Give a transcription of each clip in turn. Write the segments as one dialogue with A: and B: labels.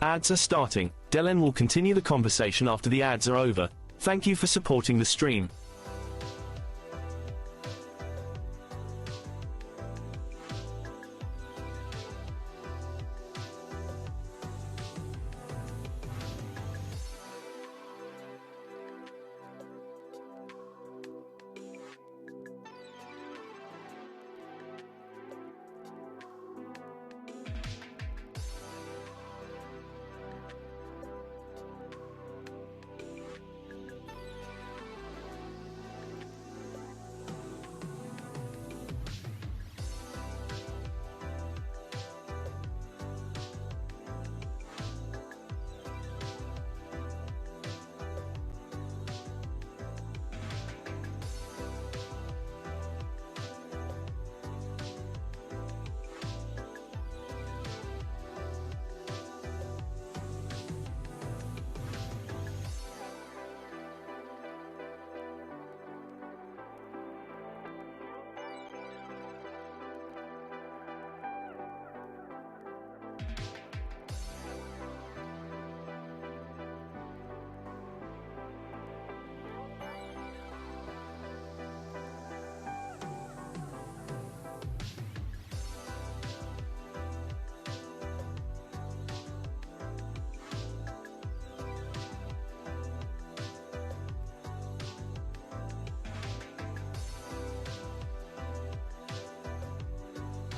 A: Ads are starting. Dylan will continue the conversation after the ads are over. Thank you for supporting the stream.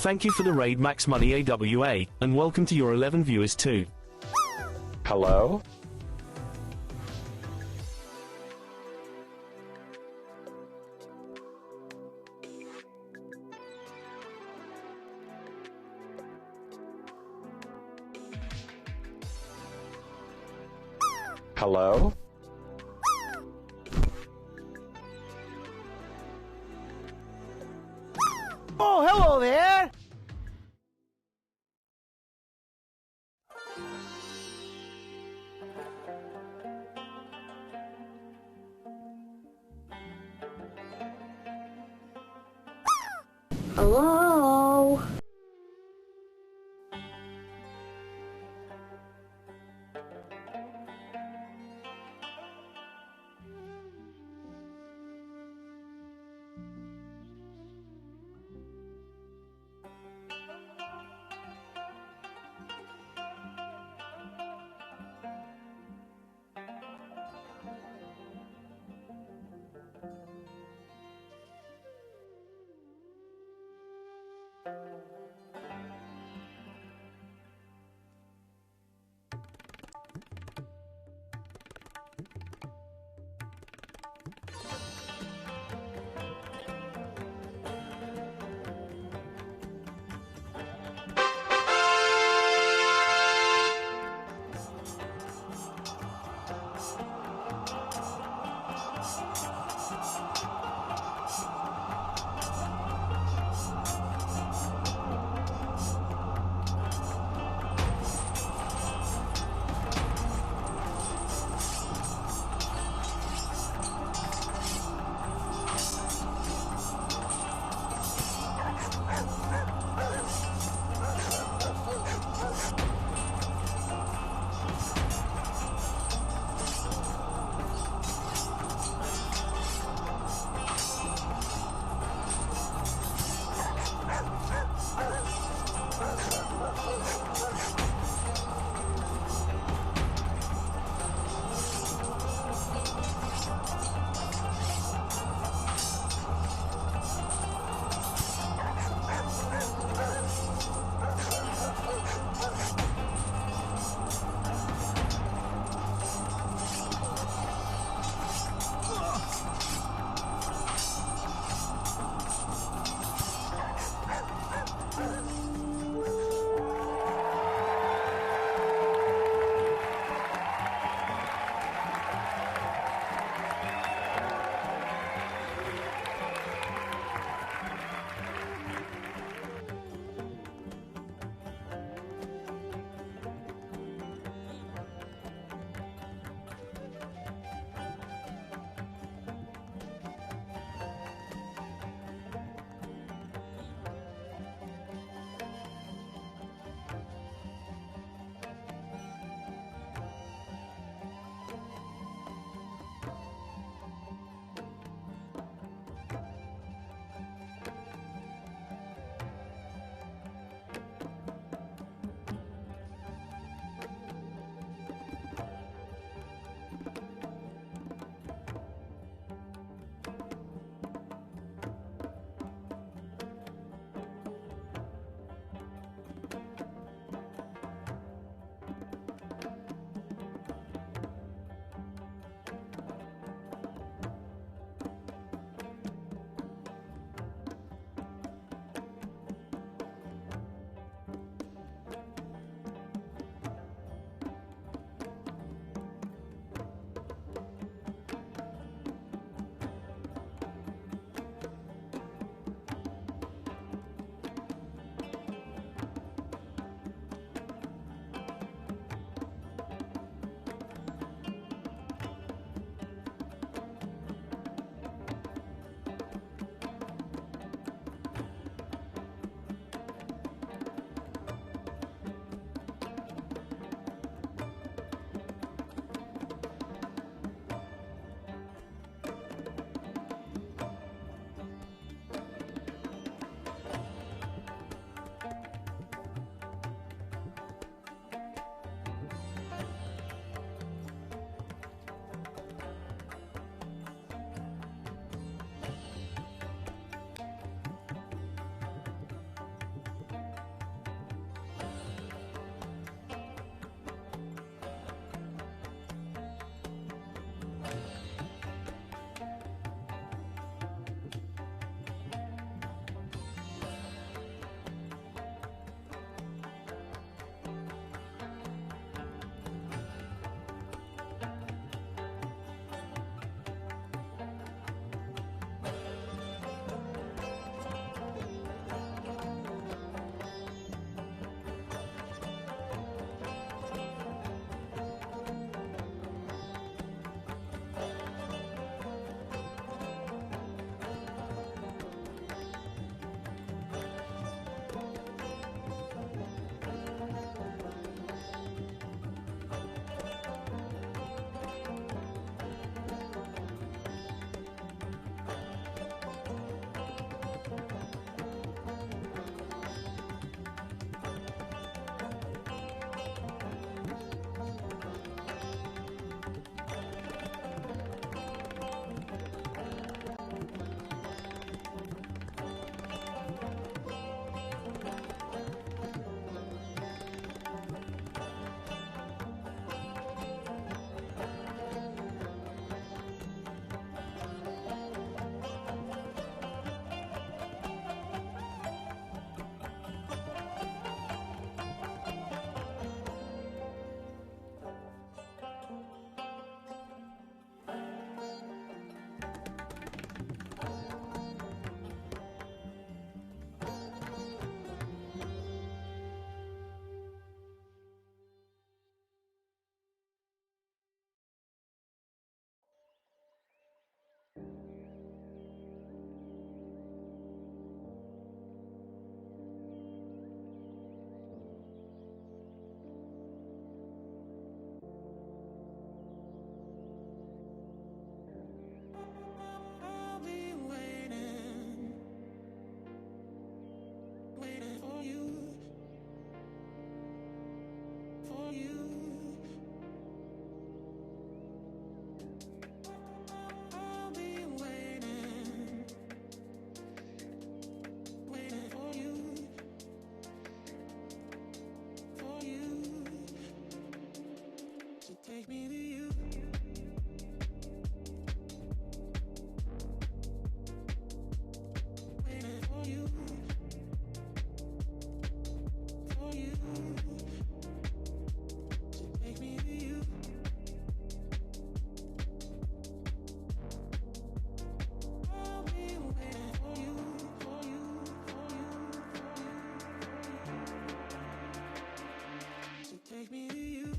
A: Thank you for the raid Max Money AWA, and welcome to your 11 viewers too.
B: Hello? Hello?
C: Oh, hello there!
D: Hello? take me to you. Waiting for you. For you. To take me to you. I'll be waiting for you. For you. For you. For you. To take me to you.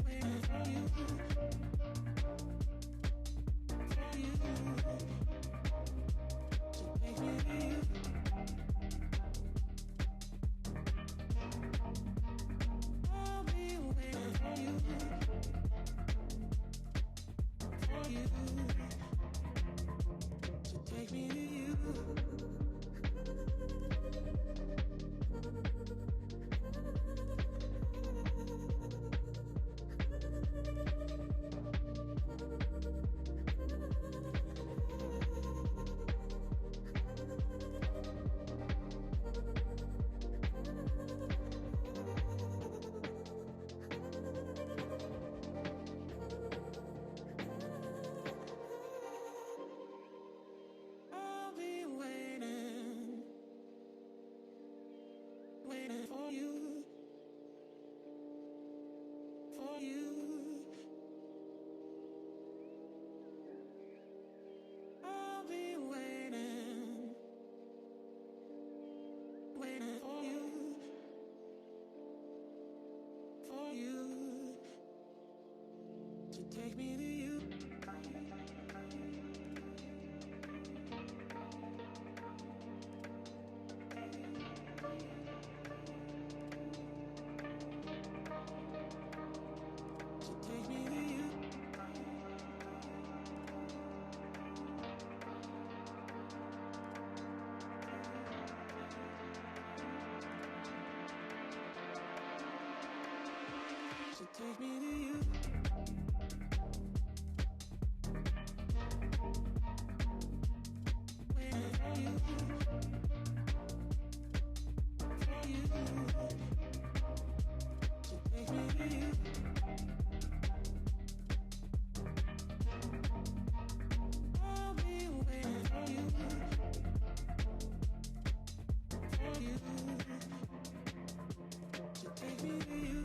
D: Waiting for you. For you. To take me to you. I'll be waiting for you. For you. To take me to you. I'll be waiting, waiting for you, for you. I'll be waiting, waiting for you, for you. To take me to you. To take me to you. To take me to you. Waiting for you. For you. To take me to you. I'll be waiting for you. For you. To take me to you.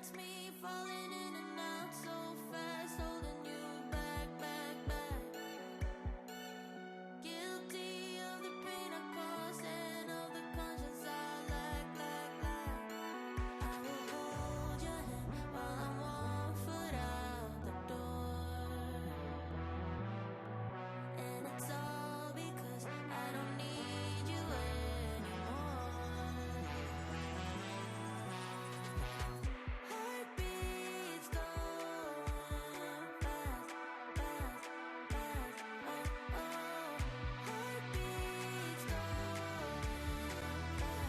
D: That's me falling in and out so fast, holding you back, back, back. Guilty of the pain I caused and of the conscience I lack, lack, lack. I will hold your hand while I'm 1 foot out the door. And it's all because I don't need you anymore. Heartbeats going fast, fast, fast. Oh, oh. Heartbeats going fast, fast, fast.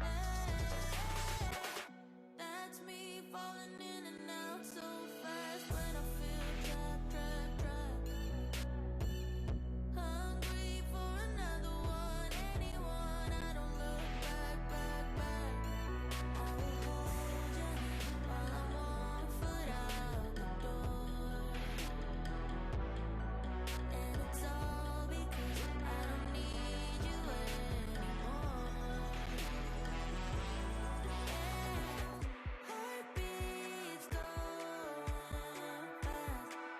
D: Oh, oh. That's me falling in and out so fast when I feel trapped, trapped, trapped. Hungry for another one, anyone. I don't look back, back, back. I will hold your hand while I'm 1 foot out the door. And it's all because I don't need you anymore. Heartbeats going fast, fast, fast.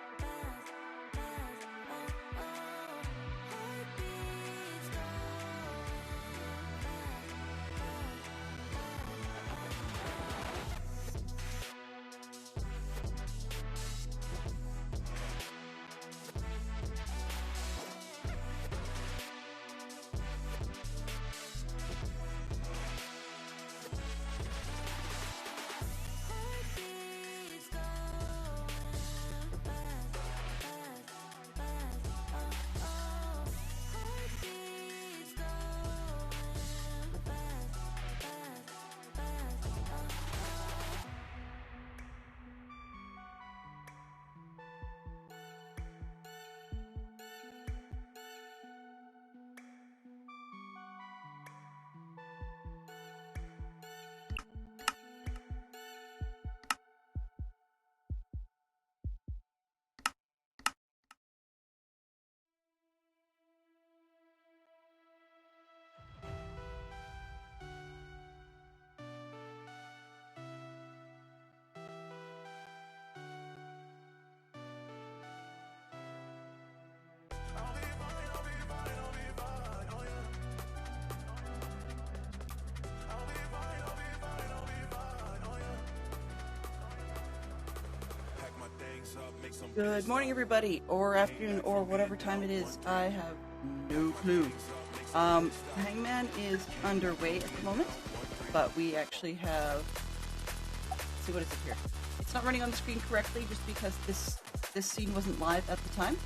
D: Oh, oh. Heartbeats going Heartbeats going fast, fast, fast. Oh, oh. Heartbeats going fast, fast, fast. Oh, oh.
E: Good morning, everybody, or afternoon, or whatever time it is. I have no clue. Hangman is underway at the moment, but we actually have. Let's see, what is it here? It's not running on the screen correctly, just because this scene wasn't live at the time.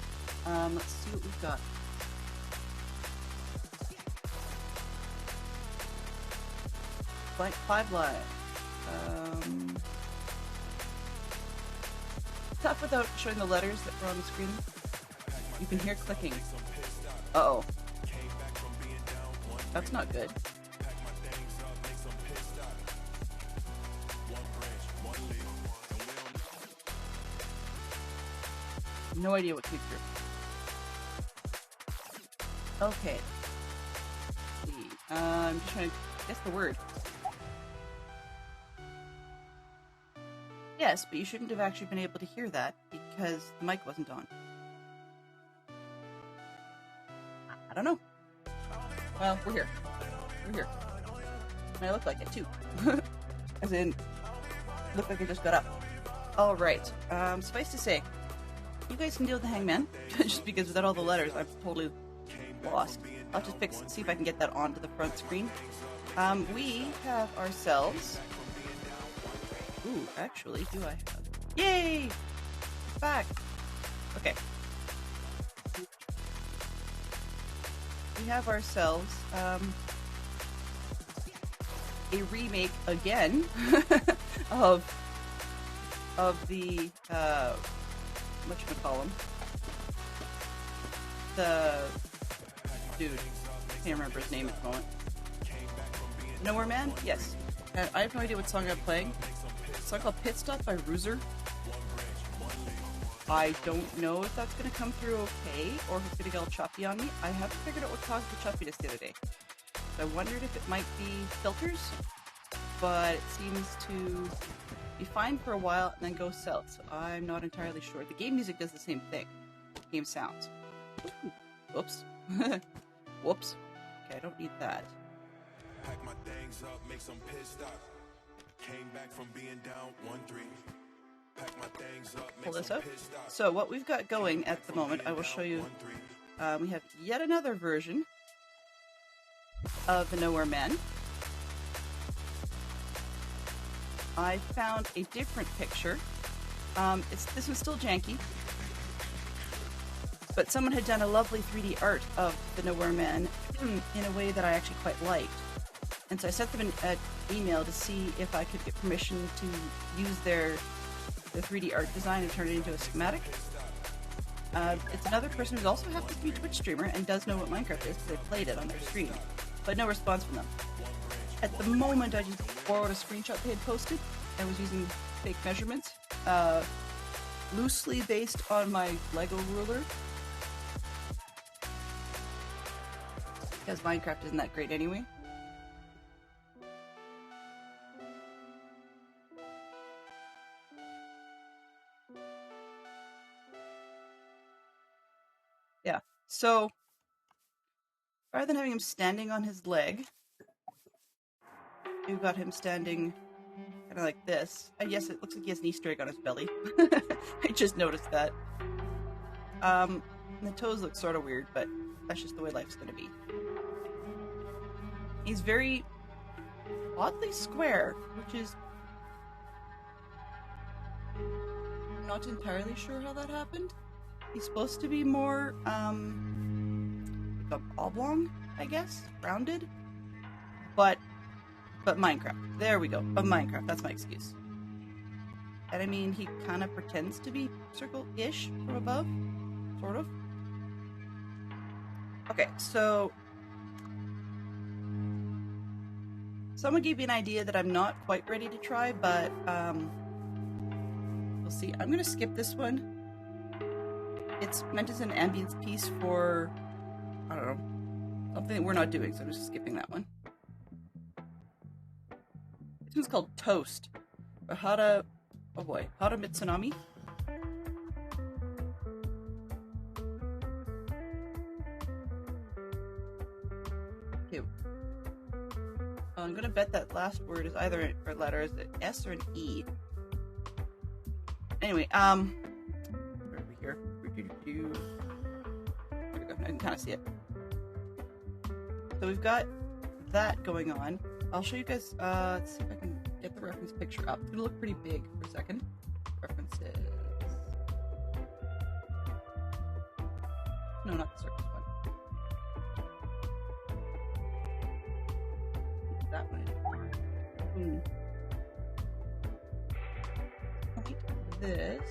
E: Let's see what we've got. Blank 5 live. Tough without showing the letters that were on the screen. You can hear clicking. Uh-oh. That's not good. No idea what came through. Okay. Let's see. I'm just trying to guess the word. Yes, but you shouldn't have actually been able to hear that because the mic wasn't on. I don't know. Well, we're here. We're here. And I look like it too. As in, look like I just got up. Alright, suffice to say, you guys can deal with the Hangman, just because without all the letters, I'm totally lost. I'll just see if I can get that onto the front screen. We have ourselves... Ooh, actually, do I have... Yay! It's back! Okay. We have ourselves, a remake again of the, whatchamacallem? The dude, I can't remember his name at the moment. Nowhere Man? Yes. And I have no idea what song I'm playing. It's a song called Pit Stop by Roozer. I don't know if that's going to come through okay, or if it's going to get all choppy on me. I haven't figured out what caused the choppiness the other day. So I wondered if it might be filters, but it seems to be fine for a while and then go south, so I'm not entirely sure. The game music does the same thing. Game sounds. Ooh, whoops. Whoops. Okay, I don't need that.
F: Pack my things up, make some pit stop. Came back from being down 1-3. Pack my things up,
E: Pull
F: make
E: this
F: some
E: up.
F: pit stop.
E: So what we've got going at the moment, I will show you. We have yet another version of the Nowhere Man. I found a different picture. This was still janky, but someone had done a lovely 3D art of the Nowhere Man in a way that I actually quite liked. And so I sent them an email to see if I could get permission to use their 3D art design and turn it into a schematic. It's another person who also happens to be a Twitch streamer and does know what Minecraft is because they played it on their stream, but no response from them. At the moment, I just borrowed a screenshot they had posted. I was using fake measurements, loosely based on my Lego ruler, because Minecraft isn't that great anyway. Yeah, so rather than having him standing on his leg, we've got him standing kind of like this. And yes, it looks like he has an Easter egg on his belly. I just noticed that. The toes look sort of weird, but that's just the way life's going to be. He's very oddly square, which is... I'm not entirely sure how that happened. He's supposed to be more, like oblong, I guess? Rounded? But Minecraft. There we go. Minecraft. That's my excuse. And I mean, he kind of pretends to be circle-ish from above. Sort of. Okay, so... someone gave me an idea that I'm not quite ready to try, but, we'll see. I'm gonna skip this one. It's meant as an ambience piece for, I don't know, something that we're not doing, so I'm just skipping that one. This one's called Toast. Or Hara Mitsunami. Okay. I'm gonna bet that last word is either a letter, is it S or an E? Anyway, where are we here? There we go, I can kind of see it. So we've got that going on. I'll show you guys, let's see if I can get the reference picture up. It's gonna look pretty big for a second. References. No, not the circus one. That one. Like this.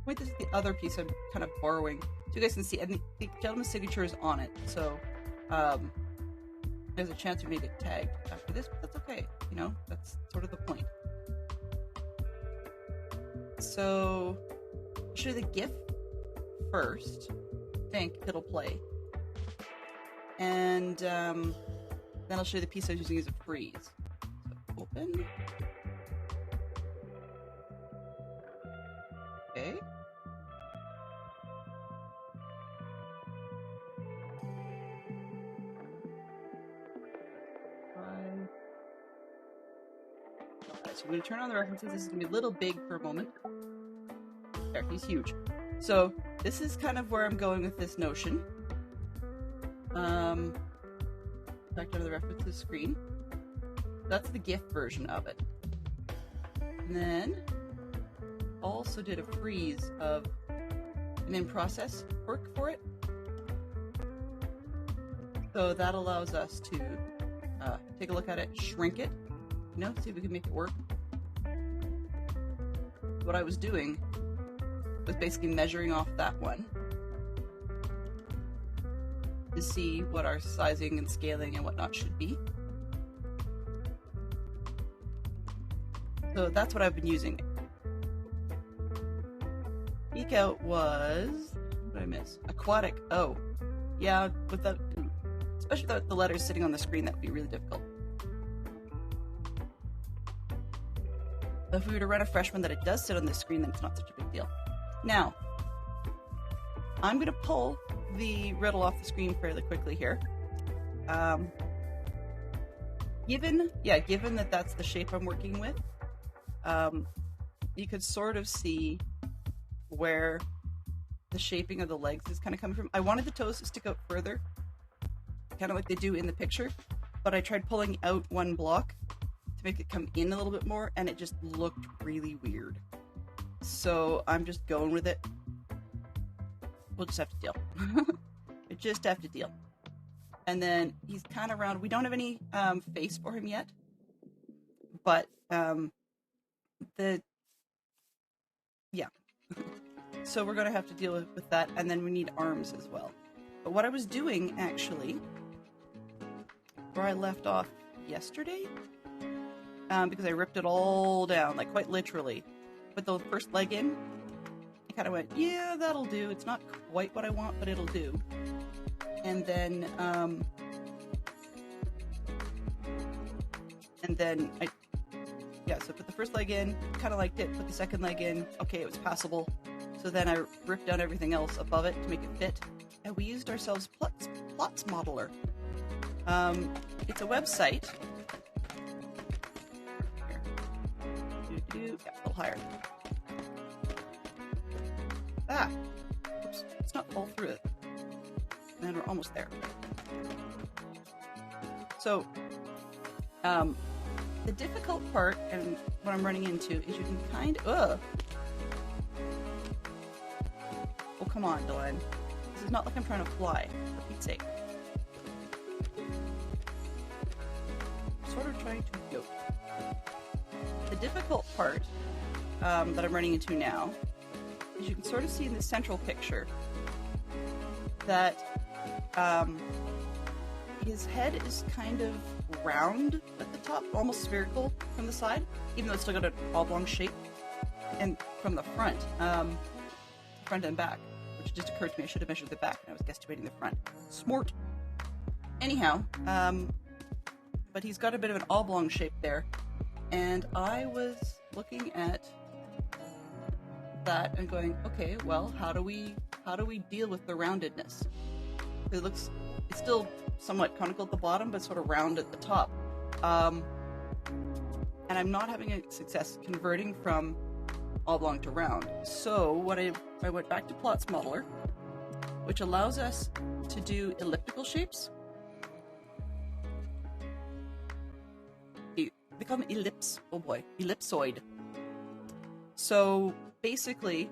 E: Wait, this is the other piece I'm kind of borrowing. So you guys can see, and the gentleman's signature is on it, so there's a chance we may get tagged after this, but that's okay. You know, that's sort of the point. So, I'll show you the GIF first. I think it'll play. And then I'll show you the piece I was using as a freeze. So, open. Okay. So I'm going to turn on the references. This is going to be a little big for a moment. There, he's huge. So this is kind of where I'm going with this notion. Back to the references screen. That's the GIF version of it. And then also did a freeze of an in-process work for it. So that allows us to take a look at it, shrink it, you know, see if we can make it work. What I was doing was basically measuring off that one to see what our sizing and scaling and whatnot should be. So that's what I've been using. Geek Out was... what did I miss? Aquatic. Oh. Yeah, with that... especially without the letters sitting on the screen, that would be really difficult. If we were to run a fresh one that it does sit on the screen, then it's not such a big deal. Now, I'm going to pull the riddle off the screen fairly quickly here. Given that that's the shape I'm working with, you could sort of see where the shaping of the legs is kind of coming from. I wanted the toes to stick out further, kind of like they do in the picture, but I tried pulling out one block to make it come in a little bit more, and it just looked really weird. So I'm just going with it. We'll just have to deal. We just have to deal. And then he's kind of round. We don't have any face for him yet, but so we're going to have to deal with that, and then we need arms as well. But what I was doing, actually, where I left off yesterday, because I ripped it all down, like quite literally, put the first leg in, I kind of went, yeah, that'll do. It's not quite what I want, but it'll do. And then so put the first leg in, kind of liked it, put the second leg in, okay, it was passable. So then I ripped down everything else above it to make it fit. And we used ourselves Plots Modeler. It's a website. Here. Yeah, a little higher. Oops, let's not fall through it. And we're almost there. So, the difficult part, and what I'm running into, is you can kind of... Oh, come on, Dylan. This is not like I'm trying to fly, for Pete's sake. I'm sort of trying to go. The difficult part that I'm running into now is you can sort of see in the central picture that his head is kind of round at the top, almost spherical from the side, even though it's still got an oblong shape. And from the front and back, which just occurred to me, I should have measured the back, and I was guesstimating the front. Smart. Anyhow, but he's got a bit of an oblong shape there, and I was looking at that and going, okay, well, how do we deal with the roundedness? It's still somewhat conical at the bottom, but sort of round at the top. And I'm not having a success converting from oblong to round. So what I went back to Plots Modeler, which allows us to do elliptical shapes. They call them ellipsoid. So basically,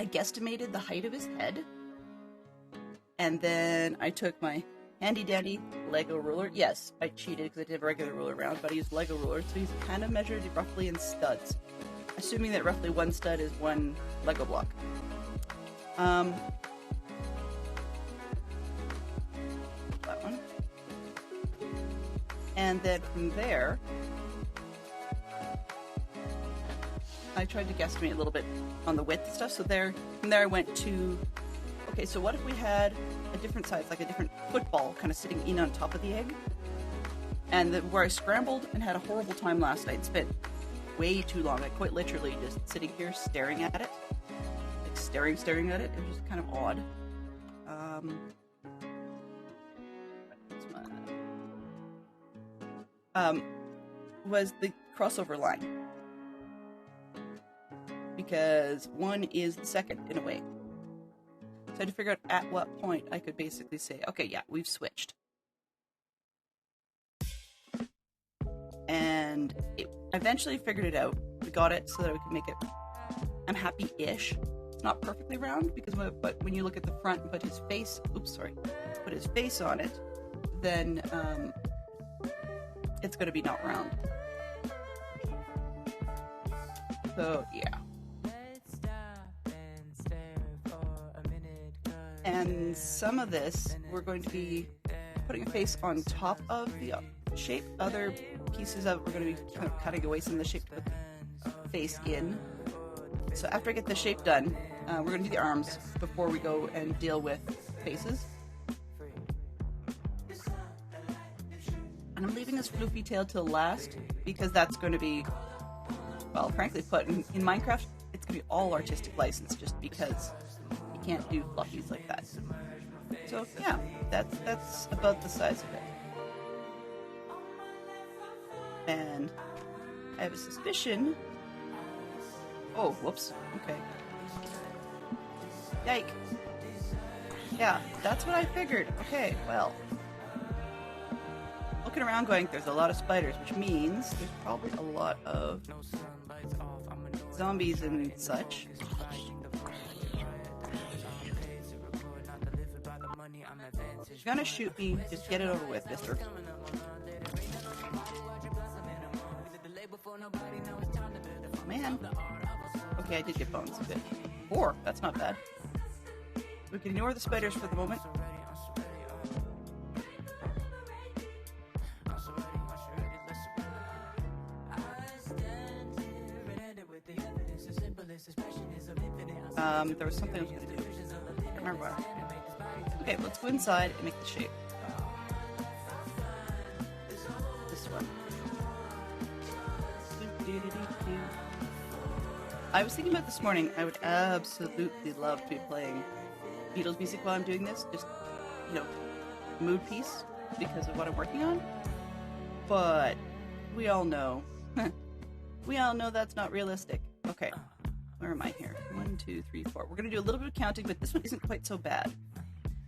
E: I guesstimated the height of his head, and then I took my handy dandy Lego ruler. Yes, I cheated because I did a regular ruler round, but I used Lego ruler, so he's kind of measured roughly in studs, assuming that roughly one stud is one Lego block. That one. And then from there, I tried to guesstimate a little bit on the width and stuff. So from there I went to, okay, so what if we had a different size, like a different football kind of sitting in on top of the egg? And where I scrambled and had a horrible time last night, spent way too long, like quite literally just sitting here staring at it. Like staring at it. It was just kind of odd. Was the crossover line. Because one is the second, in a way. So I had to figure out at what point I could basically say, okay, yeah, we've switched. And I eventually figured it out. We got it so that we could make it, I'm happy-ish. It's not perfectly round, because but when you look at the front and put his face, put his face on it, then it's going to be not round. So, yeah. And some of this, we're going to be putting a face on top of the shape. Other pieces of it, we're going to be kind of cutting away some of the shape to put face in. So after I get the shape done, we're going to do the arms before we go and deal with faces. And I'm leaving this floofy tail till last because that's going to be, well, frankly put, in Minecraft, it's going to be all artistic license just because you can't do fluffies like that. So yeah, that's about the size of it. And I have a suspicion. Oh, whoops. Okay. Yike. Yeah, that's what I figured. Okay, well. Looking around going, there's a lot of spiders, which means there's probably a lot of zombies and such. If you're gonna shoot me, just get it over with, mister. Oh, man. Okay, I did get bones. Good. 4. That's not bad. We can ignore the spiders for the moment. There was something I was going to do. I can't remember what. Okay, let's go inside and make the shape. This one. I was thinking about this morning, I would absolutely love to be playing Beatles music while I'm doing this. Just, you know, mood piece because of what I'm working on. But we all know. We all know that's not realistic. Okay. Where am I here? 1, 2, 3, 4. We're going to do a little bit of counting, but this one isn't quite so bad.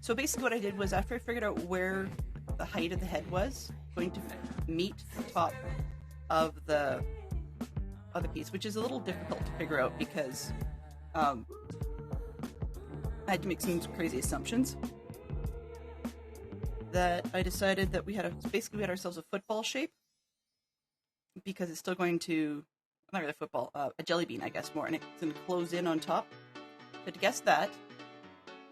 E: So basically what I did was after I figured out where the height of the head was going to meet the top of the other piece, which is a little difficult to figure out because I had to make some crazy assumptions, that I decided that we had ourselves a football shape because it's still going to, not really a football, a jelly bean, I guess, more, and it's going to close in on top. So to guess that,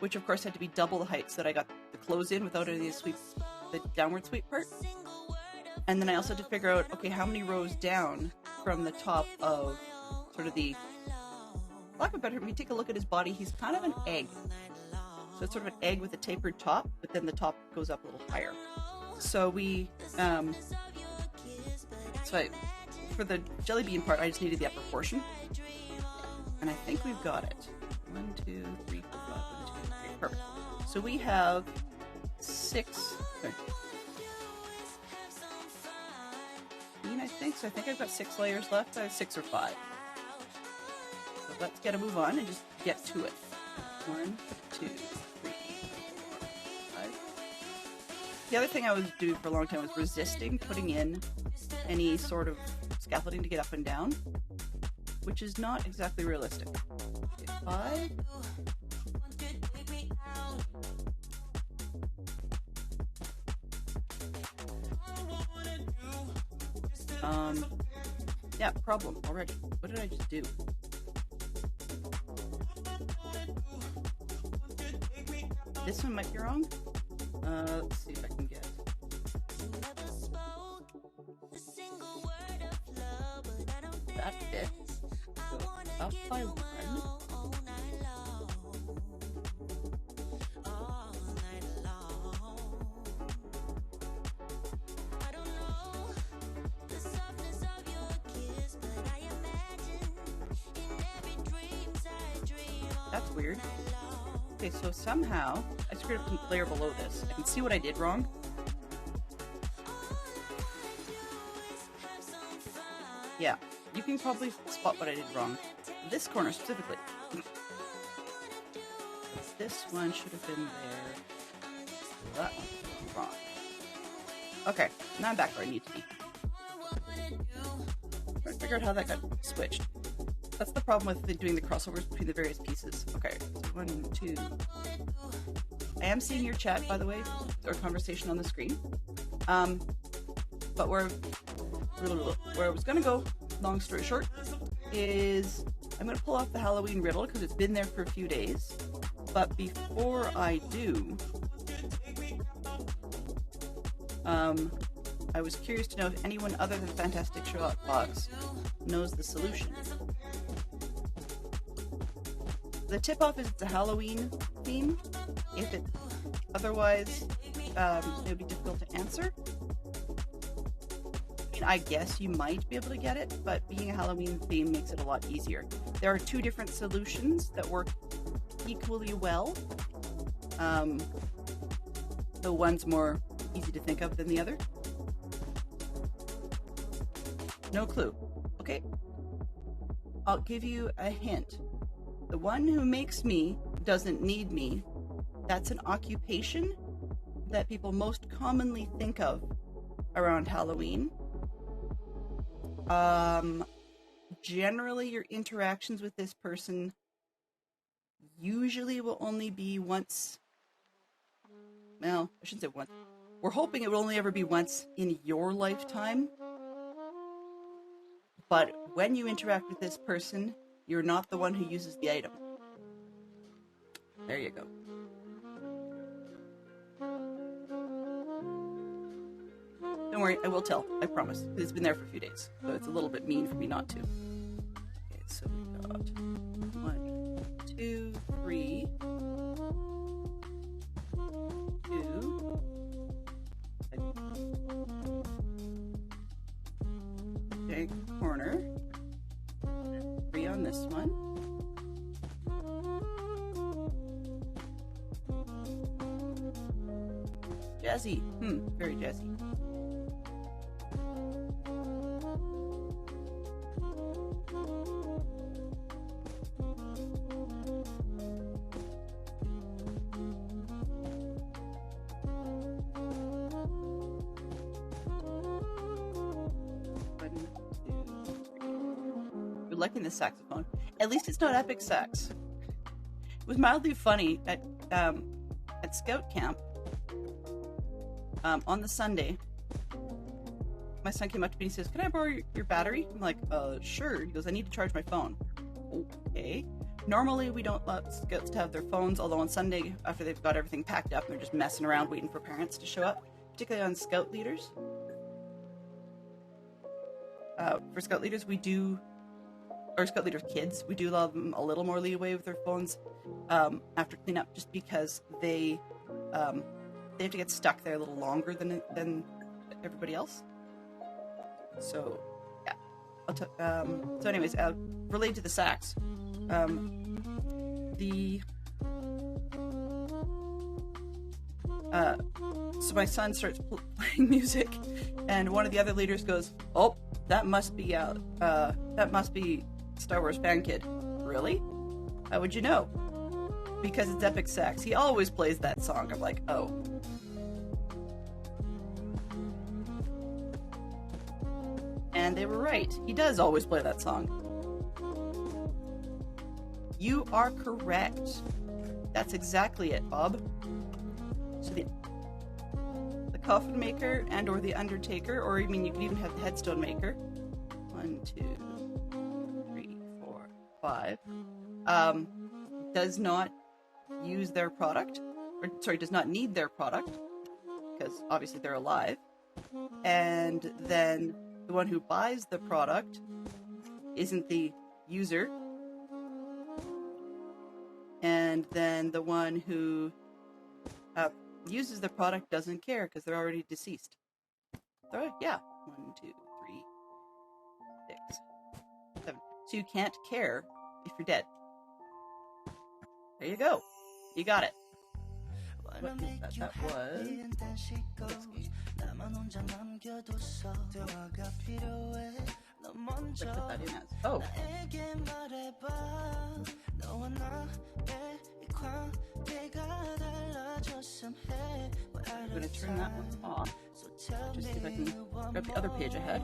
E: which of course had to be double the height so that I got the close in without any of the downward sweep part. And then I also had to figure out, okay, how many rows down from the top of sort of the, lack of a better, if you take a look at his body, he's kind of an egg. So it's sort of an egg with a tapered top, but then the top goes up a little higher. So for the jelly bean part, I just needed the upper portion. And I think we've got it. 1, 2, 3, 4, 5, 1, 2, 3. Perfect. So we have 6. Okay. I think so. I think I've got 6 layers left. I have 6 or 5. So let's get a move on and just get to it. 1, 2, 3, 4, 5. The other thing I was doing for a long time was resisting putting in any sort of scaffolding to get up and down, which is not exactly realistic. Okay, 5. Yeah, problem already. What did I just do? This one might be wrong. Let's see if I can get. That fit. So up by 1. That's weird. Okay, so somehow I screwed up the layer below this. I can see what I did wrong. Yeah, you can probably spot what I did wrong. This corner specifically. This one should have been there. That one's wrong. Okay, now I'm back where I need to be. I'm trying to figure out how that got switched. That's the problem with doing the crossovers between the various pieces. Okay, so 1, 2. I am seeing your chat, by the way, or conversation on the screen. But where I was going to go, long story short, is I'm going to pull off the Halloween riddle because it's been there for a few days. But before I do, I was curious to know if anyone other than Fantastic Sherlock Fox knows the solution. The tip-off is it's a Halloween theme. If it otherwise, it would be difficult to answer. I mean, I guess you might be able to get it, but being a Halloween theme makes it a lot easier. There are two different solutions that work equally well. The one's more easy to think of than the other. No clue. Okay. I'll give you a hint. The one who makes me doesn't need me. That's an occupation that people most commonly think of around Halloween. Generally, your interactions with this person usually will only be once. Well, I shouldn't say once. We're hoping it will only ever be once in your lifetime. But when you interact with this person, you're not the one who uses the item. There you go. Don't worry, I will tell. I promise. It's been there for a few days, so it's a little bit mean for me not to. Okay, so we got 1, 2, 3, 2. Okay, corner. 3 on this one. Jazzy. Very jazzy. Liking the saxophone. At least it's not epic sax. It was mildly funny at Scout Camp on the Sunday. My son came up to me and he says, "Can I borrow your battery?" I'm like, sure. He goes, "I need to charge my phone." Okay. Normally we don't let Scouts to have their phones, although on Sunday, after they've got everything packed up and they're just messing around waiting for parents to show up, particularly on Scout leaders. For Scout leaders, we do, or Scout leaders' kids, we do allow them a little more leeway with their phones after cleanup, just because they have to get stuck there a little longer than everybody else. So, yeah. So anyways, related to the sax, so my son starts playing music, and one of the other leaders goes, "Oh, that must be Star Wars Fan Kid." Really? How would you know? Because it's epic sax. He always plays that song. I'm like, oh. And they were right. He does always play that song. You are correct. That's exactly it, Bob. So the coffin maker and or the undertaker, or I mean you could even have the headstone maker. 1, 2, 3, 4, 5. Does not use their product, or sorry, does not need their product, because obviously they're alive. And then the one who buys the product isn't the user. And then the one who uses the product doesn't care because they're already deceased. So, yeah. 1, 2, 3, 6, 7. So you can't care if you're dead. There you go. You got it. What is that? That was... Let's put that in as... Oh. I'm going to turn that one off. Just see if I can grab the other page ahead.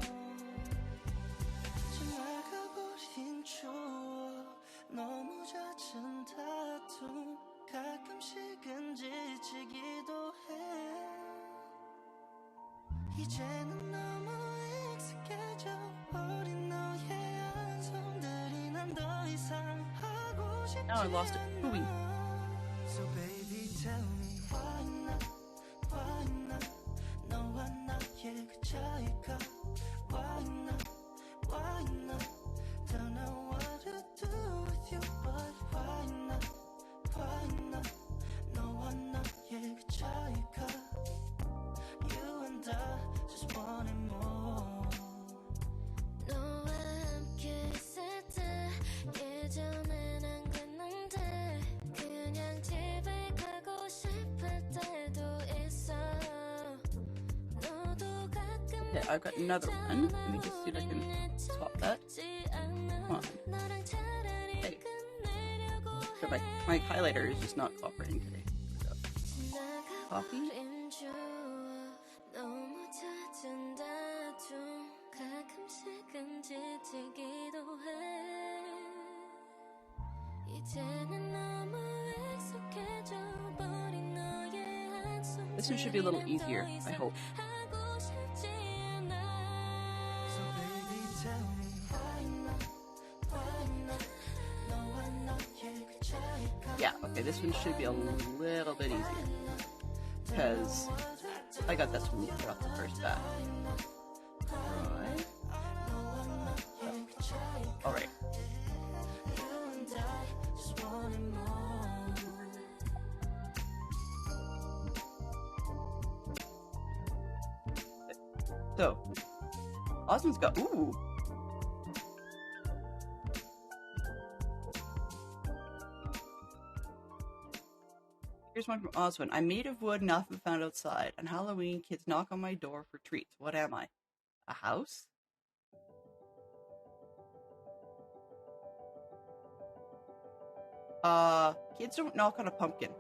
E: Now I lost it. Hooey. So baby, tell me why not 너와 나의 그 Okay, I've got another one. Let me just see if I can swap that. Come on. Hey. So my highlighter is just not cooperating today. Copy. This one should be a little easier, I hope. Yeah, okay, this one should be a little bit easier. Because I got this one right off the first bat. Right. Alright. So, Osmond's got, ooh. Here's one from Osmond. I'm made of wood and often found outside. On Halloween, kids knock on my door for treats. What am I? A house? Kids don't knock on a pumpkin.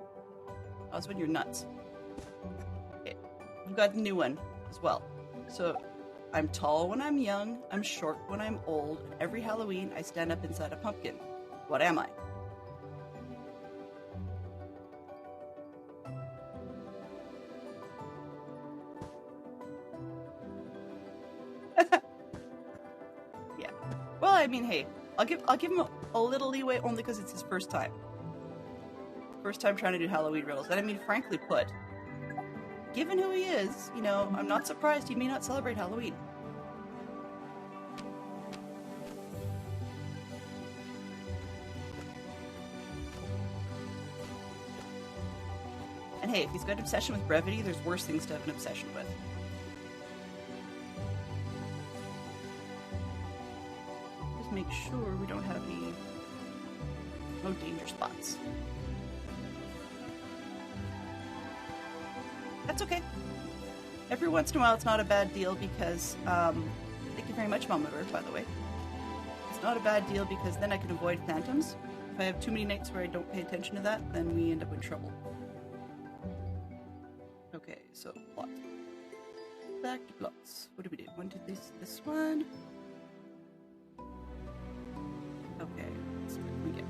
E: Osmond, you're nuts. Okay. We've got a new one as well. So, I'm tall when I'm young, I'm short when I'm old, and every Halloween I stand up inside a pumpkin. What am I? Yeah. Well, I mean, hey, I'll give him a little leeway only because it's his first time. First time trying to do Halloween riddles. And I mean, frankly put, given who he is, you know, I'm not surprised he may not celebrate Halloween. And hey, if he's got an obsession with brevity, there's worse things to have an obsession with. Just make sure we don't have any danger spots. That's okay. Every once in a while, it's not a bad deal because, thank you very much, Mama Bird, by the way. It's not a bad deal because then I can avoid phantoms. If I have too many nights where I don't pay attention to that, then we end up in trouble. Okay, so plot. Back to plots. What do we do? One, two, this one. Okay, let's see what we get.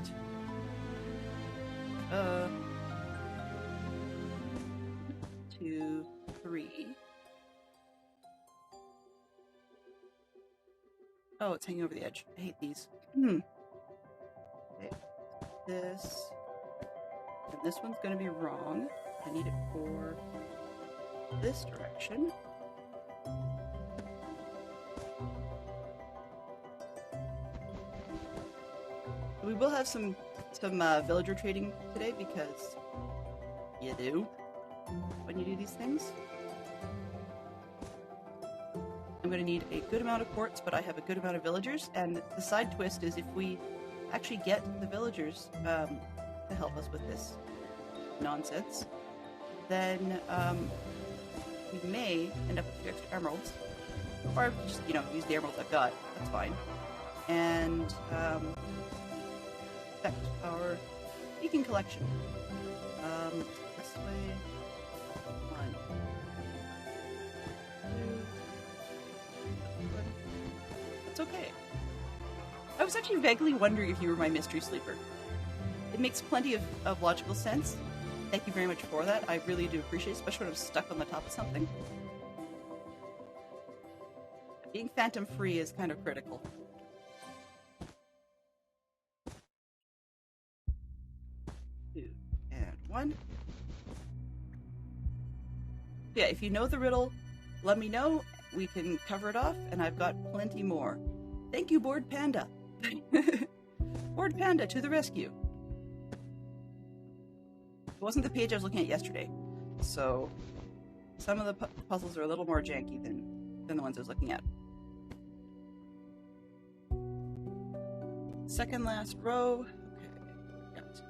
E: 2, 3. Oh, it's hanging over the edge. I hate these. Okay. This. And this one's going to be wrong. I need it for this direction. We will have some villager trading today because you do when you do these things. I'm going to need a good amount of quartz, but I have a good amount of villagers, and the side twist is if we actually get the villagers to help us with this nonsense, then we may end up with a few extra emeralds, or just, you know, use the emeralds I've got, that's fine, and affect our beacon collection. This way. 1, 2. It's okay. I was actually vaguely wondering if you were my mystery sleeper. It makes plenty of logical sense. Thank you very much for that. I really do appreciate it, especially when I'm stuck on the top of something. Being phantom free is kind of critical. Two and 1. Yeah, if you know the riddle, let me know. We can cover it off, and I've got plenty more. Thank you, Bored Panda. Bored Panda to the rescue. It wasn't the page I was looking at yesterday, so some of the puzzles are a little more janky than the ones I was looking at. Second last row. Okay, got.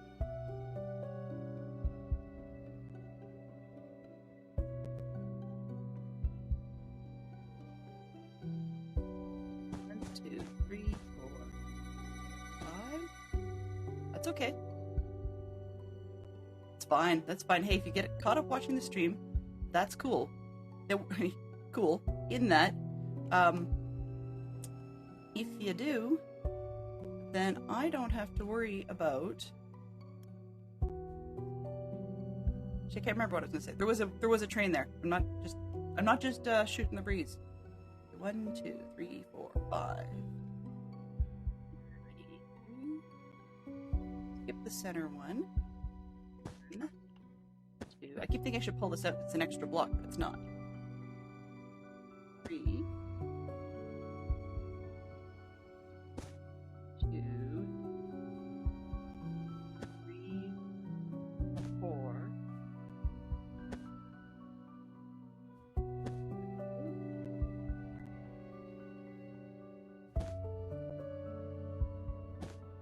E: It's okay. It's fine. That's fine. Hey, if you get caught up watching the stream, that's cool. Cool. In that, if you do, then I don't have to worry about. I can't remember what I was gonna say. There was a train there. I'm not just shooting the breeze. 1, 2, 3, 4, 5. Skip the center one. 2. I keep thinking I should pull this out. It's an extra block, but it's not. 3. 2. 3. 4.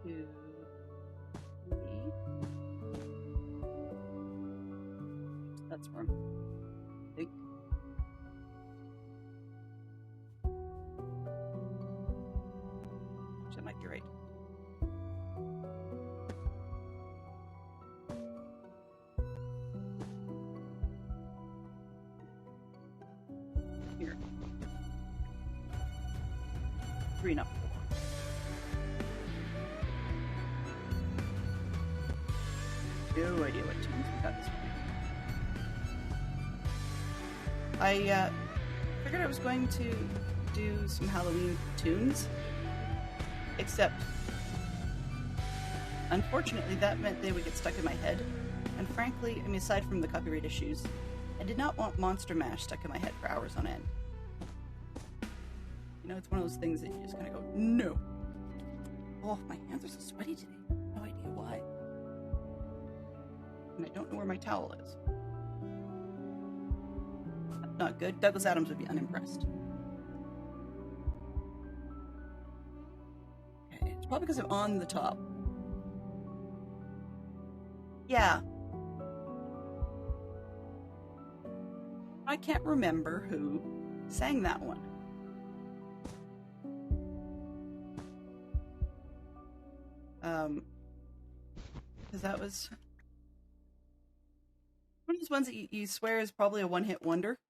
E: 2. 3. That's wrong. I think. Which I might be right. Here. 3, not 4. No idea what tunes we got this one. I figured I was going to do some Halloween tunes, except unfortunately that meant they would get stuck in my head, and frankly, I mean, aside from the copyright issues, I did not want Monster Mash stuck in my head for hours on end. You know, it's one of those things that you just kind of go, no. Oh, my hands are so sweaty today. No idea why. And I don't know where my towel is. That's not good. Douglas Adams would be unimpressed. Okay, it's probably because I'm on the top. Yeah. I can't remember who sang that one. Because that was one of those ones that you swear is probably a one-hit wonder.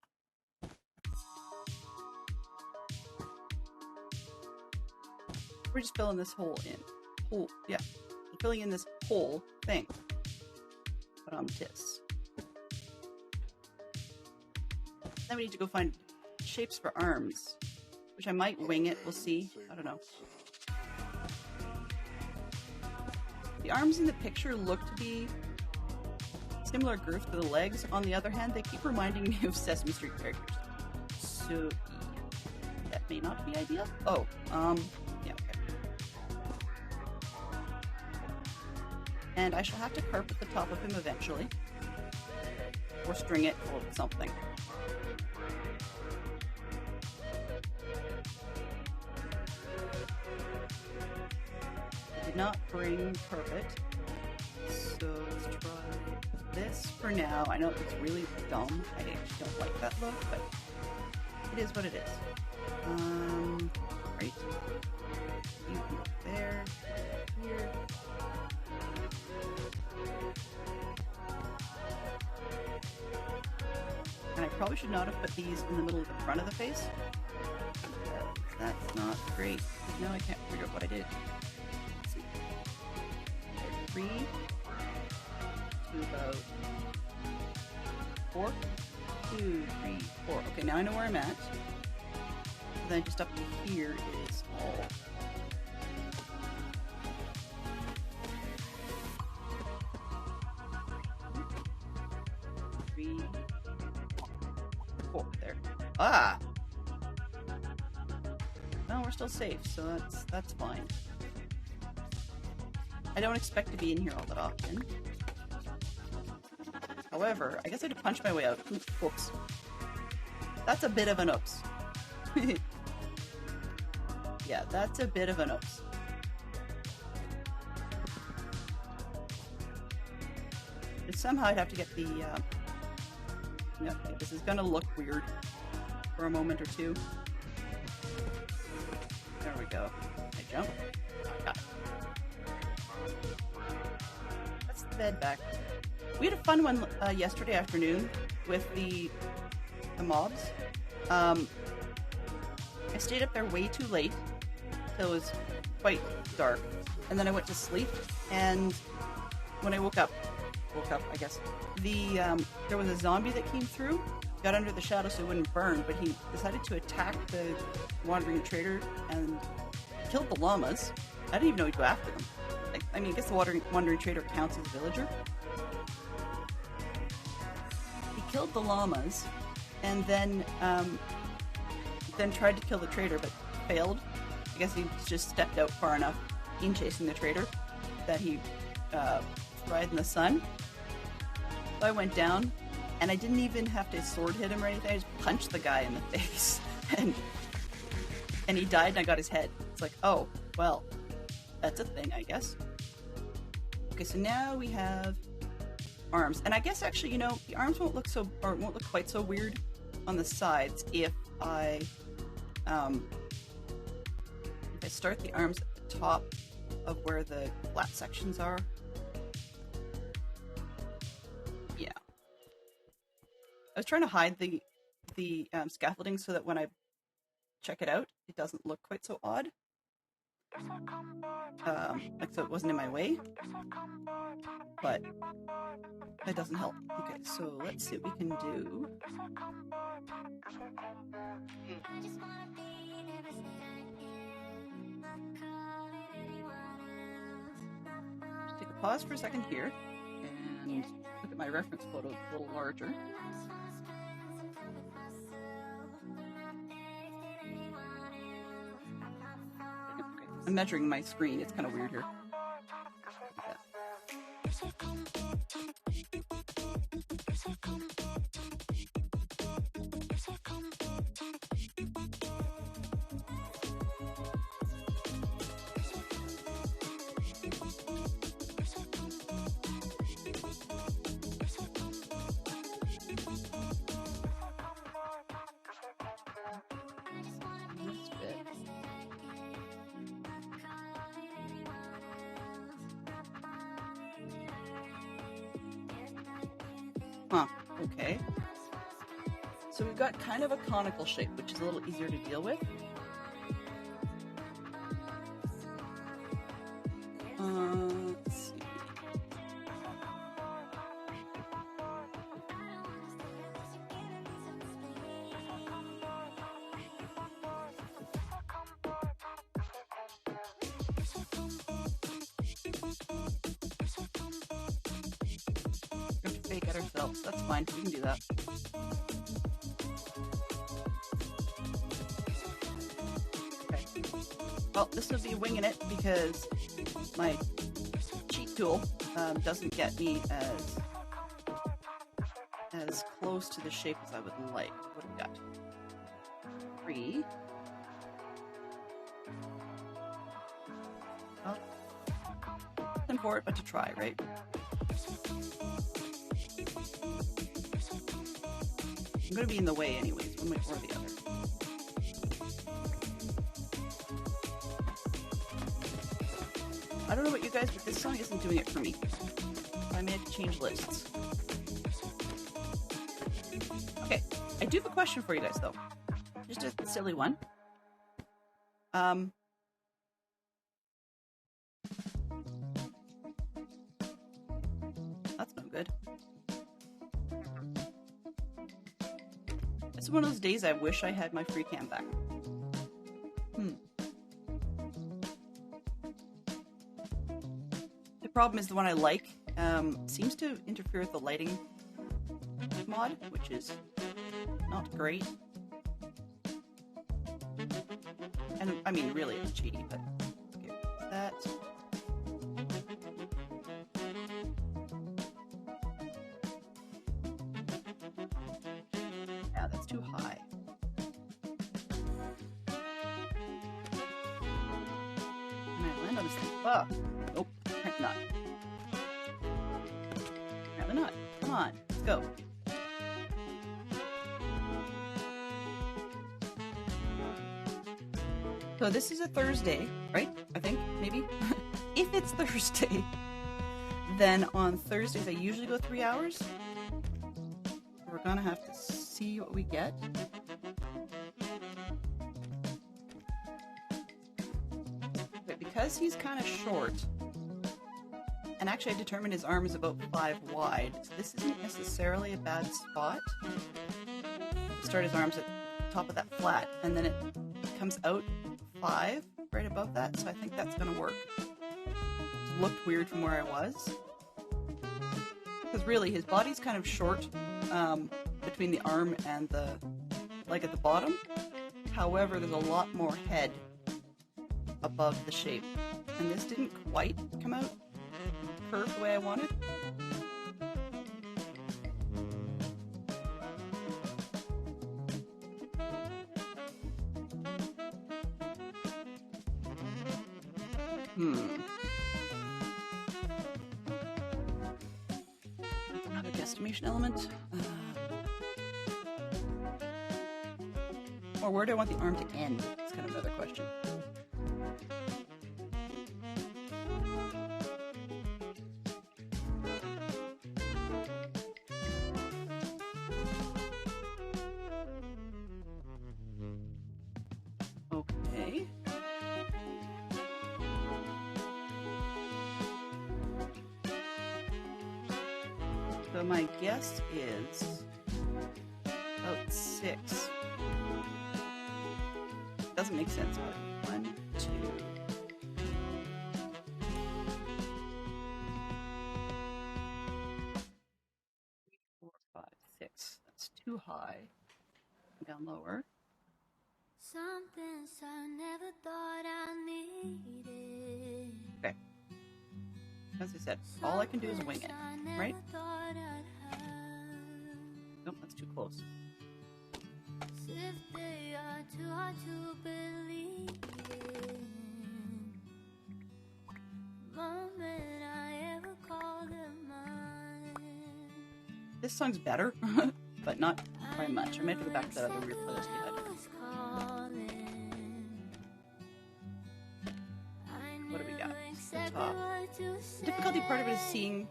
E: We're just filling this hole in. Yeah. We're filling in this whole thing. But tis. Then we need to go find shapes for arms, which I might wing it. We'll see. I don't know. The arms in the picture look to be similar girth to the legs. On the other hand, they keep reminding me of Sesame Street characters. So, that may not be ideal. Oh, yeah, okay. And I shall have to carpet the top of him eventually. Or string it or something. I did not bring carpet. So let's try this for now. I know it looks really dumb. I actually don't like that look, but it is what it is. Right. You can go there, here. And I probably should not have put these in the middle of the front of the face. That's not great. Now I can't figure out what I did. Let's see. 3 to about 4. 2, 3, 4. Okay, now I know where I'm at. And then just up to here is all. There. Ah! No, we're still safe, so that's fine. I don't expect to be in here all that often. However, I guess I had to punch my way out. Oops. That's a bit of an oops. Yeah, that's a bit of an oops. And somehow I'd have to get the, no, this is gonna look weird for a moment or two. There we go. I jump. Got it. bed back. We had a fun one yesterday afternoon with the mobs. I stayed up there way too late, till it was quite dark, and then I went to sleep. And when I woke up, I guess, there was a zombie that came through, got under the shadow so it wouldn't burn, but he decided to attack the wandering trader and killed the llamas. I didn't even know he'd go after them. I mean, I guess the wandering trader counts as a villager. He killed the llamas, and then tried to kill the trader, but failed. I guess he just stepped out far enough in chasing the trader that he fried in the sun. So I went down, and I didn't even have to sword hit him or anything. I just punched the guy in the face, and he died, and I got his head. It's like, oh, well, that's a thing, I guess. Okay, so now we have arms, and I guess actually, you know, the arms won't look quite so weird on the sides if I start the arms at the top of where the flat sections are. Yeah. I was trying to hide the scaffolding so that when I check it out, it doesn't look quite so odd. Like, so it wasn't in my way. But that doesn't help. Okay, so let's see what we can do. Just take a pause for a second here and look at my reference photo a little larger. Okay, I'm measuring my screen. It's kind of weird here. Huh, okay. So we've got kind of a conical shape, which is a little easier to deal with. Let's see. We have to fake it ourselves. That's fine. We can do that. Okay. Well, this will be winging it because my cheat tool doesn't get me as close to the shape as I would like. What do we got? 3. Well, nothing for it but to try, right? I'm going to be in the way anyways, one way or the other. I don't know about you guys, but this song isn't doing it for me. I may have to change lists. Okay, I do have a question for you guys, though. Just a silly one. That's no good. It's one of those days I wish I had my free cam back. The problem is the one I like seems to interfere with the lighting mod, which is not great. And I mean, really, it's cheaty, but okay, that. Yeah, that's too high. Can I land on this thing? Oh, nope, apparently not. Apparently not. Come on, let's go. So this is a Thursday, right? I think, maybe? If it's Thursday, Then on Thursdays, I usually go 3 hours. We're gonna have to see what we get. But because he's kind of short, and actually I determined his arm is about 5 wide, so this isn't necessarily a bad spot. Start his arms at the top of that flat, and then it comes out 5 right above that, so I think that's gonna work. It looked weird from where I was. Because really, his body's kind of short between the arm and the leg at the bottom. However, there's a lot more head above the shape. And this didn't quite come out curved the way I wanted. Another guesstimation element. Or where do I want the arm to end? That's kind of another question. Okay. So my guess is about 6. Doesn't make sense, but 1, 2, 3, 4, 5, 6. That's too high. Down lower.
D: Some things I never thought I needed.
E: Okay. As I said, all I can do is wing it, right? Nope, that's too close.
D: If they are too hard to believe in, moment I ever call them mine.
E: This song's better, but not by much. I might have to go back to that other weird playlist we had. What do we got? The top. The difficulty part of it is seeing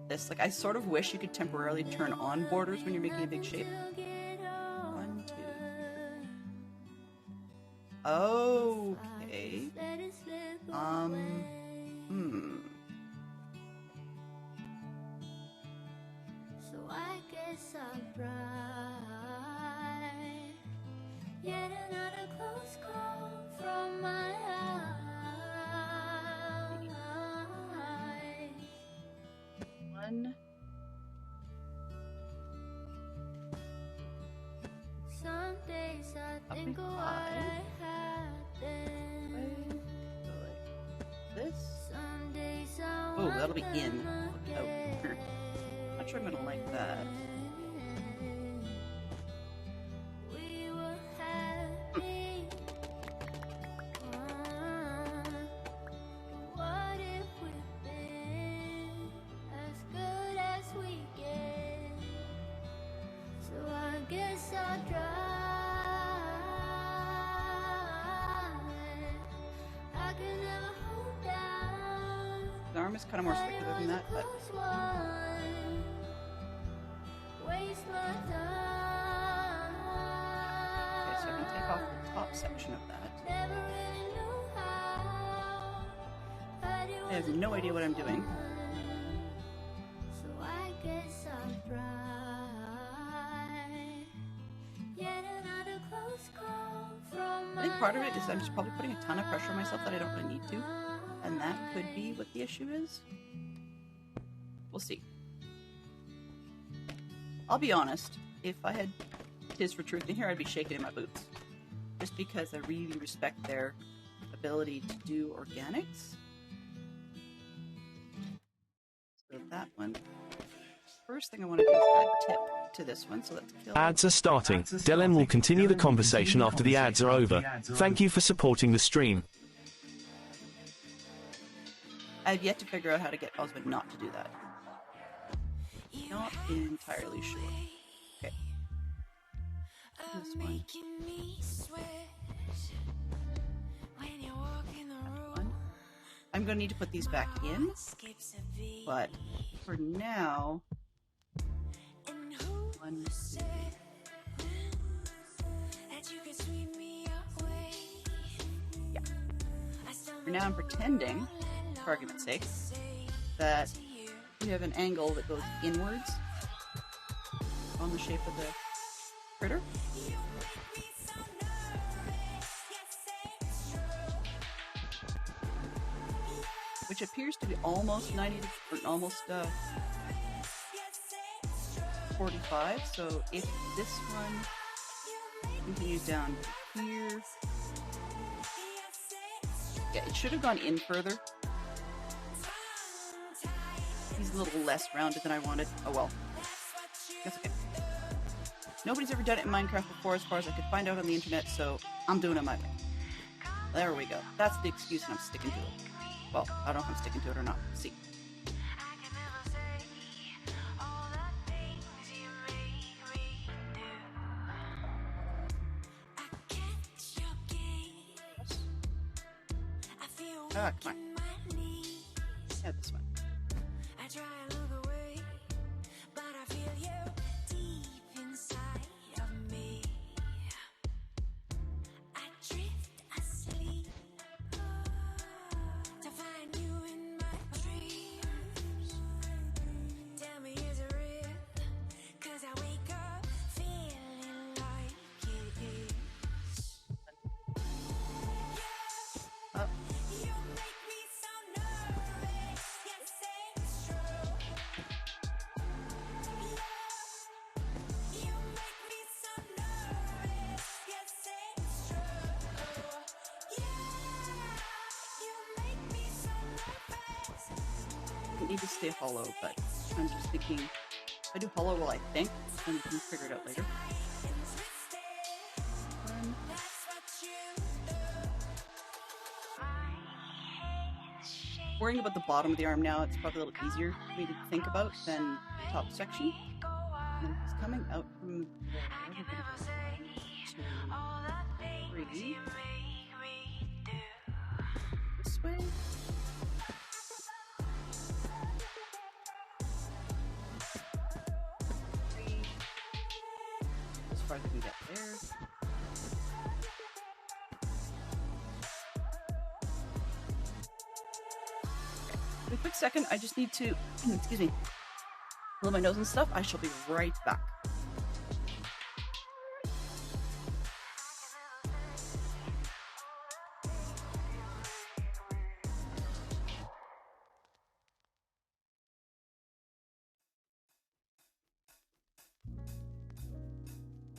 E: this. Like, I sort of wish you could temporarily turn on borders when you're making a big shape. 1, 2. Okay.
D: So I guess I'll try. Yet another close call from my eyes.
E: 1.
D: Some days I think of what I had then.
E: This.
D: Some days I
E: Oh, that'll be in.
D: wonder
E: Oh, not sure I'm gonna like that.
D: we were happy. What if we've been as good as we get? So I guess I'll try. I can never hold down.
E: The arm is kind of more circular than that, but
D: Waste my time.
E: okay, so I can take off the top section of that.
D: Never really knew how.
E: I have no idea what I'm doing.
D: So I guess I'll try. Yet another close call from
E: I think part of it is I'm just probably putting a ton of pressure on myself that I don't really need to, and that could be what the issue is. We'll see. I'll be honest, if I had Tis for Truth in here, I'd be shaking in my boots. Just because I really respect their ability to do organics. So that one. First thing I want to do is add tip to this one, so let's kill
A: Ads are starting. Dylan will continue the conversation after the ads are over. Thank you for supporting the stream.
E: I've yet to figure out how to get Osmond not to do that. Not entirely sure. Okay. This one. That one. I'm I'm going to need to put these back in, but for now, one, yeah. For now, I'm pretending, for argument's sake, that you have an angle that goes inwards on the shape of the critter. Which appears to be almost 90, or almost 45. So if this one continues down here, yeah, it should have gone in further. He's a little less rounded than I wanted. Oh well, that's okay. Nobody's ever done it in Minecraft before, as far as I could find out on the internet, so I'm doing it my way. There we go. That's the excuse, and I'm sticking to it. Well, I don't know if I'm sticking to it or not. Let's see. Ah, come on. Yeah, this one. Need to stay hollow, but I'm just thinking if I do hollow while I think, then we can figure it out later. Worrying about the bottom of the arm now, it's probably a little easier for me to think about than the top section. And it's coming out from three. This way. As far as I can get there. In a quick second, I just need to, excuse me, blow my nose and stuff. I shall be right back.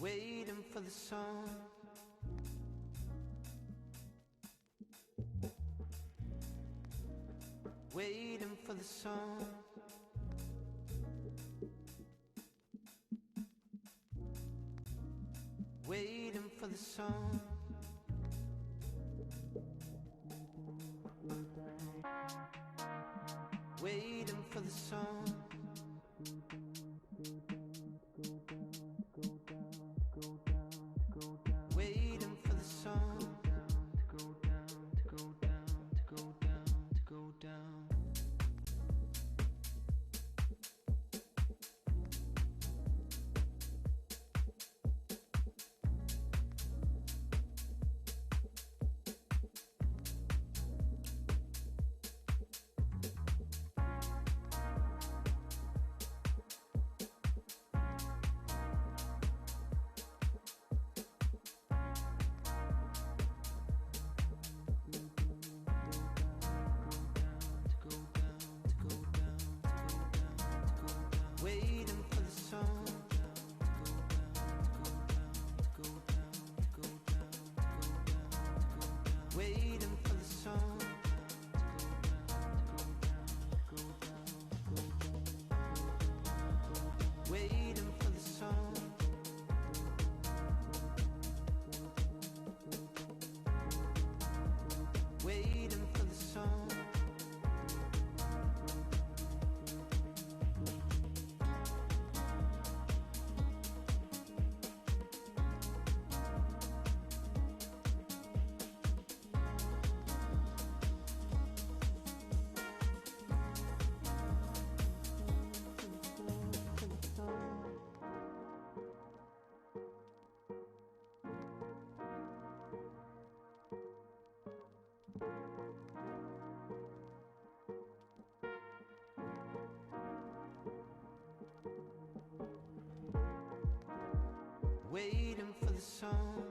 G: Waiting for the song. Waiting for the song. Waiting for the song. Waiting for the song. Waiting for the song to go down, to go down, to go down, to go down. Waiting for the song.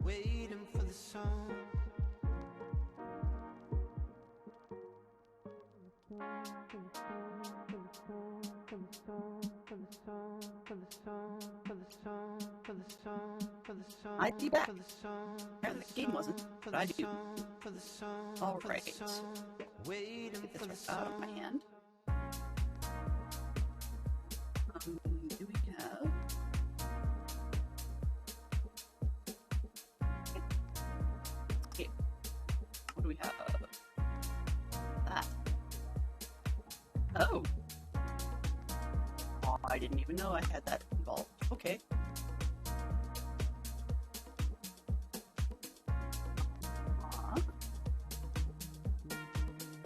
G: Waiting for the song.
E: I'd be back. Apparently the game wasn't, but I do. Alright. Get this out of my hand. Do we have... Okay. What do we have? That. Oh! Oh, I didn't even know I had that involved. Okay.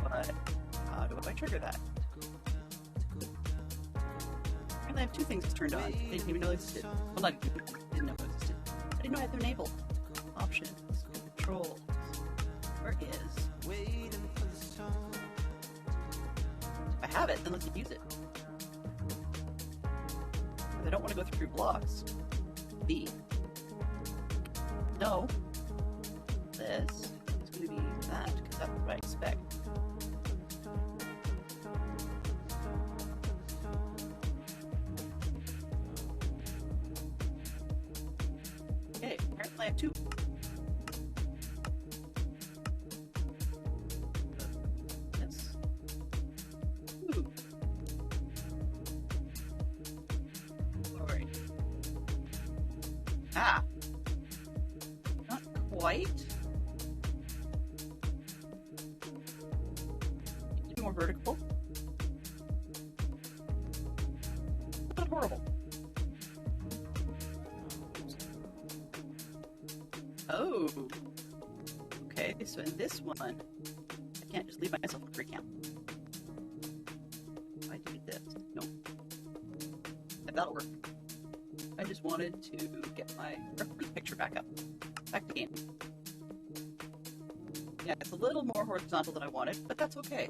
E: But how do I trigger that? Apparently I have two things turned on. I didn't even know they existed. Well, I didn't know they existed. I didn't know I had them enabled. Options. Control. Where is? If I have it, then let's use it. I don't want to go through blocks. B. No. This is going to be that, because that's what I expect. Okay, apparently I have two. Yes. Ooh. Alright. Ah! Not quite. More vertical. Not horrible. Oh. Okay, so in this one, I can't just leave myself a free cam. I did this. Nope. That'll work. I just wanted to get my reference picture back up. Back to game. Yeah, it's a little more horizontal than I wanted, but that's okay.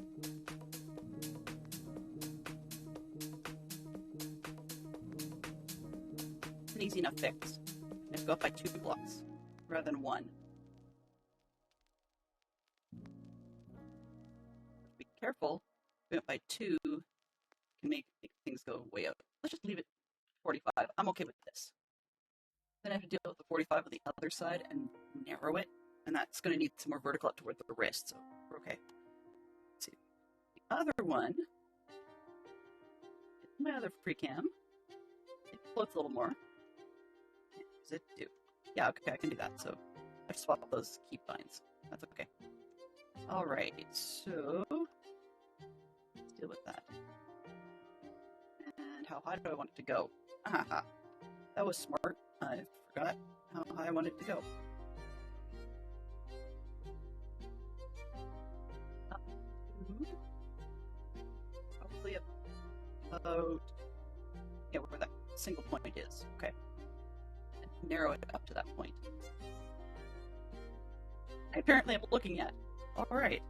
E: An easy enough fix. I have to go up by 2 blocks rather than 1. Be careful. Going up by 2 can make things go way up. Let's just leave it 45. I'm okay with this. Then I have to deal with the 45 on the other side and narrow it, and that's going to need some more vertical up toward the wrist, so we're okay. Let's see. The other one, my other free cam, it floats a little more. Does it do? Yeah, okay, I can do that. So I just swap those key bindings. That's okay. Alright, so let's deal with that. And how high do I want it to go? Ahaha. That was smart. I forgot how high I want it to go. Up to probably about yeah, where that single point is. Okay. And narrow it up to that point. I apparently am looking at. Alright.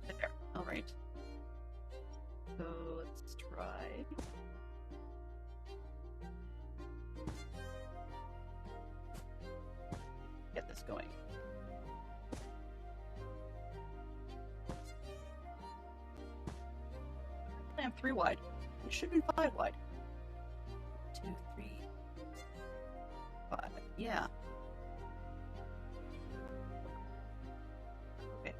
E: There. Alright. So let's try. Get this going. I am 3 wide. It should be 5 wide. 2, 3, 5. Yeah. Okay.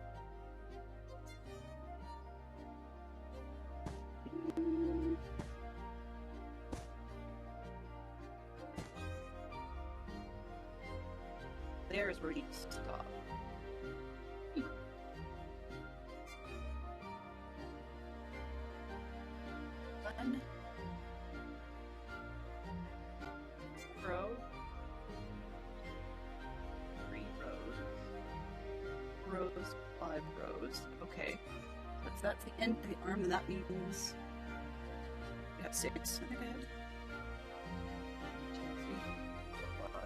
E: There's where it needs to stop. One row, 3 rows, 5 rows. Okay, so that's the end of the arm, and that means we have 6. I think I had 2, 3, 4, 5.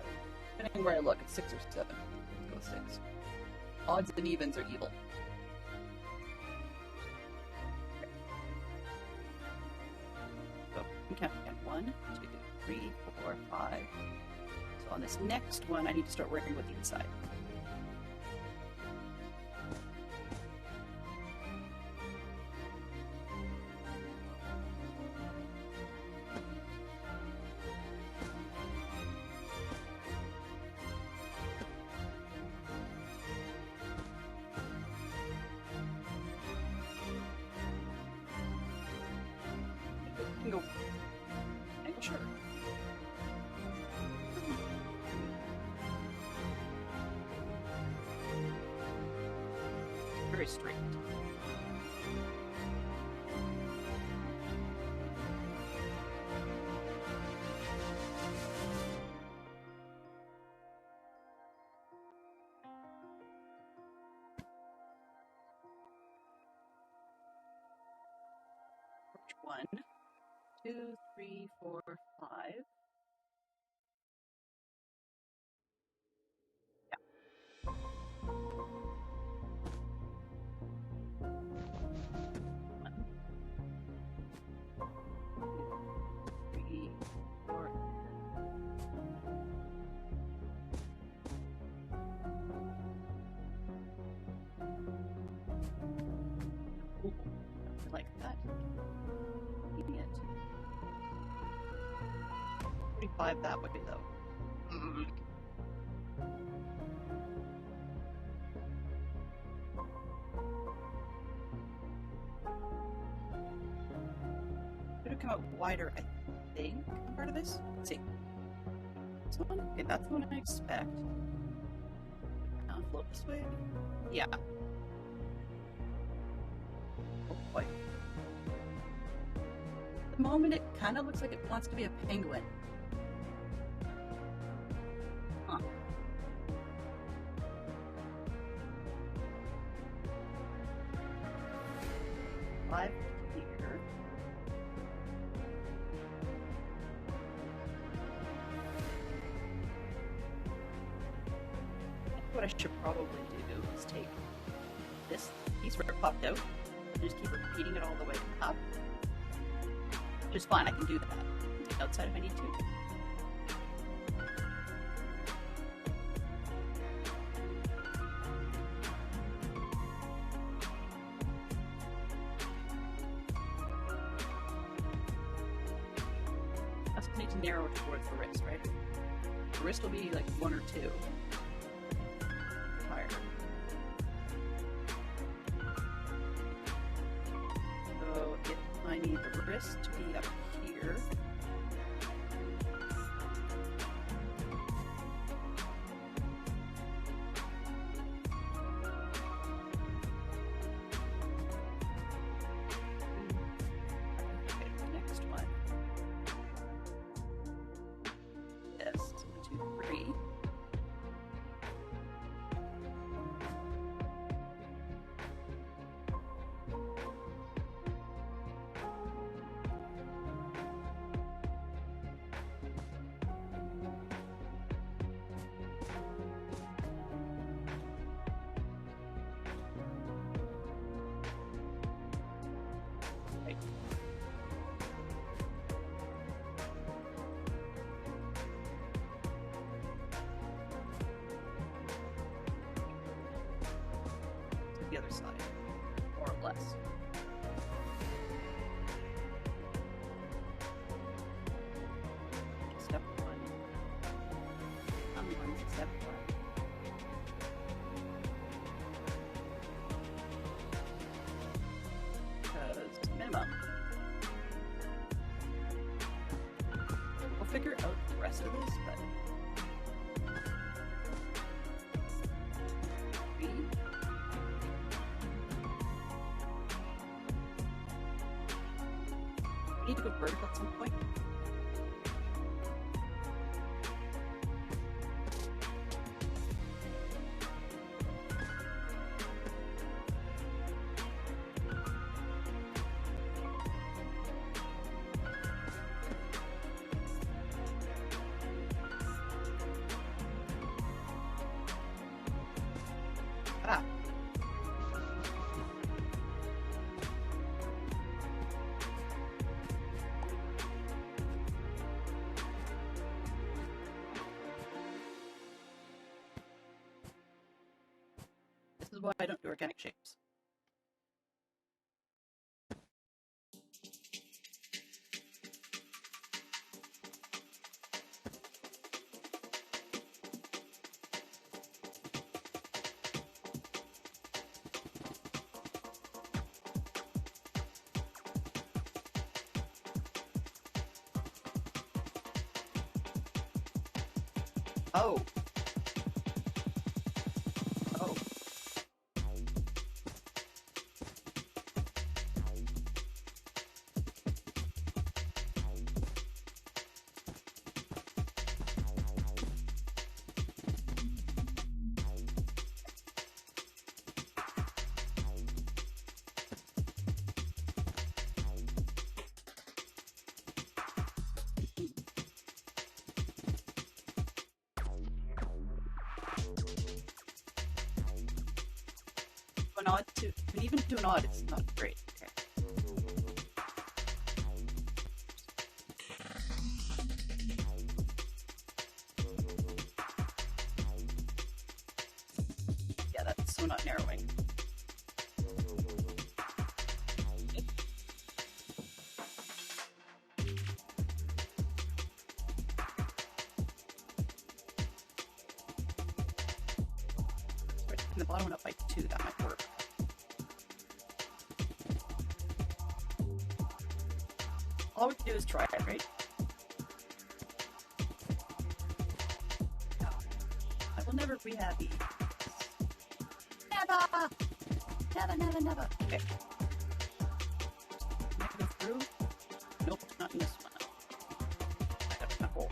E: Depending where I look, it's 6 or 7. Let's go with 6. Odds and evens are evil. So I'm counting again. 1, 2, 3, 4, 5. So on this next one, I need to start working with the inside. You can go. Sure. Very straight. One, 2, 3, 4, 5. Ooh, I like that. Eating it. 45 that way, though. Could have come out wider, I think, part of this. Let's see. This one? Okay, that's the one I expect. Now float this way. Yeah. Oh boy. At the moment, it kind of looks like it wants to be a penguin. Huh. Five here. What I should probably do is take this piece where it popped out and just keep repeating it all the way up. Which is fine, I can do that. Take it outside if I need to. I just need to narrow it towards the wrist, right? The wrist will be like 1 or 2. Higher. So if I need the wrist to be up here. Okay, the next one. Yes, 1, 2, 3. Right. To the other side, more or less. Step 1. I'm on step 1. Because minimum. We'll figure out the rest of this, but. 3. I need to go vertical at some point. is why I don't do organic shapes. Oh. Oh. An odd to, but even to an odd, it's not great. Okay. Yeah, that's so not narrowing. Taking the bottom one up by 2, that might work. All we can do is try it, right? No. I will never be happy. Never! Never, never, never. Okay. Can I go through? Nope, not in this one. I got my hole.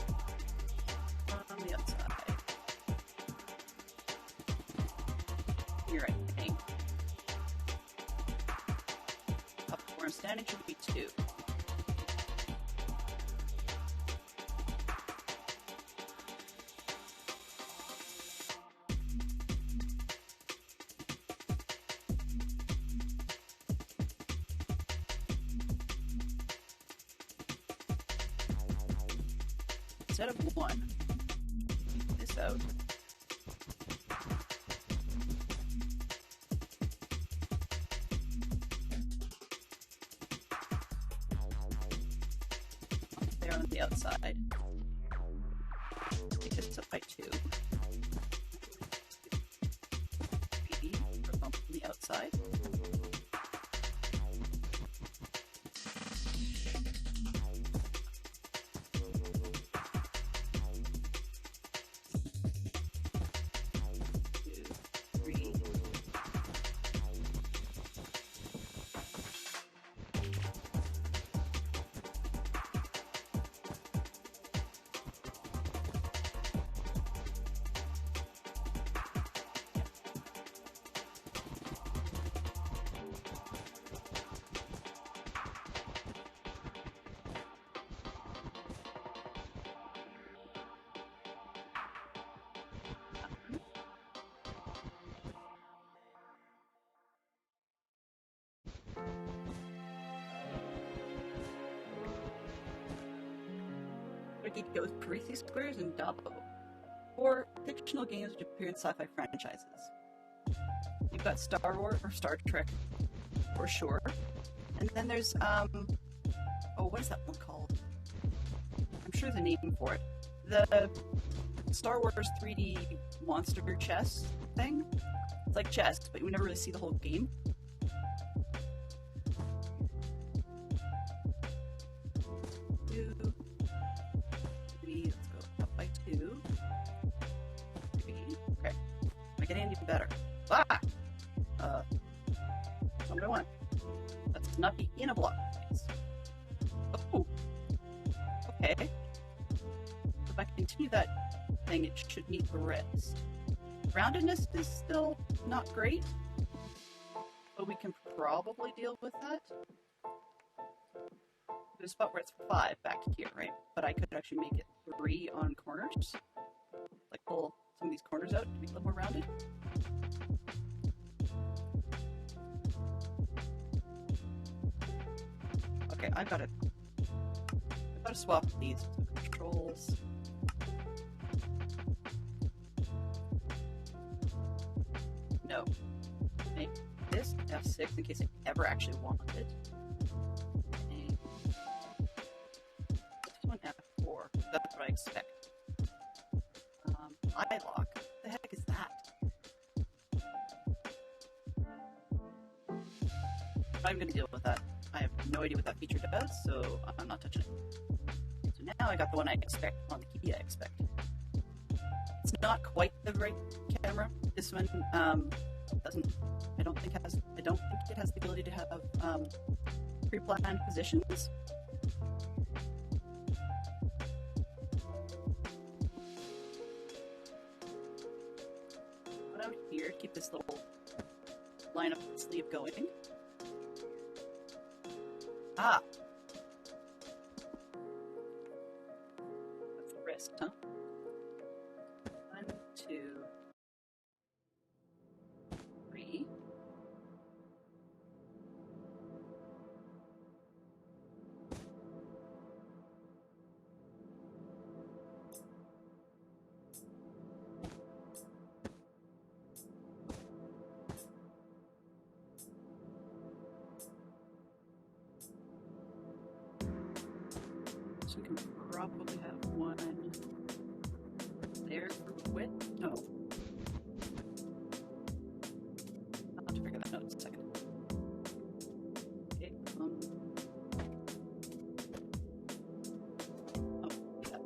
E: On the outside. Here, I think. Up where I'm standing should be 2. Instead of 1, this out. There on the outside. Take this up by 2. 3 for a bump on the outside. Wiki goes Parisi Squares and Dabo, 4 fictional games which appear in sci-fi franchises. You've got Star Wars or Star Trek, for sure, and then there's oh, what is that one called? I'm sure there's a name for it. The Star Wars 3D monster chess thing. It's like chess, but you never really see the whole game. 2, 3, let's go up by 2. 3, okay. Am I getting any better? Ah! What do I want? Let's not be in a block, please. Oh! Okay. If I continue that thing, it should meet the rest. Roundedness is still not great, but we can probably deal with that. There's a spot where it's 5 back here, right? But I could actually make it 3 on corners. Like pull some of these corners out to be a little more rounded. Okay, I've got to swap these controls. No. make this F6 in case I ever actually want it. And this one F4. That's what I expect. I lock. What the heck is that? I'm going to deal with that. I have no idea what that feature does, so I'm not touching it. So now I got the one I expect on the key I expect. It's not quite the right camera. This one doesn't. I don't think it has the ability to have pre-planned positions. Put out here to keep this little line of sleeve going. Ah. That's the wrist, huh? 1, 2, 3. So we can probably have one there for width. No. I'll have to figure that out in a second. Okay, oh, yeah.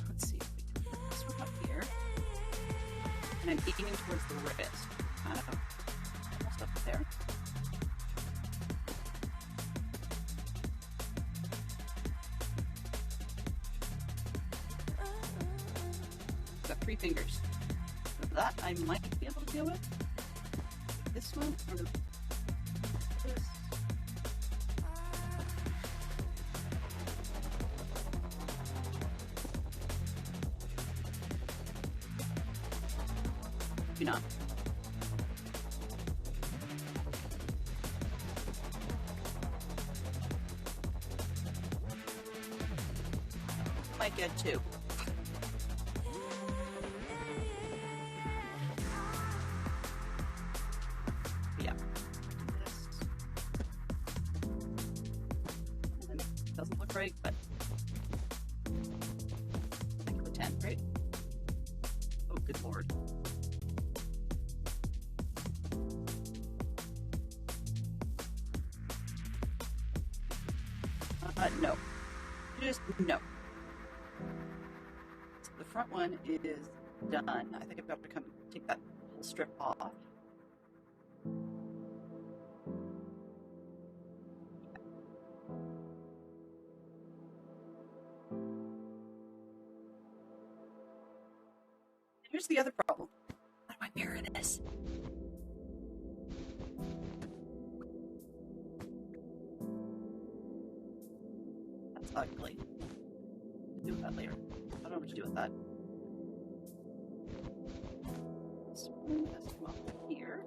E: Let's see if we can put this one up here. And I'm aiming towards the wrist. Almost up there. Got 3 fingers. So that I might be able to deal with. This one or this. Maybe not. Might get 2. Yeah. This. And it doesn't look right, but I think it's 10, right? Oh, good lord. No. Just no. So the front one is done. I think I've got to come take that whole strip off. Here's the other problem. How do I mirror this? That's ugly. I'll do with that later. I don't know what to do with that. This one has to come up here.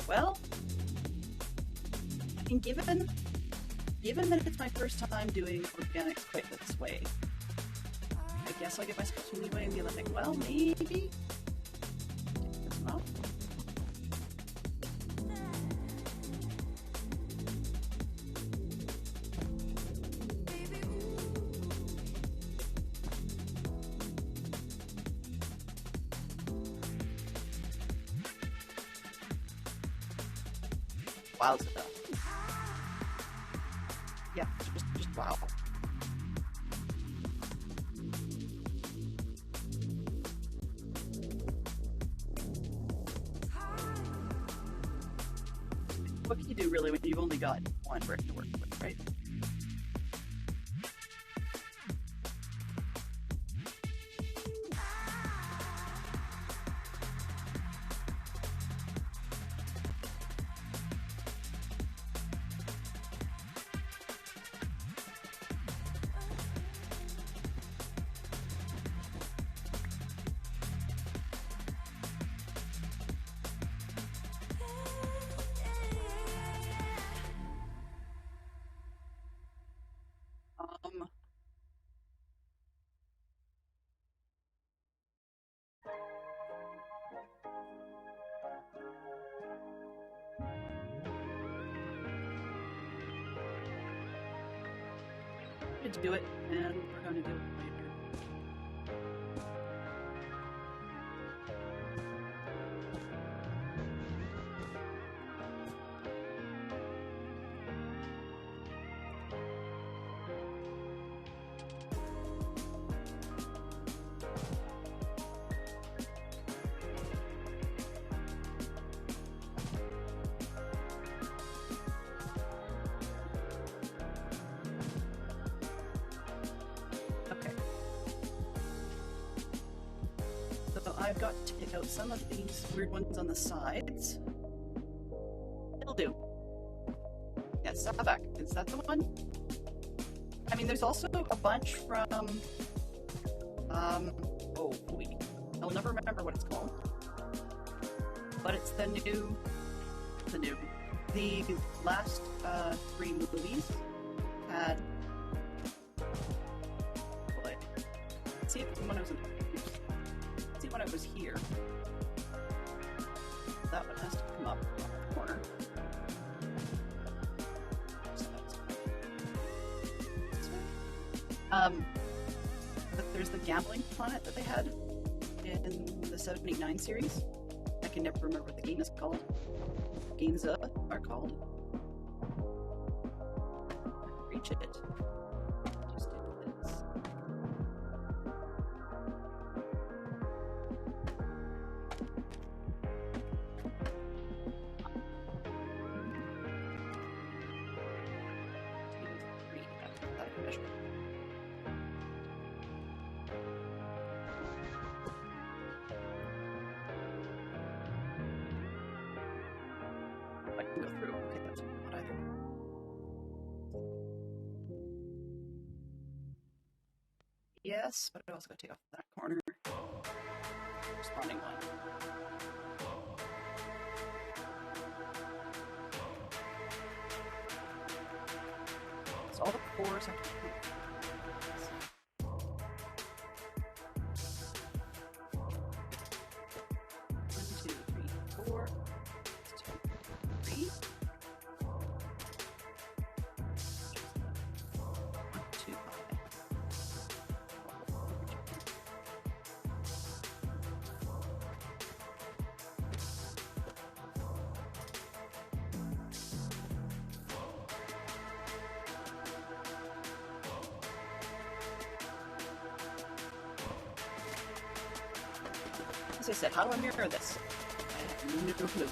E: Well, and given that it's my first time doing organics quite this way, I guess I'll give myself some leeway and be like, well, maybe take this one off. Wowza. Yeah, just wow. what can you do really when you've only got one brick to work with, right? Um, to do it, and we're going to do it later. Okay. So I've got to take out some of these weird ones on the sides. It'll do. Yes, stop back. Is that the one? I mean, there's also a bunch from, oh boy. I'll never remember what it's called. But it's the last 3 movies had, boy, see if when I was here, that one has to come up on the corner. So but there's the gambling planet that they had in the 789 series. I can never remember what the game is called. Games are called. Reach it. Just do this. I can go through. Okay, that's not either. Yes, but I also got to take off that corner. Responding one. So all the cores have to be. As I said, how do I mirror this? I have no clue.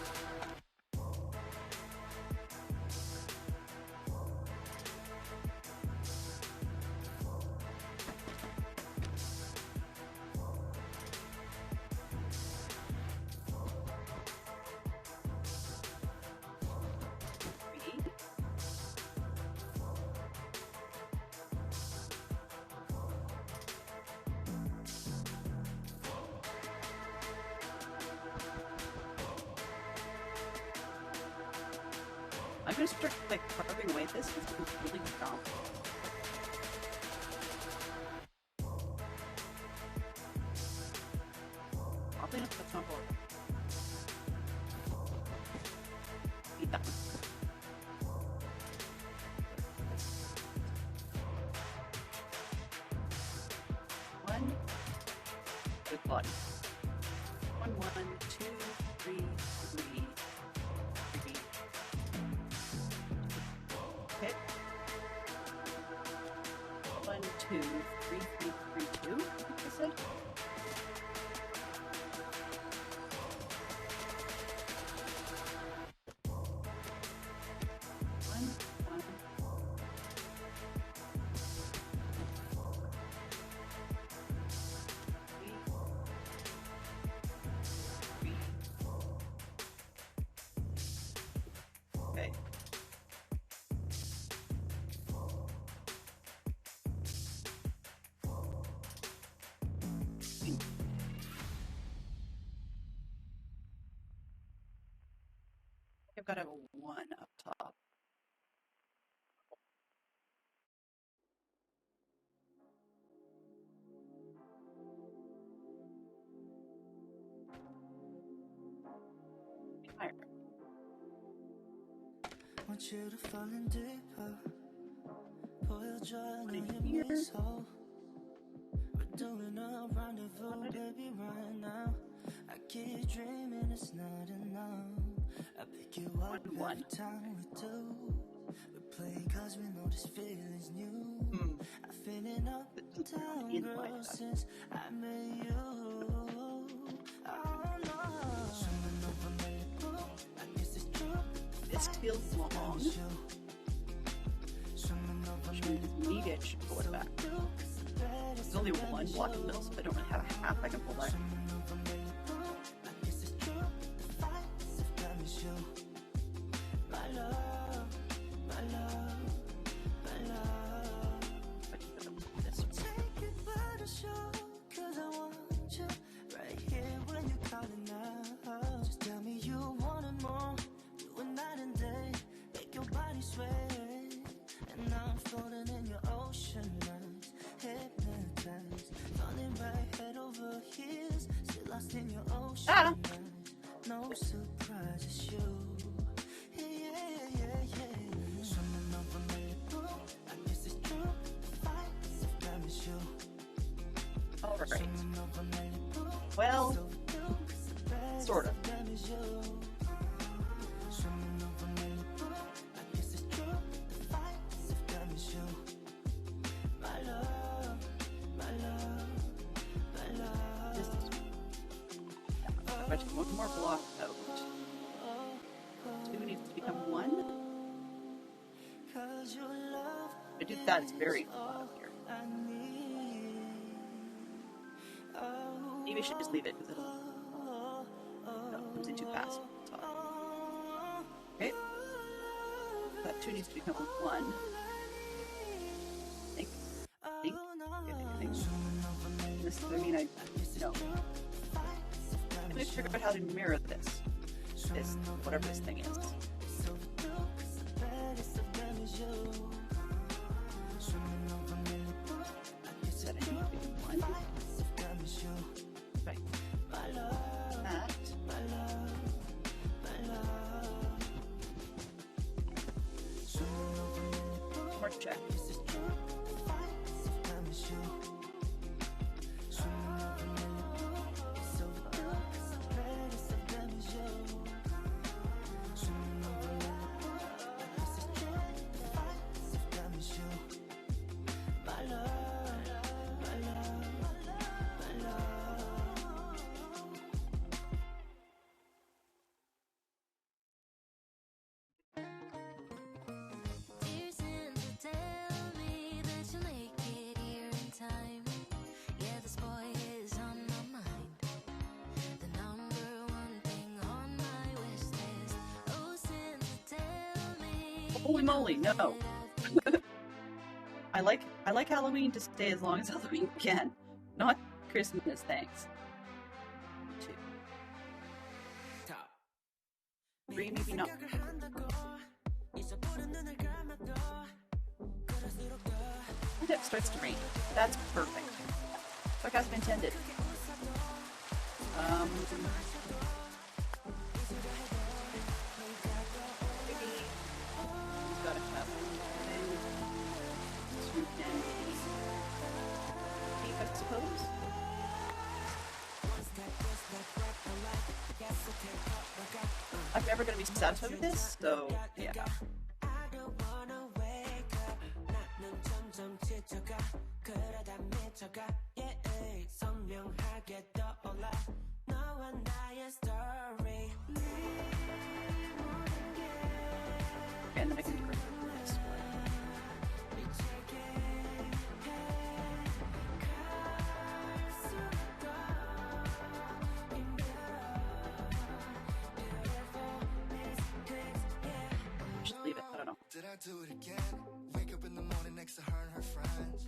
E: I'm gonna start like carving away at this. It's completely dumb. Oddly enough, that's not horrible. Eat that one. One. Good body. 1, 1, 2, 3, 3. Okay. 1, 2, 3, 3, 3, 2, I think I said. I've got to have a 1 up top. Higher.
G: Want you to fall in deeper. 보여줘 너의
E: here.
G: 미소. We're doing a rendezvous, baby, right now. I keep dreaming it's not enough. I pick you up every time we do. We play cause we know this feeling's new. I've been up and down, girl, since I met you. Oh no. Swimming over Malibu, I guess it's true.
E: This feels long. Needed should pull it back. There's only one blocking mill, so I don't really have a half I can pull back.
G: Just tell me you want it more. Do it night and day. Make your body sweat. And now I'm floating in your ocean eyes, hypnotized, falling right head over heels, still lost in your ocean eyes. No surprise, it's you. Yeah. Swimming over Malibu, I guess it's true. Fights if that is you.
E: Alright.
G: Swimming over Malibu,
E: Well, sort of.
G: that is you. Swimming over Malibu, I guess it's true. Fights if that is you. My love, my love, my love.
E: This is... If I take one more block out, 2 needs to become 1.
G: Cause your love
E: I do that, it's very full out here.
G: I need.
E: Maybe I should just leave it because it'll comes in too fast. Okay. That 2 needs to become 1. Think. This, I mean, I no. I'm gonna figure out how to mirror this. This, whatever this thing is. Set it to 1. Right. That. More check.
D: Dear Santa, tell me that you'll make it here in time. Yeah, this boy is on my mind. The number 1 thing on my wish list. Oh, Santa, tell me.
E: Holy moly, no. I like Halloween to stay as long as Halloween can. Not Christmas, thanks. 2. 3, maybe not. And it starts to rain. That's perfect. Like as intended. Maybe we've got to have 2 and 8, I suppose. I'm never going to be satisfied with this, so yeah. And then I can do this. Just leave it, I don't know.
H: Did I do it again? Wake up in the morning next to her and her friends.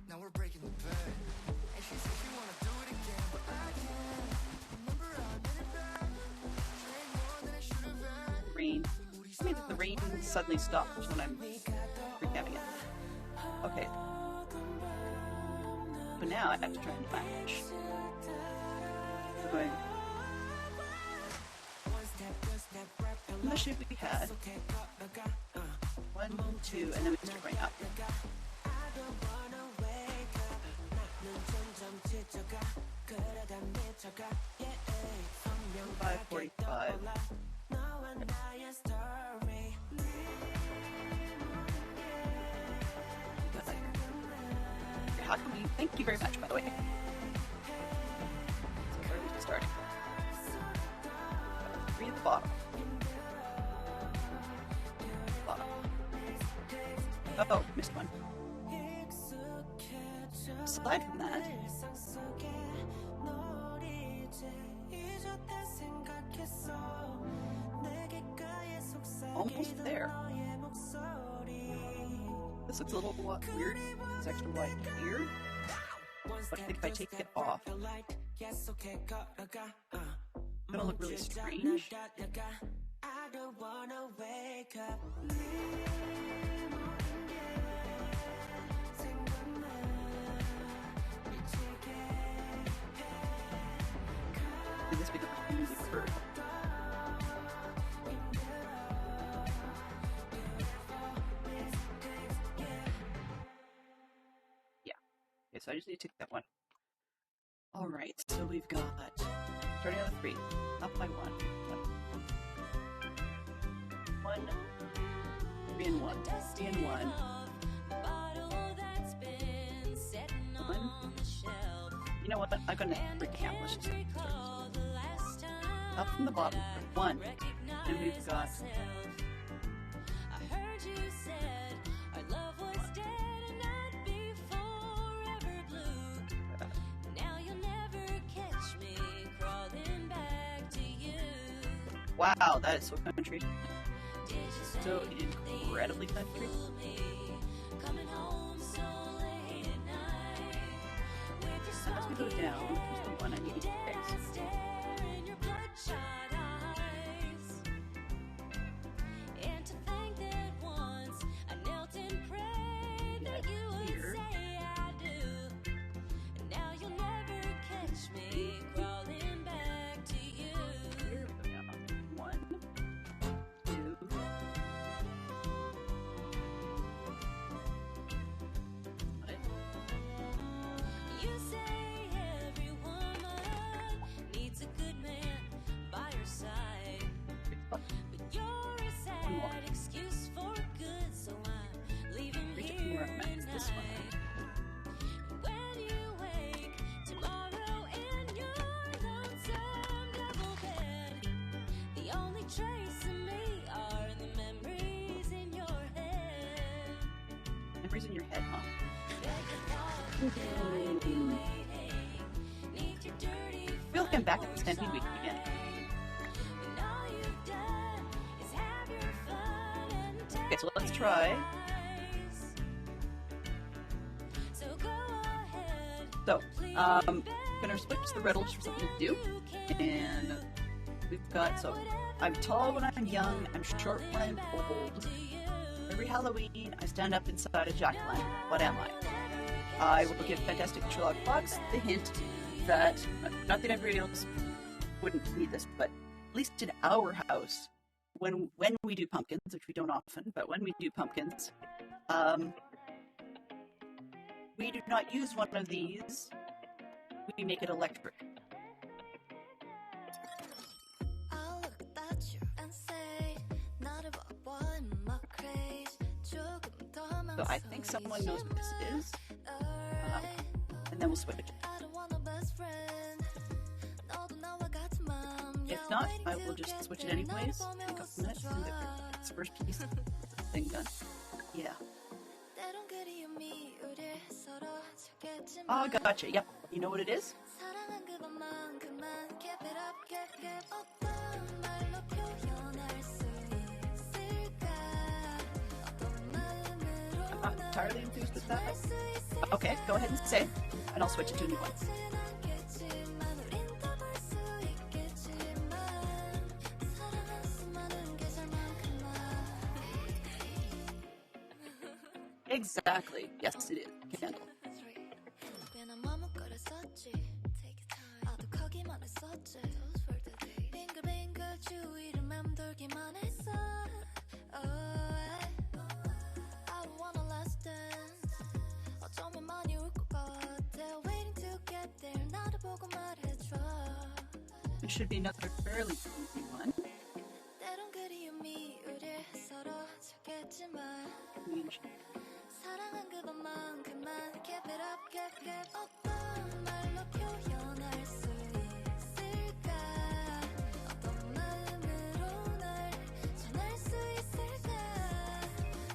H: Now we're breaking the bed. And she said she wanna do it again, but I can't. Remember I did it back. Ain't more than I should have had.
E: suddenly stops when I'm recapping it. Okay. But now I have to try and match. So going. From the shape we had. 1, 2, and then we start going up. 545. How can we? Thank you very much, by the way. So where are we starting? 3 at the bottom. Oh, missed one. Aside from that, almost there. This looks a little weird. It's extra white here. But I think if I take it off, it's gonna look really strange. And this becomes really curved. Yeah. Okay, so I just need to take that one. Alright, so we've got starting on 3, up by 1. 1, 3 and 1, 3 and 1. 1. You know what? I'm gonna break the count. Let's just start this. Up from the bottom, 1, and we've got. Wow, that is so country. So incredibly country. As we go down, here's the one I need to fix. Memories in your head, huh? I feel like I'm back at the Stampede Week again. Okay, so let's try. So, gonna switch the riddles for something to do. And we've got, so, I'm tall when I'm young, I'm short when I'm old. Every Halloween, I stand up inside a jack-o'-lantern. What am I? I will give Fantastic Sherlock Fox the hint that, not that everybody else wouldn't need this, but at least in our house, when we do pumpkins, which we don't often, but when we do pumpkins, we do not use one of these. We make it electric. So I think someone knows what this is, and then we'll switch it. If not, I will just switch it anyways. In a couple minutes, and it's the first piece thing done. Yeah. Oh, gotcha. Yep. You know what it is? I'm not entirely enthused with that. Okay, go ahead and say it, and I'll switch it to a new one. Exactly. Yes, it is. Candle.
D: 꽤나 머뭇거렸었지. 아득하기만 했었지. 빙글빙글 주위를 맴돌기만 했어. I wanna last dance. 어쩌면 많이 울 것 같아. Waiting to get there. 나를 보고 말해줘.
E: It should be another fairly easy one.
D: 때론 그리움이 우릴 서로 적겠지만 사랑한 그것만큼만 keep it up, keep it up. 어떤 말로 표현할 수 있을까? 어떤 마음으로 널 전할 수 있을까?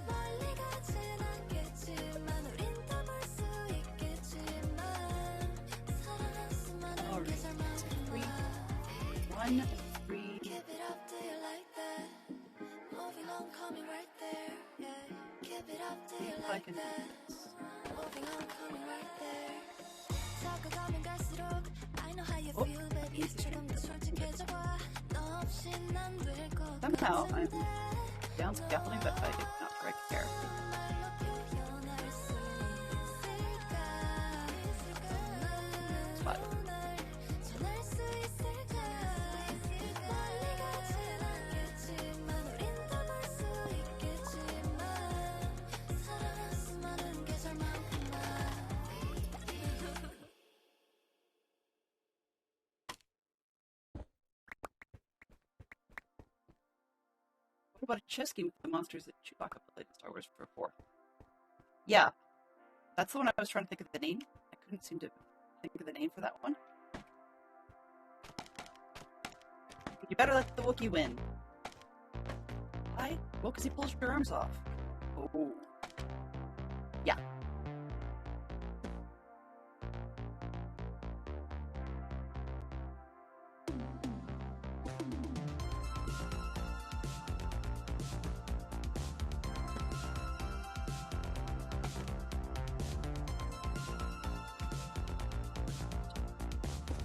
D: 멀리 가진 않겠지만 우린 더 볼 수 있겠지만 사랑한 수많은 계절만큼만
E: One, three.
D: Keep it up, do you like that? Moving on, coming right there. Yeah. Keep it up, do you like that? Moving on, coming right there. 다가가면 갈수록 I know how you feel, baby. 조금 더 솔직해져 봐. 너 없인 안 될 것
E: Somehow, I'm
D: 같은데.
E: down scaffolding, but I did not correct care.
D: 말로 표현할 수 있을까?
E: Spot.
D: 널 전할 수 있을까? 멀리 가진 않겠지만 우린 더 볼 수 있겠지만 사랑한 수많은 계절만큼만.
E: What about a chess game with the monsters that Chewbacca played in Star Wars for 4? Yeah, that's the one I was trying to think of the name. I couldn't seem to think of the name for that one. You better let the Wookiee win. Why? Well, because he pulls your arms off. Oh. Yeah.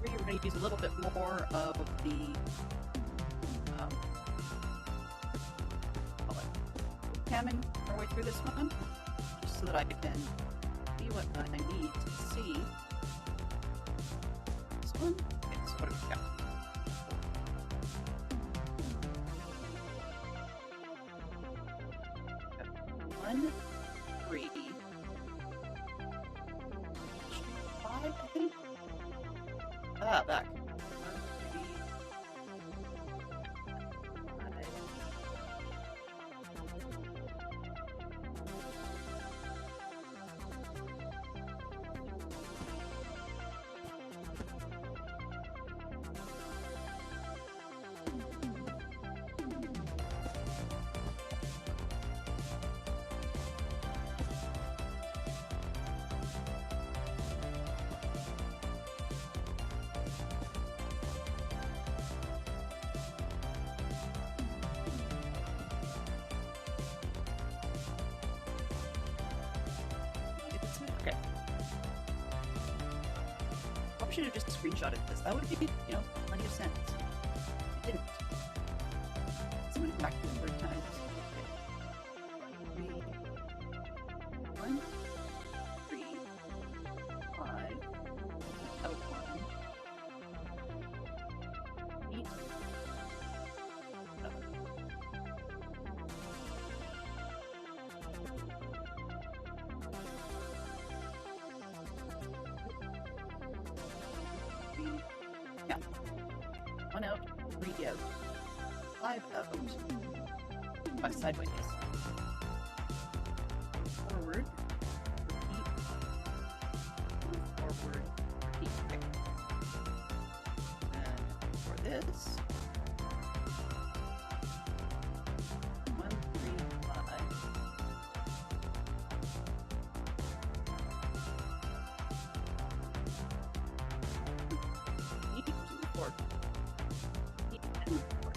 E: We're going to use a little bit more of the camming our way through this one, just so that I can see what I need to see. This one? Okay, so what do we got? One, three, 5, I think. Ah, back. 1, 3, 5. Okay. Probably should have just screenshotted this. That would be, plenty of sense. I didn't. Someone back to the third time. Okay. 1, 3, 5. That was 1. 8. 7. Yeah. 1 out, 3 out. 5 out. 5 sideways. Forward. Repeat. Forward. Repeat. Okay. And for this. 1, 3, 5. Forward. And forward.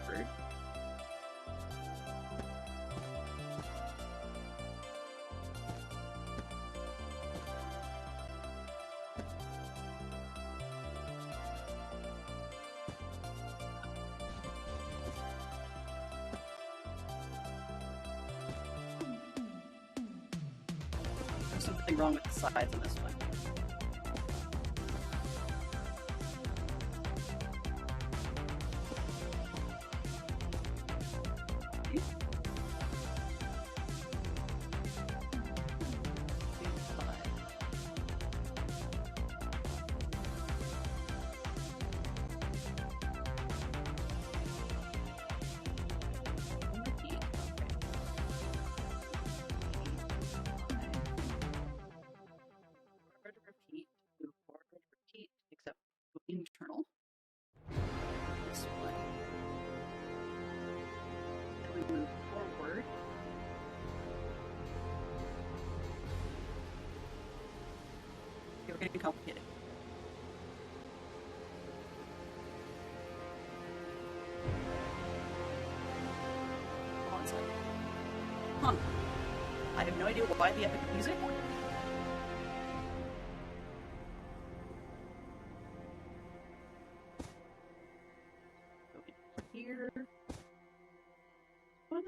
E: Forward. something wrong with the sides on this one. Except internal. This one. Then we move forward. Okay, we're getting complicated. Hold on a second. Huh. I have no idea why the epic music. Here. One.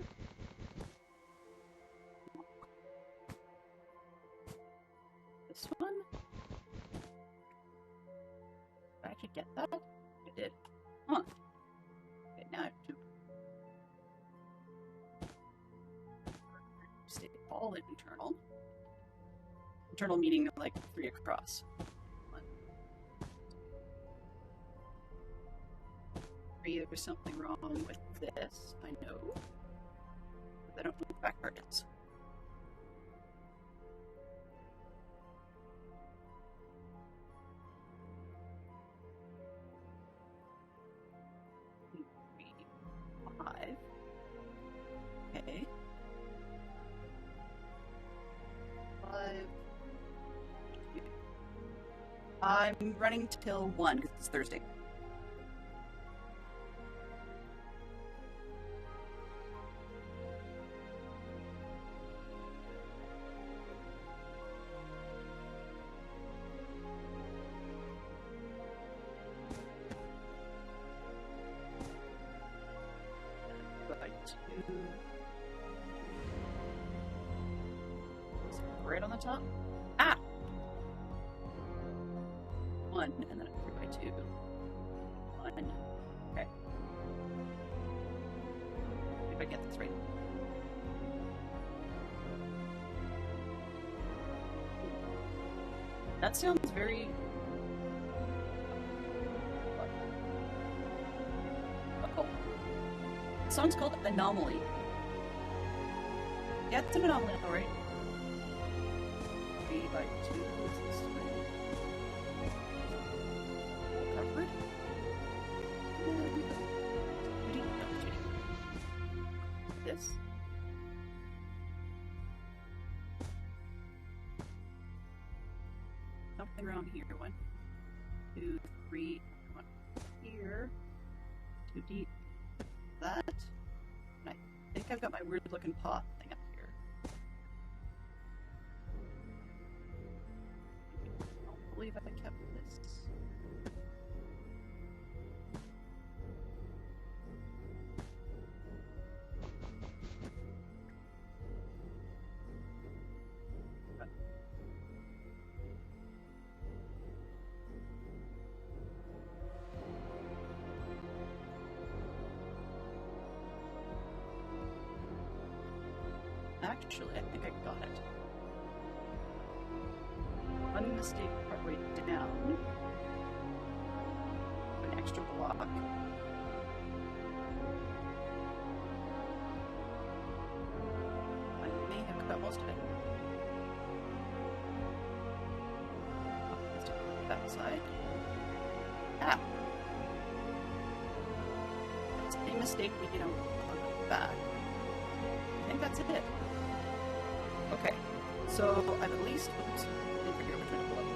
E: This one. Did I actually get that? I did. Huh. Okay, now I have to stay all internal. Internal meaning like 3 across. 1. 3, there's something wrong with this, I know. But I don't know what the back part is. Okay. 5. I'm running till 1 because it's Thursday. By 2. Is it right on the top? Ah! 1, and then 3 by 2. 1. Okay. If I get this right. That sounds very... Oh. The song's called Anomaly. Yeah, it's an anomaly, alright. 3 by 2. What's this way? Covered. This. Something around here. 1, 2, 3. 1 here. 2 deep. That. And I think I've got my weird looking pot thing up here. I don't believe I kept this. Actually, I think I got it. One mistake partway down. An extra block. I may have got most of it. Let's take that side. Ah! Same mistake we did on the back. I think that's it. Okay, so I've at least, oops, I didn't figure which way to pull up.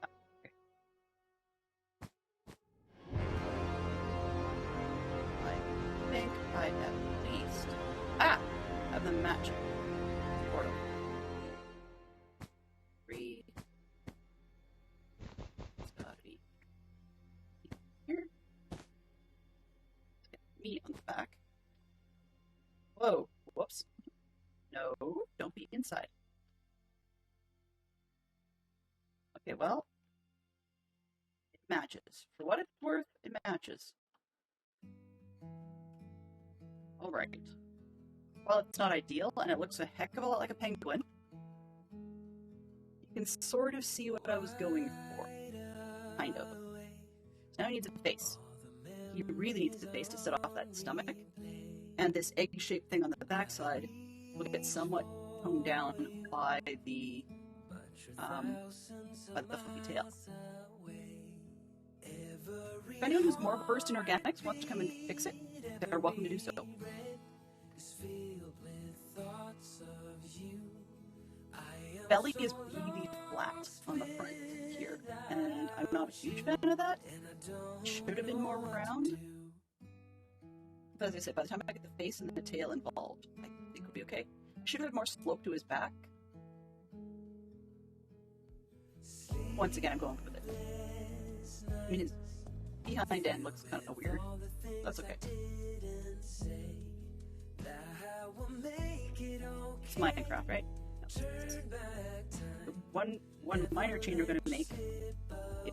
E: Ah, okay. I think I at least, have them matching. Portal. 3. It's gotta be here. Let's get me on the back. Whoa, whoops. No, don't be inside. Okay, well, it matches. For what it's worth, it matches. Alright. While it's not ideal, and it looks a heck of a lot like a penguin, you can sort of see what I was going for. Kind of. Now he needs a face. He really needs a face to set off that stomach, and this egg-shaped thing on the backside will get somewhat toned down by the fluffy tail. If anyone who's more versed in organics wants to come and fix it, they're welcome to do so. Belly is really flat on the front here, and I'm not a huge fan of that. It should have been more round. But as I said, by the time I get the face and the tail involved, I think it'll be okay. It should have more slope to his back. Once again, I'm going with it. I mean, his behind end looks kind of weird. That's okay. It's Minecraft, right? No. The one minor change we're going to make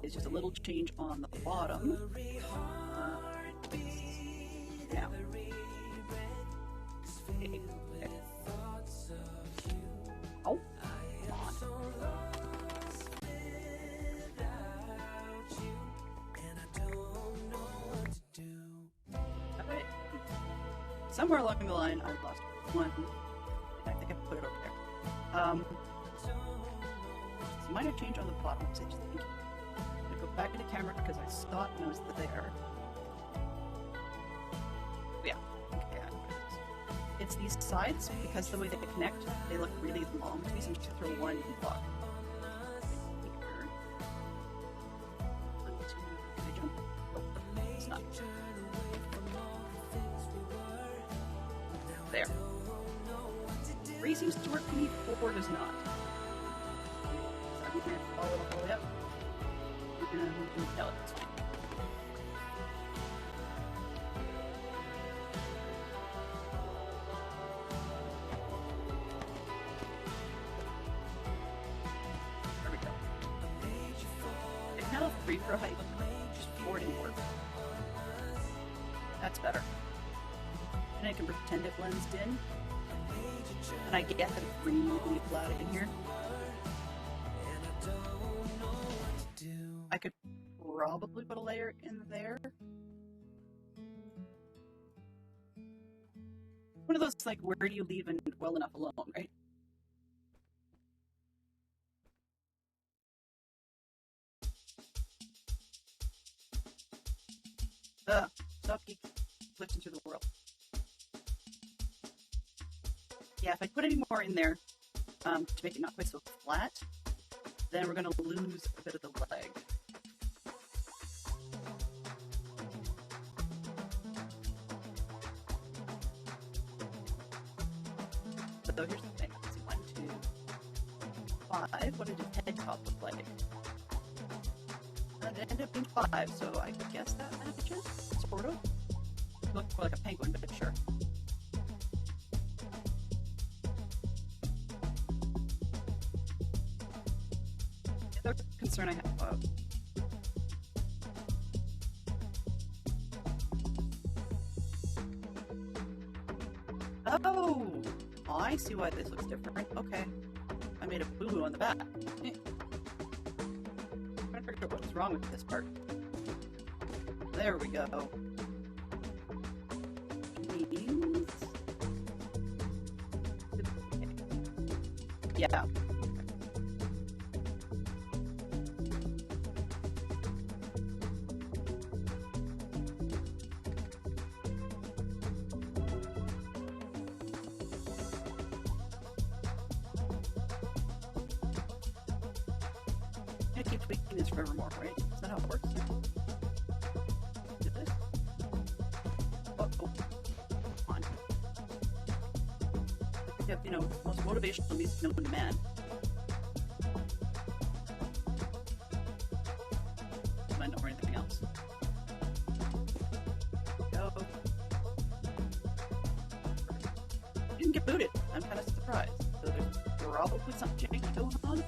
E: is just a little change on the bottom. Now. Okay. Oh, come on. Alright. Somewhere along the line, I lost one. I think I put it over there. It's a minor change on the bottom. So I'm gonna go back into camera because I saw it and I was there. Yeah. Okay, I know what it is. It's these sides, because the way they connect, they look really long to me, so I'm just gonna throw one block. Can I jump? Oh, it's not. There. 3 seems to work for me, 4 does not. So I'm gonna follow it all the way up. And no, it's fine. There we go. It's kind of free for height, just 4 didn't work. That's better. And I can pretend it blends in. And I get that it's really flat in here. I could probably put a layer in there. One of those, like, where do you leave and well enough alone, right? Stop glitching through the world. Yeah, if I put any more in there to make it not quite so flat, then we're going to lose a bit of the leg. So here's the thing. Let's see, 1, 2, 5. What did his head top look like? It ended up being 5, so I guess that matches. Sort of. Looked more like a penguin, but sure. The other concern I have oh, I see why this looks different. Okay. I made a boo-boo on the back. I'm trying to figure out what's wrong with this part. There we go. Yeah. I keep tweaking this forevermore, right? Is that how it works? This? Oh, come on. I think, you know, most motivational music known to man. I don't know anything else. Go. Didn't get booted. I'm kind of surprised. So there's probably something janky going on.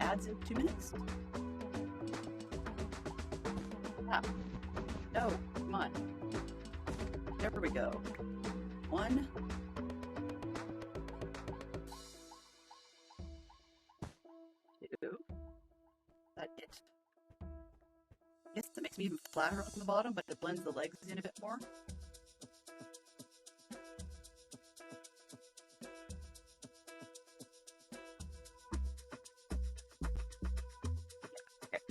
E: ads in 2 minutes? Ah. No, come on. There we go. 1. 2. That it. I guess that makes me even flatter on the bottom, but it blends the legs in a bit more. Okay.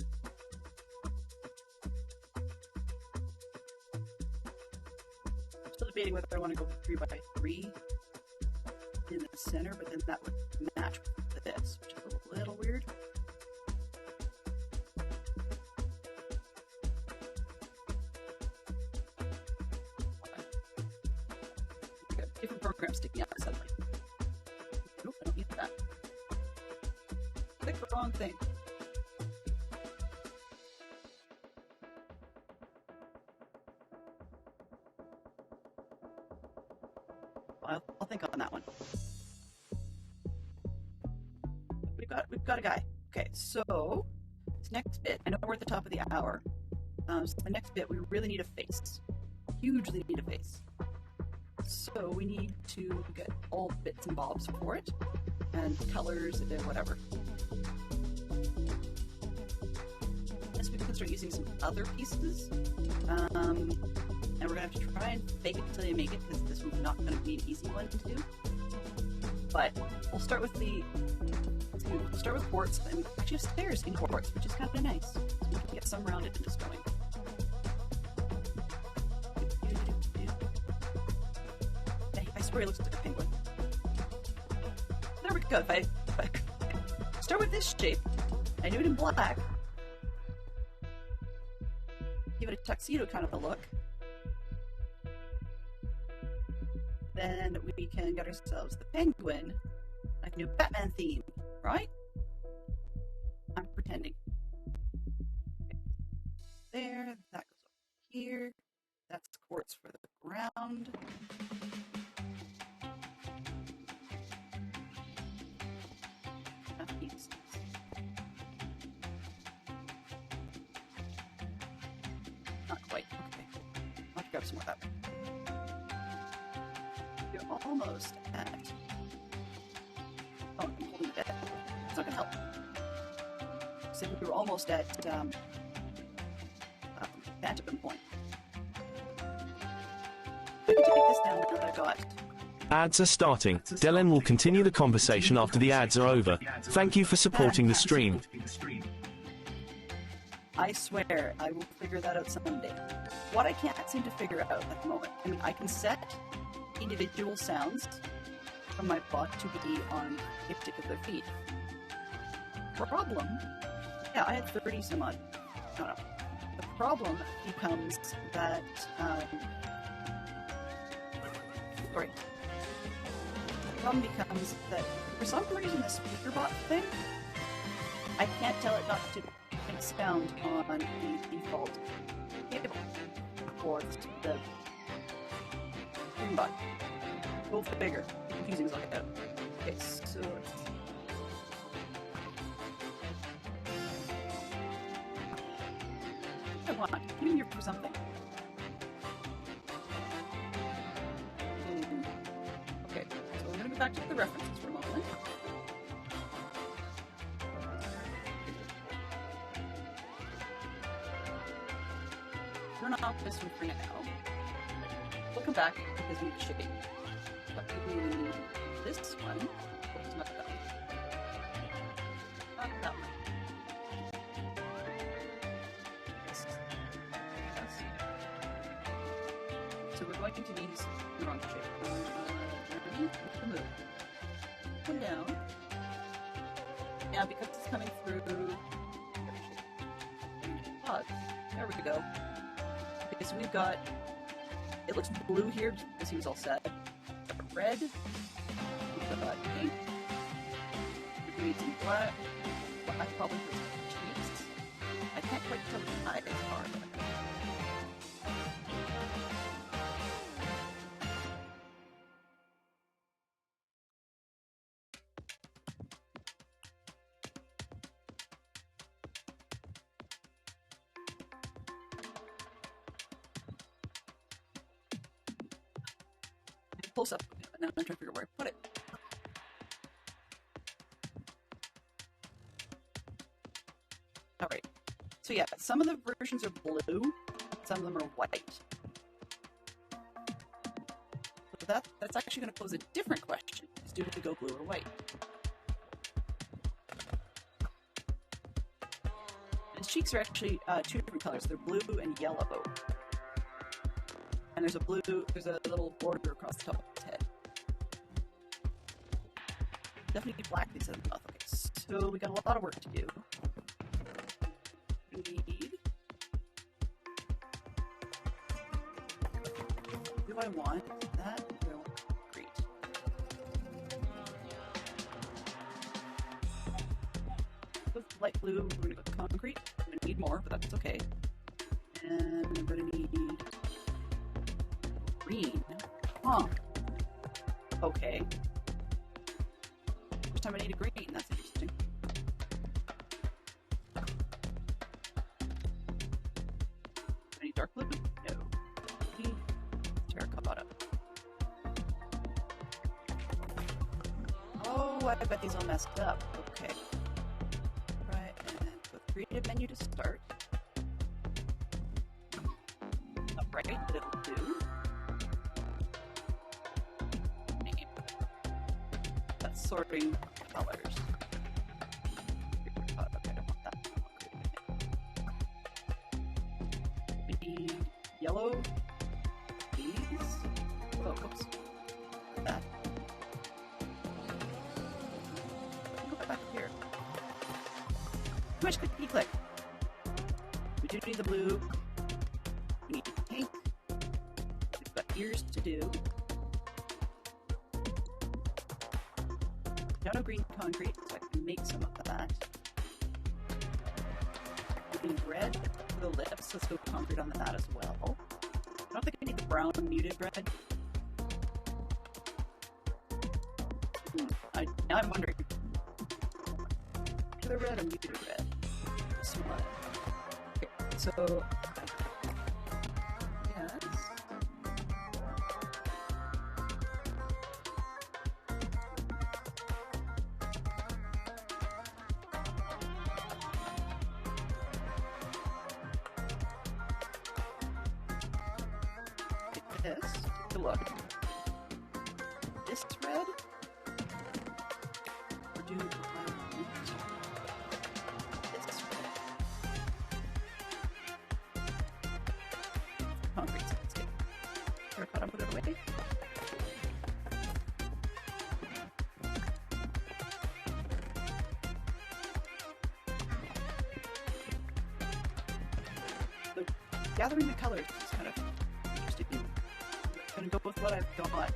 E: I'm still debating whether I want to go 3x3 in the center, but then that would match with this, which is a little weird. Different program sticking out suddenly. Nope, I don't need that. Click the wrong thing. I'll think on that one. We've got a guy. Okay, so this next bit, I know we're at the top of the hour. So the next bit, we really need a face. Hugely need a face. So we need to get all bits and bobs for it, and colors and whatever. Yes, we can start using some other pieces, and we're gonna have to try and fake it until you make it, because this one's not gonna be an easy one to do. But we'll start with quartz, and we actually have stairs in quartz, which is kind of nice. So we can get some roundedness going. I swear he looks like a penguin. There we go. If I start with this shape, I do it in black. Give it a tuxedo kind of a look. Then we can get ourselves the penguin, like a new Batman theme, right? I'm pretending. Okay. There, that goes over here. That's quartz for the ground. Not quite. Okay. I'll have to grab some more of that. You're almost at... Oh, I'm holding the bed. It's not going to help. So we were almost at Phantom point. I can take this down now that I got.
A: Ads are starting. Dylan will continue the conversation after the ads are over. Thank you for supporting the stream.
E: I swear, I will figure that out someday. What I can't seem to figure out at the moment, I mean, I can set individual sounds from my bot to be on a particular feed. Problem, yeah, I had 30 some odd. No. The problem becomes that, sorry. The problem becomes that for some reason the speaker bot thing, I can't tell it not to make sound on the default cable for the stream bot. Go figure. Confusing as all get out. Okay, so let's see. I want. I'm in here for something. Okay, so we're gonna go back to the references for a moment. Turn off this one for now. We'll come back because we need shipping. But we need this one. Oh, it's not that one. Not that one. Yes. So we're going to need the wrong shape. Ready? Move. Come down. Now, because it's coming through. Oh, there we go. Okay, so we've got. It looks blue here because he was all set. Red. We've got pink. We need some black. I probably put some cheeks. I can't quite tell the eyes are. close up, and now I'm trying to figure out where I put it. Alright. So yeah, some of the versions are blue, some of them are white. So that's actually going to pose a different question. Is do we go blue or white? His cheeks are actually two different colors. They're blue and yellow. And there's a little border across the top of his head. Definitely black these in the mouth. Okay, so we got a lot of work to do. We need... Do I want that? Do I want concrete? With light blue, we're going to go concrete. I'm going to need more, but that's okay. And I'm going to need green. Huh. Okay. First time I need a green, that's interesting. Do I need dark blue? No. I need terracotta. Oh, I bet these all messed up. Okay. Right, and go creative menu to start. Upright, but it'll do. Name. That's sorting colors. Okay, I don't want that. We need yellow. These. Oh, oops. That. Go back here. Too much clicky-click. We do need the blue. We need the pink. We've got ears to do. Now no green concrete, so I can make some of that. We need red for the lips. Let's go concrete on that as well. I don't think I need the brown muted red. Now I'm wondering. Regular red or muted red? Smart. Okay, so yes. Take this. Take a look. This red. Or do this red. Concrete. Let's take terracotta and put it away. So gathering the colors is kind of interesting. I'm going to go with what I've got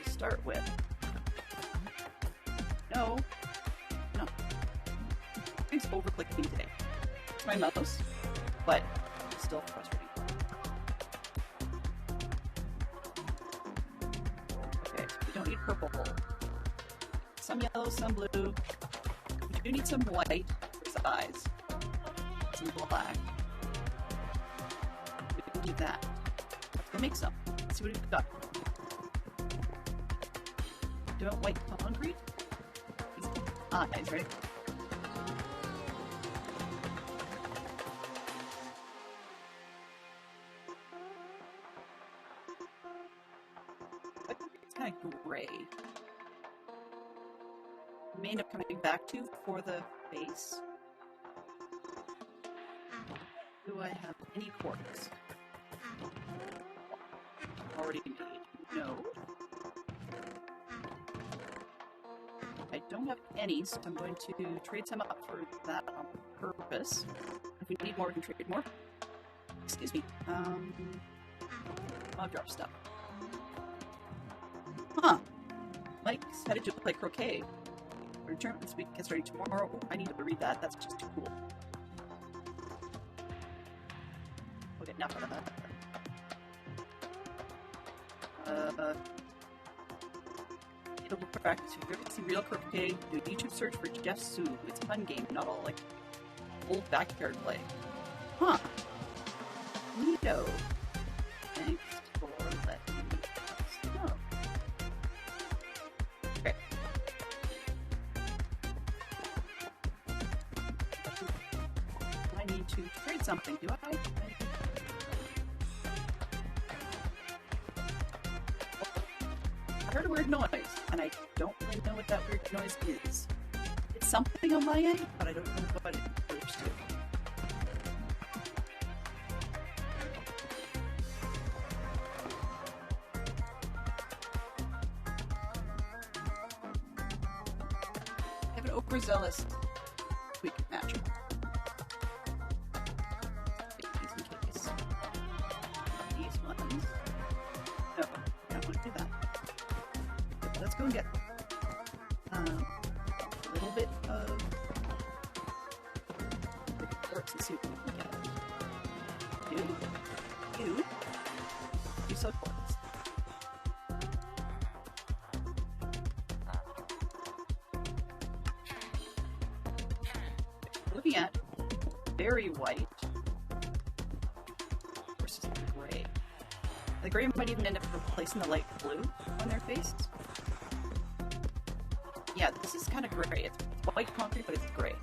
E: to start with. No. Things over-clicking today. It's my mouse, but it's still frustrating. Okay, so we don't need purple. Some yellow, some blue. We do need some white for his eyes. Some black. We can do that. Let's go make some. Let's see what we've got. Do I want white concrete? These eyes, right? It's kind of gray. We may end up coming back to for the base. Do I have any quartz? Already made. No. I don't have any, so I'm going to trade some up for that on purpose. If we need more, we can trade more. Excuse me. I'll drop stuff. Huh. Mike's headed to play croquet. Return this week gets ready tomorrow. Oh, I need to read that. That's just too cool. Okay, now for that. It'll practice. If you ever see real croquet, do a YouTube search for Jeff Sue. It's a fun game, not all like old backyard play. Huh. Neato. Thanks for letting us know. need something, do I? I heard a weird noise, and I don't really know what that weird noise is. It's something on my end, but I don't know what it refers to. I have an overzealous quick match. These in case. These ones. No, I don't want to do that. Let's go and get a little bit of the quartz and see what we can get. You sell quartz. Looking at very white versus the gray. The gray might even end up replacing the light blue on their face. Yeah, this is kind of gray. It's white concrete, but it's gray.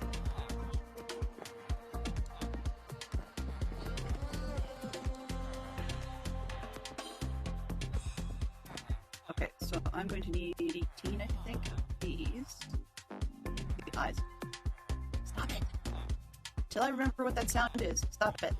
E: Okay, so I'm going to need 18, I think, of these. The eyes. Stop it! Till I remember what that sound is. Stop it.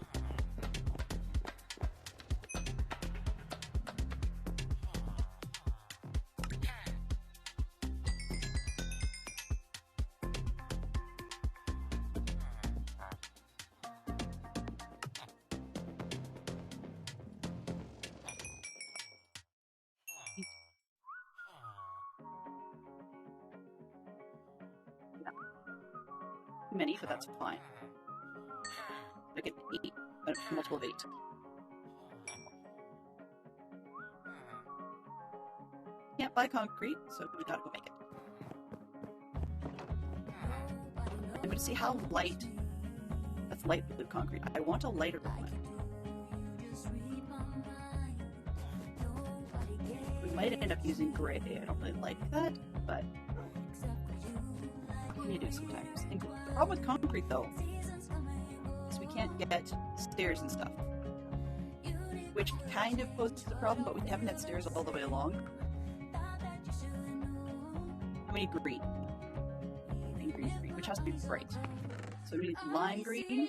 E: Many, but that's fine. I get 8, a multiple of 8. Can't buy concrete, so we gotta go make it. I'm gonna see how light. That's light blue concrete. I want a lighter one. We might end up using gray. I don't really like that, but what can you do sometimes? The problem with concrete, though, is we can't get stairs and stuff. Which kind of poses a problem, but we haven't had stairs all the way along. How many green? Green, which has to be bright. So we need lime green,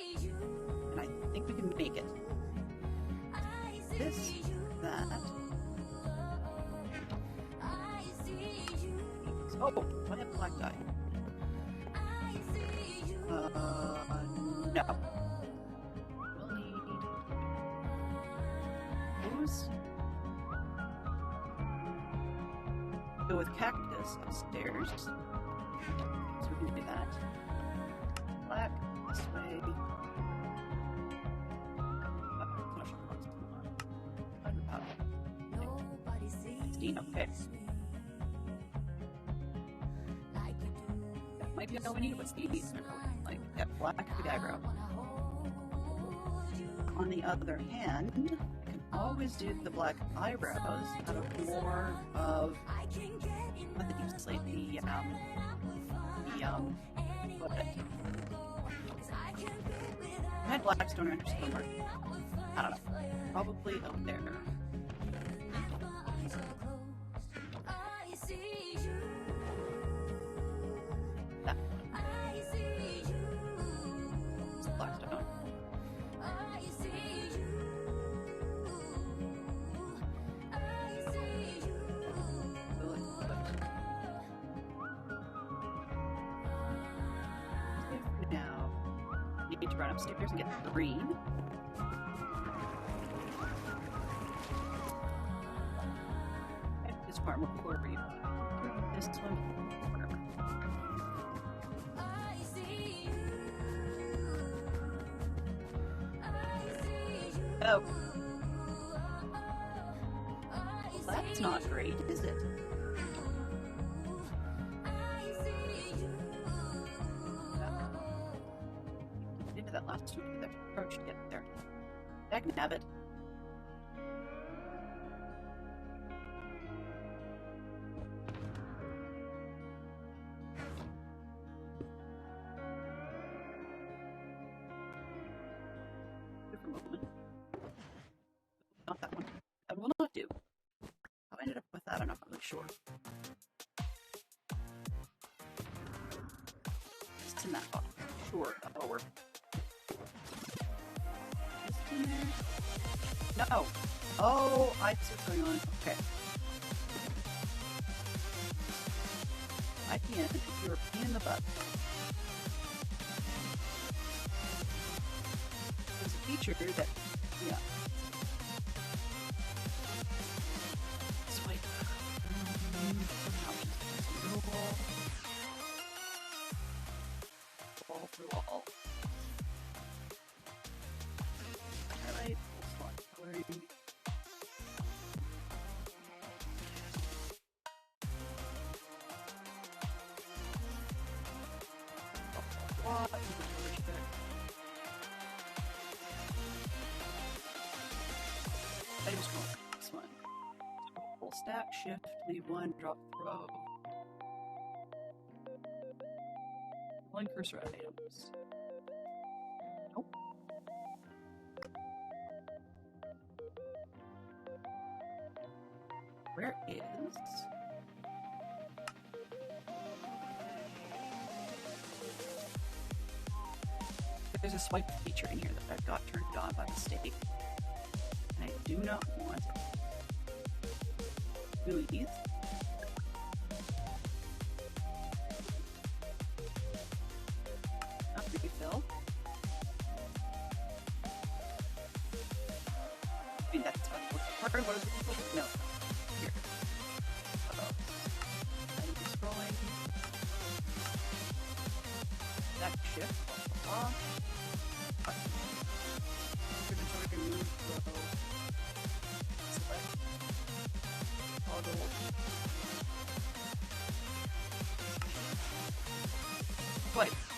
E: and I think we can make it. This, that. Oh, what have black dye? No. We'll need those. Go with cactus upstairs. So we can do that. Black this way. 16, okay. That might be all we need. What's these? Like that black big eyebrow. On the other hand, I can always do the black eyebrows out of more of what the deep slate, what I had black stone or somewhere. I don't know. Probably up there. That one. It's black stone. Now, you need to run upstairs and get the green. Okay, this part more quarter you. This one, quarter. Oh. Well, that's not great, is it? Into that last one, that approach to get there. I can have it. moment. Not that one. That will not do. How I ended up with that, I'm not really sure. It's in that bottle. Sure, that'll work. Is it in there? No! Oh, I see what's going on. Okay. I can, if you're a pain in the butt. There's a feature that, yeah. Swipe. All through all. Highlight, full slot coloring. I just want this one. Full stack, shift, leave one, drop throw. One cursor items. Nope. Where is... There's a swipe feature in here that I got turned on by mistake. And I do not want it. Please. Not refill. I mean, that's part of what is it? No. Here. I'm scrolling. That shift.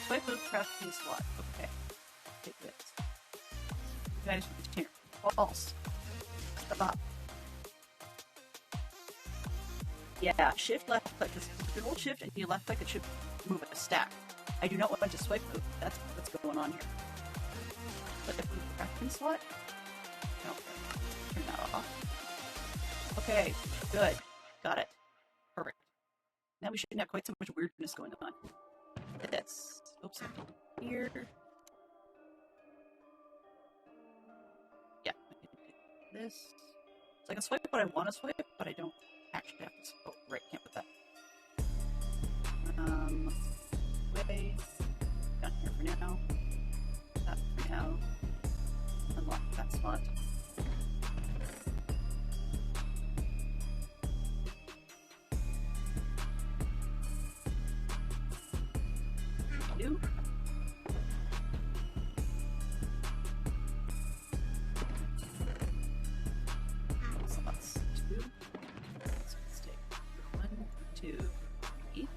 E: Swipe move crafting slot. Okay. Take this. Guys, here. False. Stop. Yeah, shift left click. This is hold shift and you left click, it should move a stack. I do not want to swipe move. That's what's going on here. But if we crafting slot. No. Turn that off. Okay, good. Got it. Perfect. Now we shouldn't have quite so much weirdness going on. This. Oops, here. Yeah, this. So I can swipe what I want to swipe, but I don't actually have to. Oh, right, can't put that. Way down here for now. That for now. Unlock that slot. Do. Slots 2. So let's take 1, 2, 3.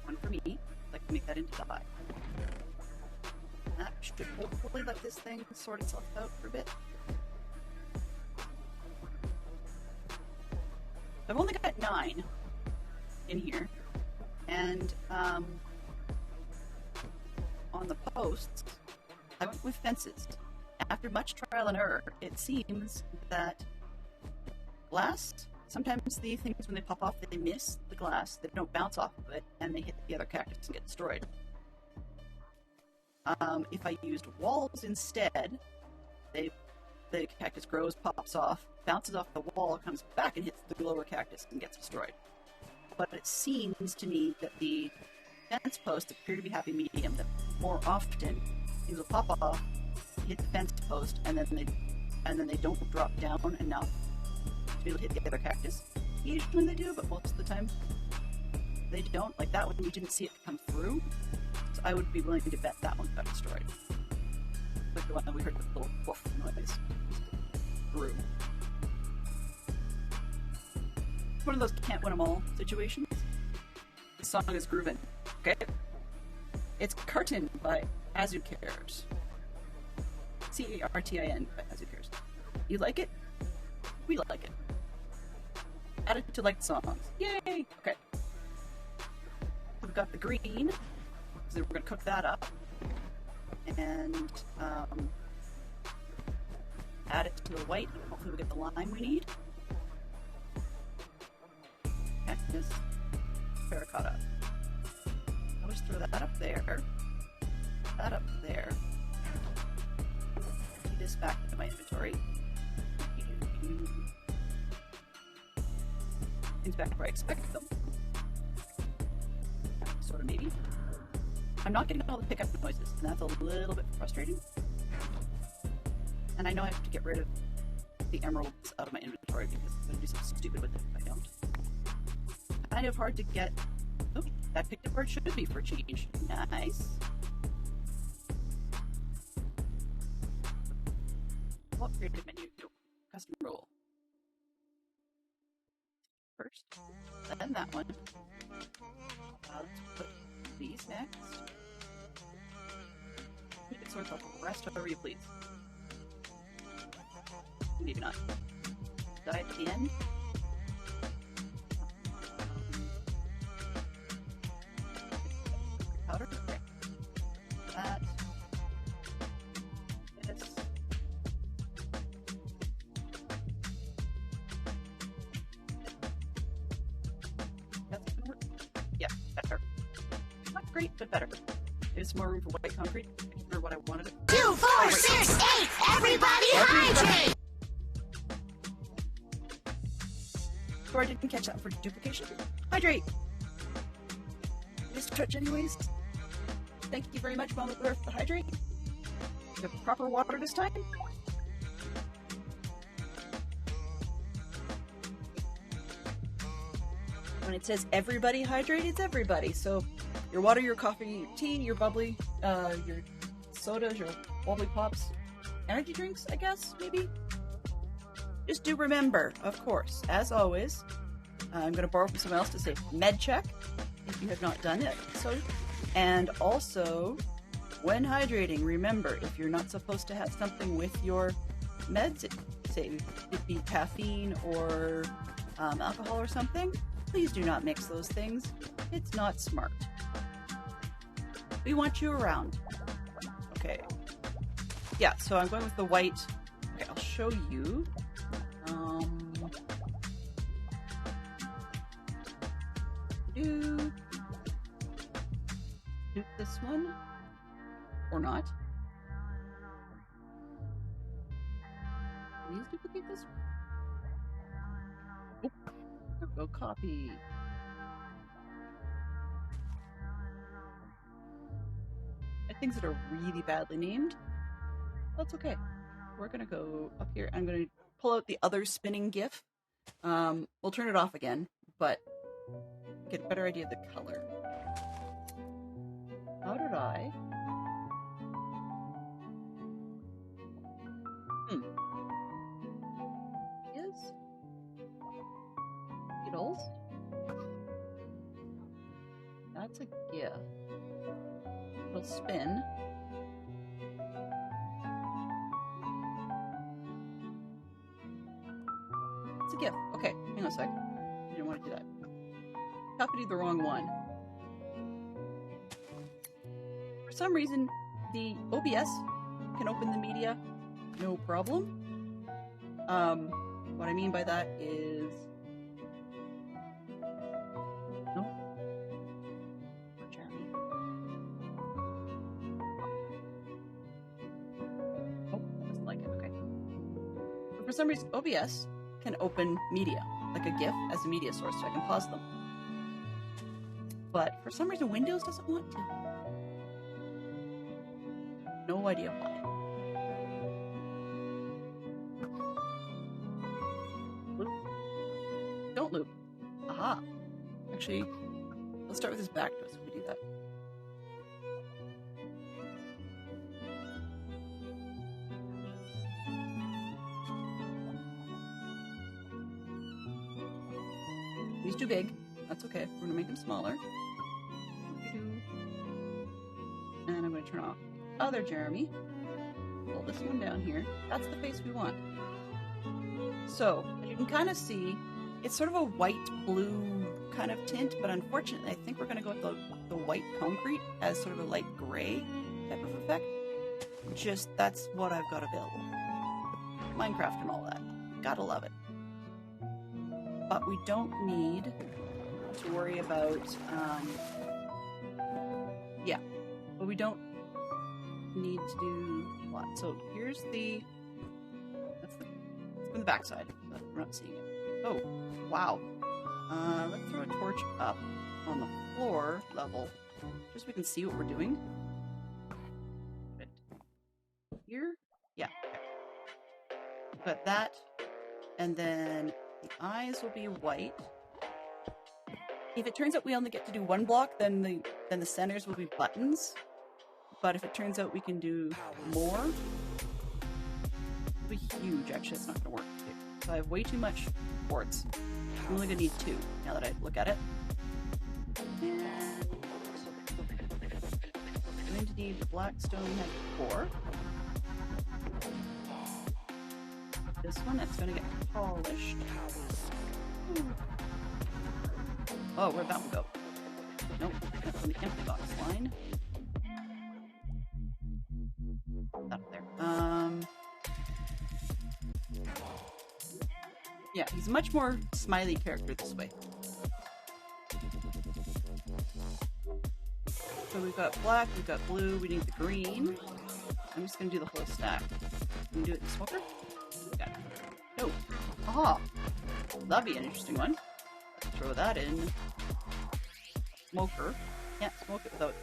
E: 1 for me. I'd like to make that into die. That should hopefully let this thing sort itself out for a bit. I've only got 9 in here, and on the posts, I went with fences. After much trial and error, it seems that glass, sometimes the things when they pop off, they miss the glass, they don't bounce off of it, and they hit the other cactus and get destroyed. If I used walls instead, the cactus grows, pops off, bounces off the wall, comes back and hits the lower cactus and gets destroyed. But it seems to me that the fence posts appear to be happy medium, that more often things will pop off, hit the fence post, and then they don't drop down enough to be able to hit the other cactus. Occasionally they do, but most of the time they don't. Like that one, you didn't see it come through, so I would be willing to bet that one got destroyed. Like the one that we heard the little woof noise through. One of those can't win them all situations. The song is groovin'. Okay? It's Curtain by Azu Cares. C-A-R-T-I-N by Azu Cares. You like it? We like it. Add it to like songs. Yay! Okay. We've got the green. So we're going to cook that up and add it to the white. Hopefully we get the lime we need. Cactus, terracotta. I'll just throw that up there. That up there. Empty this back into my inventory. Things back where I expect them. Sort of, maybe. I'm not getting all the pickup noises, and that's a little bit frustrating. And I know I have to get rid of the emeralds out of my inventory because I'm going to do something stupid with it if I don't. Kind of hard to get. Oh, that picked up where it should be for a change. Nice. Upgraded menu. Custom role. First, then that one. Let's put these next. You can sort out the rest however you please. Maybe not. Die at the end. Powder. Okay. That. This. That's gonna work. Yeah, better. Not great, but better. There's more room for white concrete. I can't remember what I wanted it.
I: 2, 4, 6, 8. Everybody hydrate.
E: Or I didn't catch that for duplication. Hydrate! Just touch anyways. Thank you very much, Mama Earth, for hydrate. The proper water this time. When it says everybody hydrate, it's everybody. So your water, your coffee, your tea, your bubbly, your sodas, your wobbly pops, energy drinks, I guess, maybe? Just do remember, of course, as always, I'm going to borrow from someone else to say med check if you have not done it. So, and also, when hydrating, remember, if you're not supposed to have something with your meds, say it be caffeine or alcohol or something, please do not mix those things. It's not smart. We want you around. Okay. Yeah, so I'm going with the white. Okay, I'll show you. Do this one or not? Please duplicate this one. Oh, there we go. Copy. Things that are really badly named. That's okay. We're gonna go up here. I'm gonna pull out the other spinning GIF. We'll turn it off again, but get a better idea of the color. How did I? Is Beatles? That's a GIF. It'll spin. It's a GIF. Okay, hang on a sec. I didn't want to do that. Copied the wrong one. For some reason, the OBS can open the media, no problem. What I mean by that is... No? Jeremy. Oh, doesn't like it. Okay. But for some reason, OBS can open media, like a GIF, as a media source, so I can pause them. But for some reason, Windows doesn't want to. No idea why. Loop. Don't loop. Aha. Actually, let's start with his back to us if we do that. He's too big. That's okay. We're gonna make him smaller. And I'm gonna turn off other Jeremy. Pull this one down here. That's the face we want. So, as you can kind of see, it's sort of a white-blue kind of tint, but unfortunately I think we're going to go with the white concrete as sort of a light gray type of effect. Just, that's what I've got available. Minecraft and all that. Gotta love it. But we don't need to worry about, yeah. But we don't need to do a lot. So here's the, that's from the backside, but we're not seeing it. Oh, wow. Let's throw a torch up on the floor level, just so we can see what we're doing. Here? Yeah. Got that. And then the eyes will be white. If it turns out we only get to do one block, then the centers will be buttons. But if it turns out we can do more, it'll be huge. Actually, it's not going to work. So I have way too much quartz. I'm only going to need 2, now that I look at it. And I'm going to need the black stone head 4. This one, that's going to get polished. Oh, where'd that one go? Nope, that's on the empty box line. That up there. Yeah, he's a much more smiley character this way. So we've got black, we've got blue, we need the green. I'm just going to do the whole stack. Can we do it in the smoker? Got it. Oh. Aha! That'd be an interesting one. Let's throw that in. Smoker. Can't smoke it without...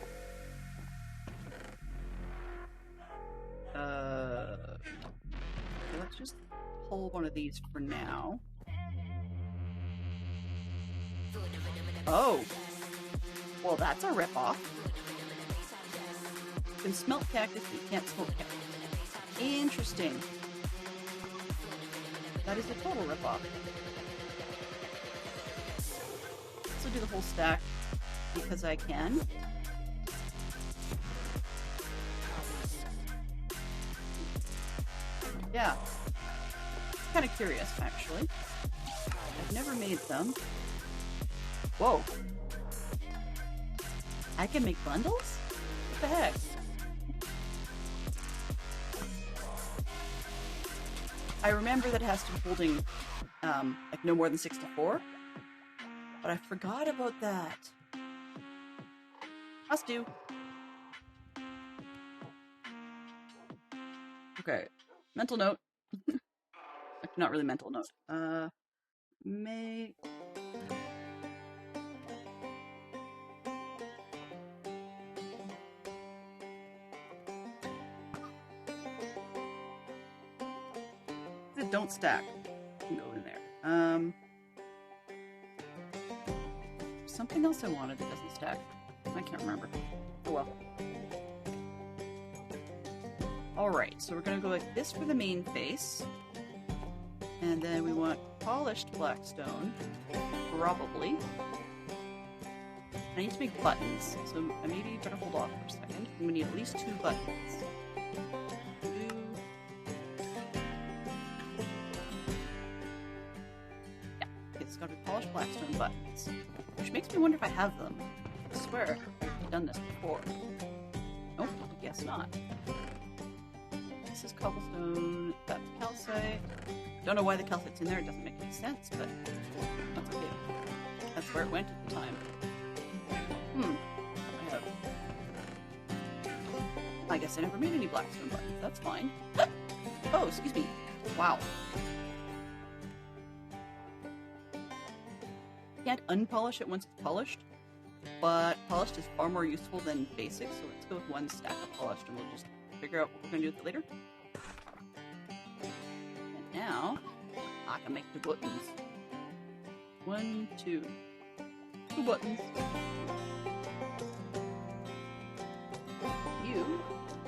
E: Okay, let's just pull one of these for now. Oh! Well, that's a ripoff. You can smelt cactus, but you can't smoke cactus. Interesting. That is a total ripoff. So do the whole stack because I can. Yeah. Kind of curious, actually. I've never made them. Whoa. I can make bundles? What the heck? I remember that it has to be holding, like no more than 6 to 4. But I forgot about that. Must do. Okay. Mental note. Not really mental note. Make... Don't stack. Can go in there. Something else I wanted that doesn't stack. I can't remember. Oh well. Alright, so we're gonna go like this for the main face. And then we want polished black stone. Probably. I need to make buttons, so I maybe better hold off for a second. I'm gonna need at least 2 buttons. It's got to be polished blackstone buttons, which makes me wonder if I have them. I swear I've done this before. Nope, I guess not. This is cobblestone, that's calcite. Don't know why the calcite's in there, it doesn't make any sense, but that's okay. That's where it went at the time. I guess I never made any blackstone buttons, that's fine. Oh, excuse me. Wow. Can't unpolish it once it's polished, but polished is far more useful than basic, so let's go with 1 stack of polished and we'll just figure out what we're going to do with it later. And now, I can make the buttons. 1, 2. 2 buttons. You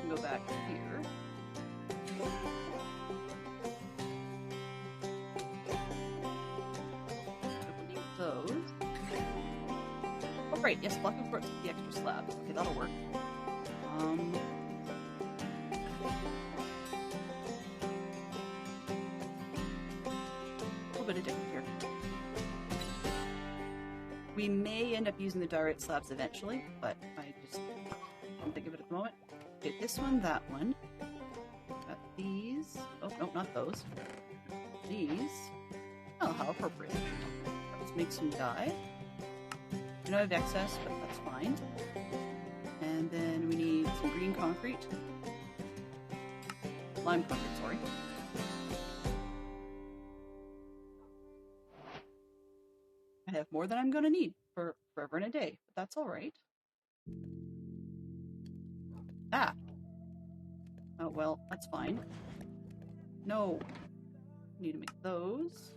E: can go back here. Those. Oh, great. Yes, blocking quartz with the extra slabs. Okay, that'll work. A little bit of different here. We may end up using the diorite slabs eventually, but I just don't think of it at the moment. Okay, this one, that one. Got these. Oh, no, not those. These. Oh, how appropriate. Let's make some dye. I know I have excess, but that's fine. And then we need some green concrete. Lime concrete, sorry. I have more than I'm going to need for forever and a day, but that's all right. Ah. Oh, well, that's fine. No. Need to make those.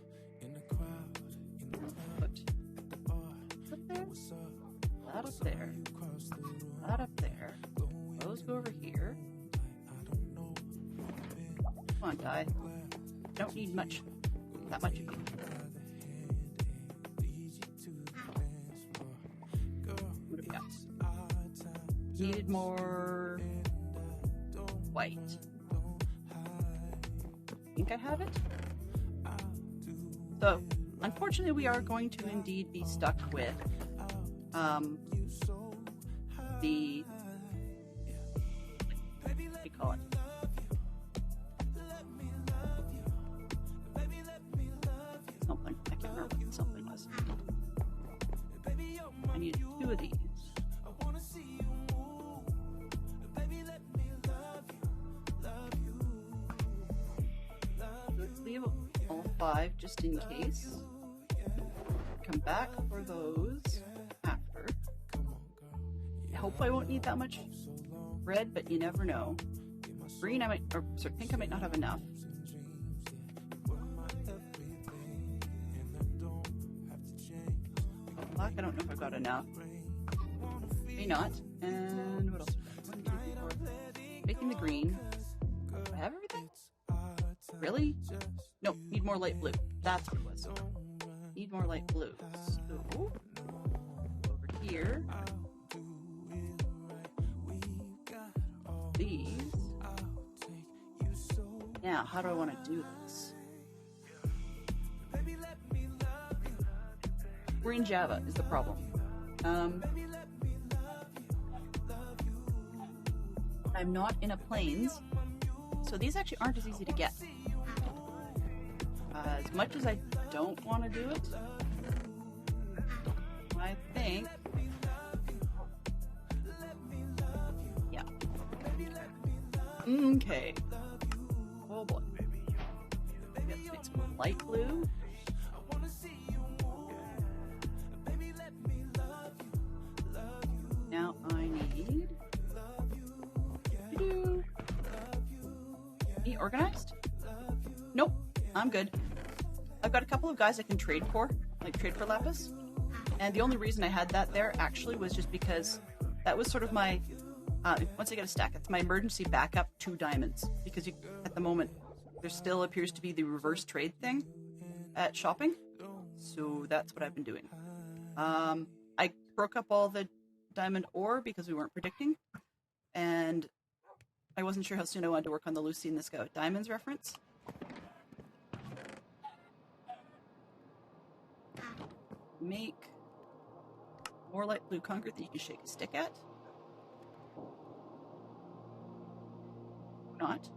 E: Put up there. That up there. That up there. Those go over here. Come on, guy. Don't need much. That much of you. What have we got? Needed more white. I think I have it. So, unfortunately, we are going to indeed be stuck with the what do you call it? Something. I can't remember what something was. I need 2 of these. Let's leave all 5 just in case. Come back for those after. I hope I won't need that much red, but you never know. Green I might, or sorry, pink I might not have enough. Black I don't know if I've got enough. May not. And what else? 1, 2, 3, 4. Making the green. Do I have everything? Really? No, need more light blue. That's what it was. Need more light blue. So, over here. These. Now, how do I want to do this? We're in Java is the problem. I'm not in a Plains, so these actually aren't as easy to get. As much as I don't want to do it, I think, yeah. Okay. Oh boy. Let's make some light blue. Now I need be organized? Nope, I'm good. I've got a couple of guys I can trade for, like trade for lapis. And the only reason I had that there actually was just because that was sort of my, once I get a stack, it's my emergency backup to diamonds. Because you, at the moment, there still appears to be the reverse trade thing at shopping. So that's what I've been doing. I broke up all the diamond ore because we weren't predicting. And I wasn't sure how soon I wanted to work on the Lucy and the Scout Diamonds reference. Make more light blue concrete that you can shake a stick at. Or not.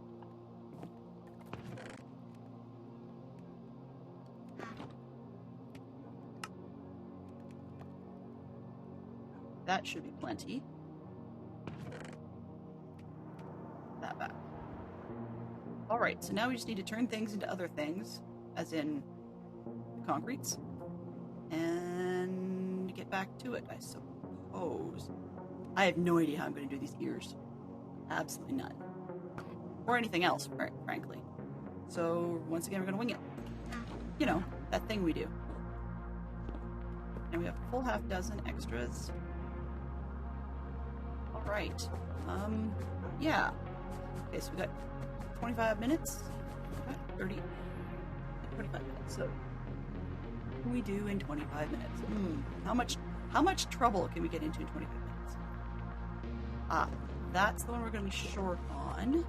E: That should be plenty. That back. Alright, so now we just need to turn things into other things, as in concretes, and get back to it, I suppose. I have no idea how I'm going to do these ears. Absolutely none. Or anything else, frankly. So, once again, we're going to wing it. You know, that thing we do. And we have a full half dozen extras. Alright. Yeah. Okay, so we got 25 minutes. 30. 25 minutes. So, what can we do in 25 minutes? How much trouble can we get into in 25 minutes? Ah, that's the one we're going to be short on.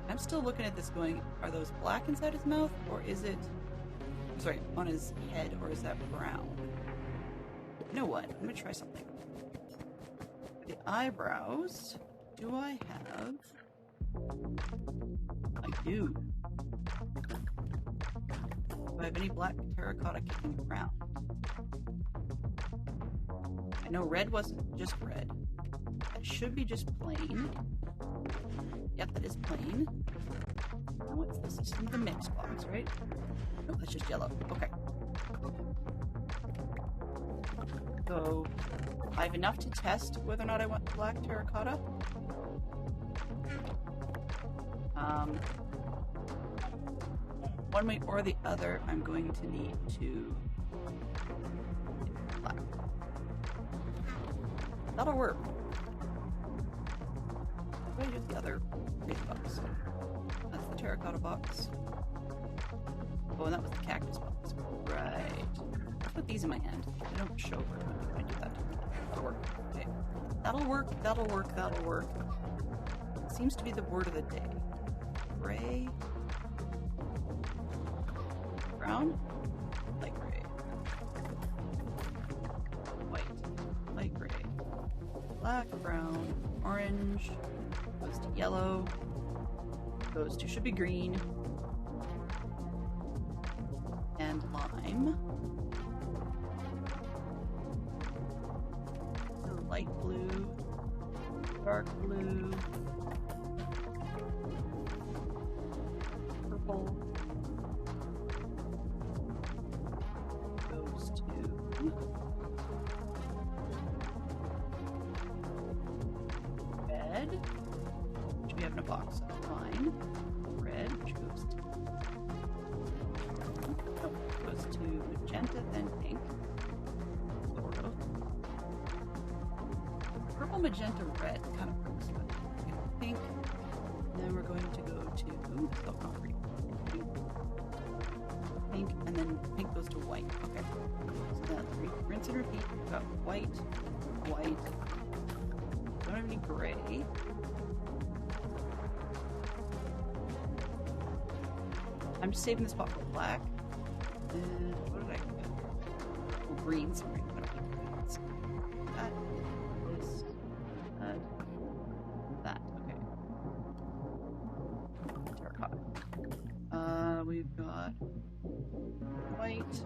E: I'm still looking at this going, are those black inside his mouth, or is it... sorry, on his head, or is that brown? You know what? I'm gonna try something. For the eyebrows, do I have? I do. Do I have any black terracotta kicking around? I know red wasn't just red. That should be just plain. Yep, that is plain. Now what's this? This is the mix box, right? Nope, that's just yellow. Okay. So, I have enough to test whether or not I want the black terracotta. One way or the other, I'm going to need to get black. That'll work. What do I do with the other big box? That's the terracotta box. Oh, and that was the cactus box. Right. I'll put these in my hand. They don't show very much when I do that. That'll work. Okay. That'll work, that'll work, that'll work. Seems to be the word of the day. Gray. Brown. Light gray. White. Light gray. Black, brown, orange. Goes to yellow. Those two should be green. And lime. Light blue. Dark blue. Purple. Goes to red, which we have in a box. Fine. Red, which goes to goes to magenta, then pink. Sort of. Purple, magenta, red kind of works. Pink. And then we're going to go to it's not concrete. Pink, and then pink goes to white. Okay. So that's rinse and repeat. We've got white, white. Don't have any gray. I'm just saving this spot for black. And what did I get? Oh, green, sorry. I don't need greens. That, this, that. Okay. Terracotta. We've got white.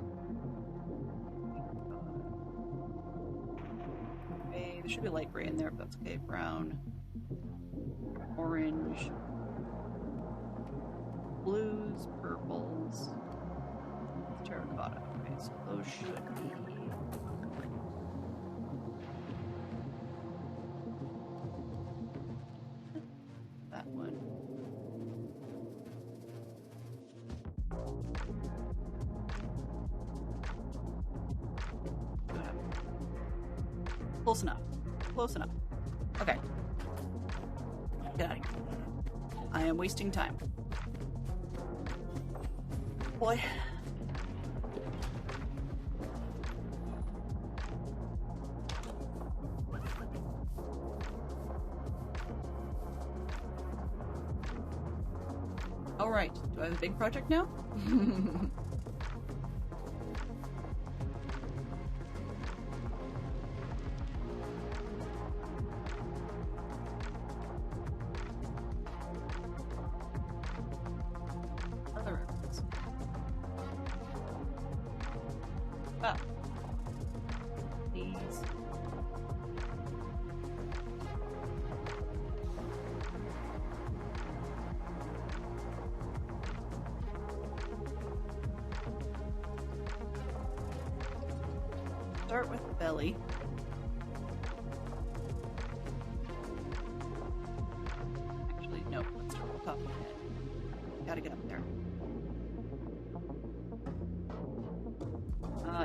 E: Gray. There should be light gray in there, but that's okay. Brown. Orange. Blues, purples, terracotta. Okay, so those should be that one. Close enough. Close enough. Okay. Get out of here. I am wasting time. Boy. All right. Do I have a big project now? Other reference. Ah. These. Start with the belly. Actually, no. Let's start with the top of the head. Gotta get up there.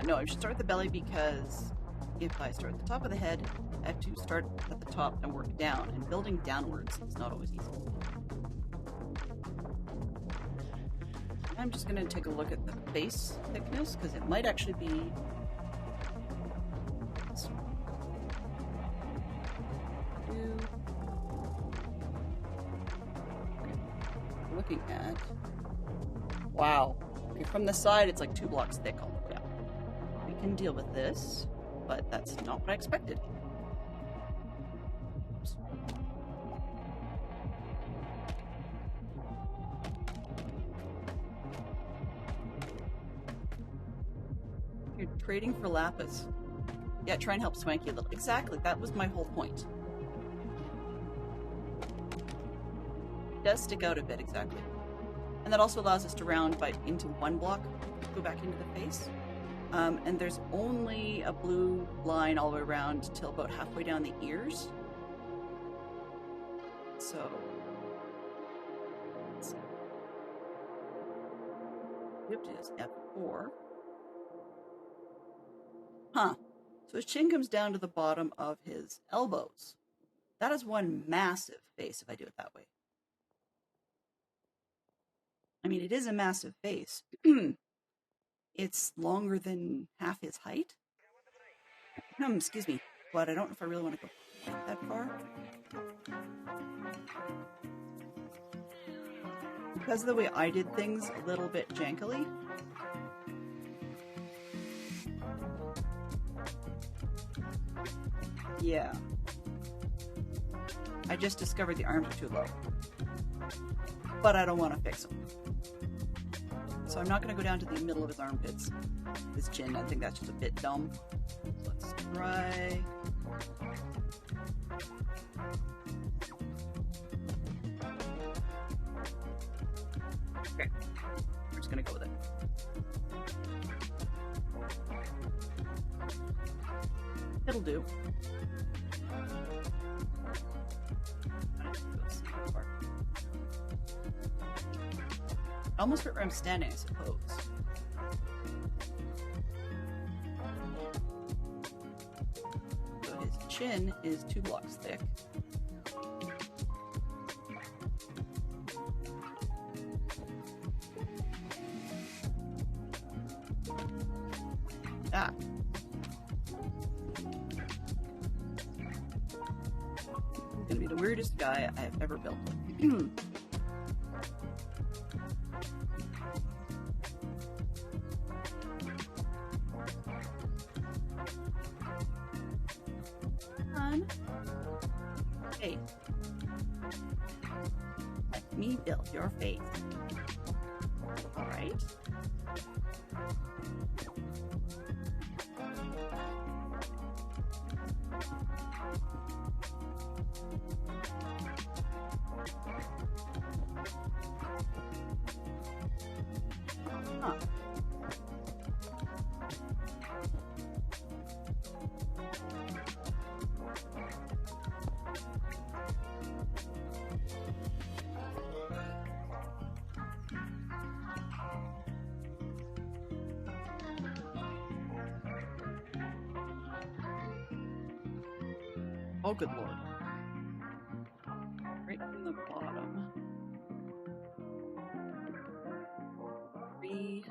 E: No, I should start with the belly because if I start at the top of the head, I have to start at the top and work down, and building downwards is not always easy. I'm just going to take a look at the face thickness because it might actually be looking at. Wow. Okay, from the side, it's like 2 blocks thick all the way down. We can deal with this, but that's not what I expected. Oops. You're trading for lapis. Yeah, try and help Swanky a little. Exactly, that was my whole point. It does stick out a bit, exactly. And that also allows us to round into 1 block, go back into the face. And there's only a blue line all the way around till about halfway down the ears. So, let's see. We have to do this F4. Huh. So his chin comes down to the bottom of his elbows. That is one massive face if I do it that way. I mean, it is a massive face. It's longer than half his height. Excuse me, but I don't know if I really want to go quite that far. Because of the way I did things a little bit jankily. Yeah. I just discovered the arms are too low. But I don't want to fix them. So I'm not going to go down to the middle of his armpits. His chin, I think that's just a bit dumb. So let's try... Okay. We're just going to go with it. It'll do. Almost right where I'm standing, I suppose. So his chin is 2 blocks thick. Ah. He's gonna be the weirdest guy I have ever built. Hey, let me build your face. All right. Huh. Oh, good lord. Right from the bottom. 3.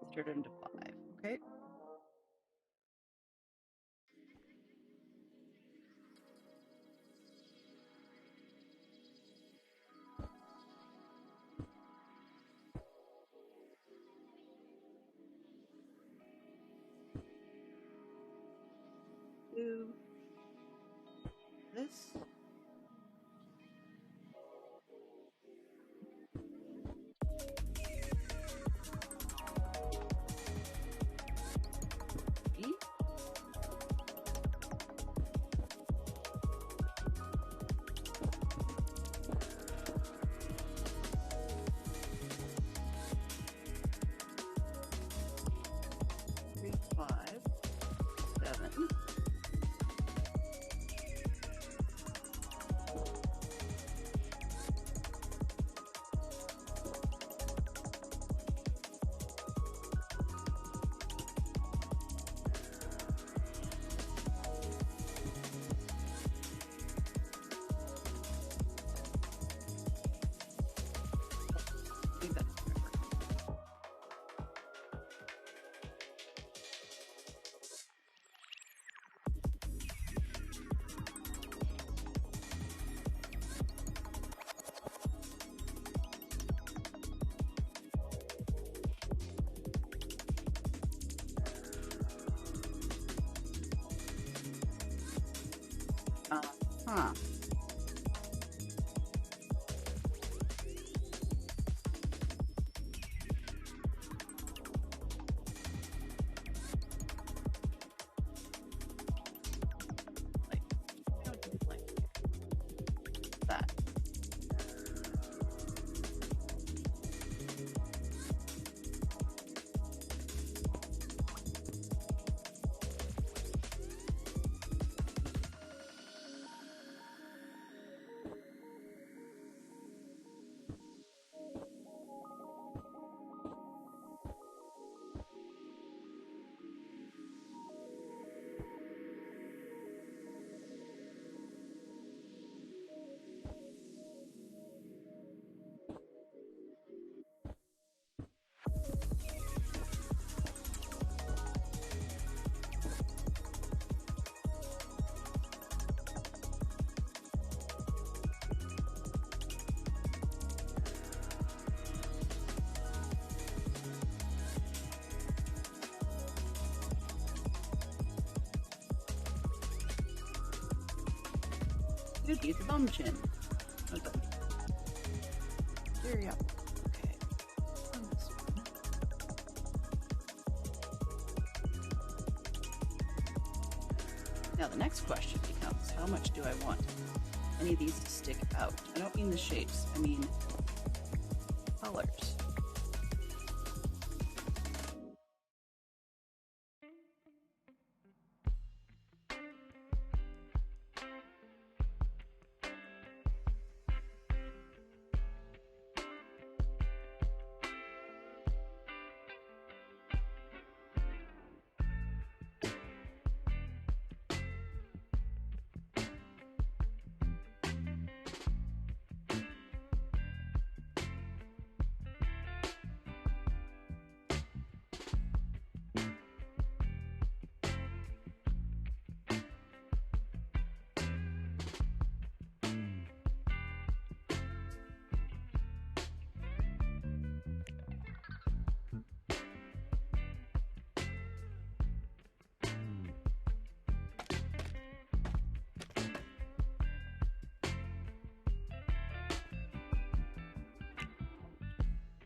E: Let's turn it into 5. Okay. Do this. E. Three, 5, 7. Huh. Like, I don't do like that. Dude, use the bum chin. Okay. Here, yeah. Okay. On this one. Now the next question becomes, how much do I want any of these to stick out? I don't mean the shapes, I mean colors.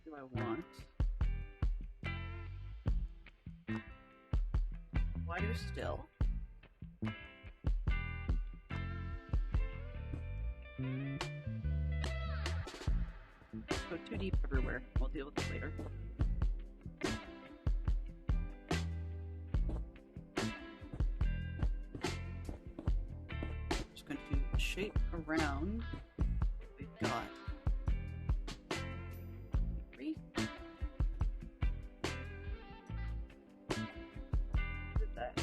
E: Do I want wider still? Go too deep everywhere. We'll deal with it later. Just going to do the shape around what we've got. Three. Did that.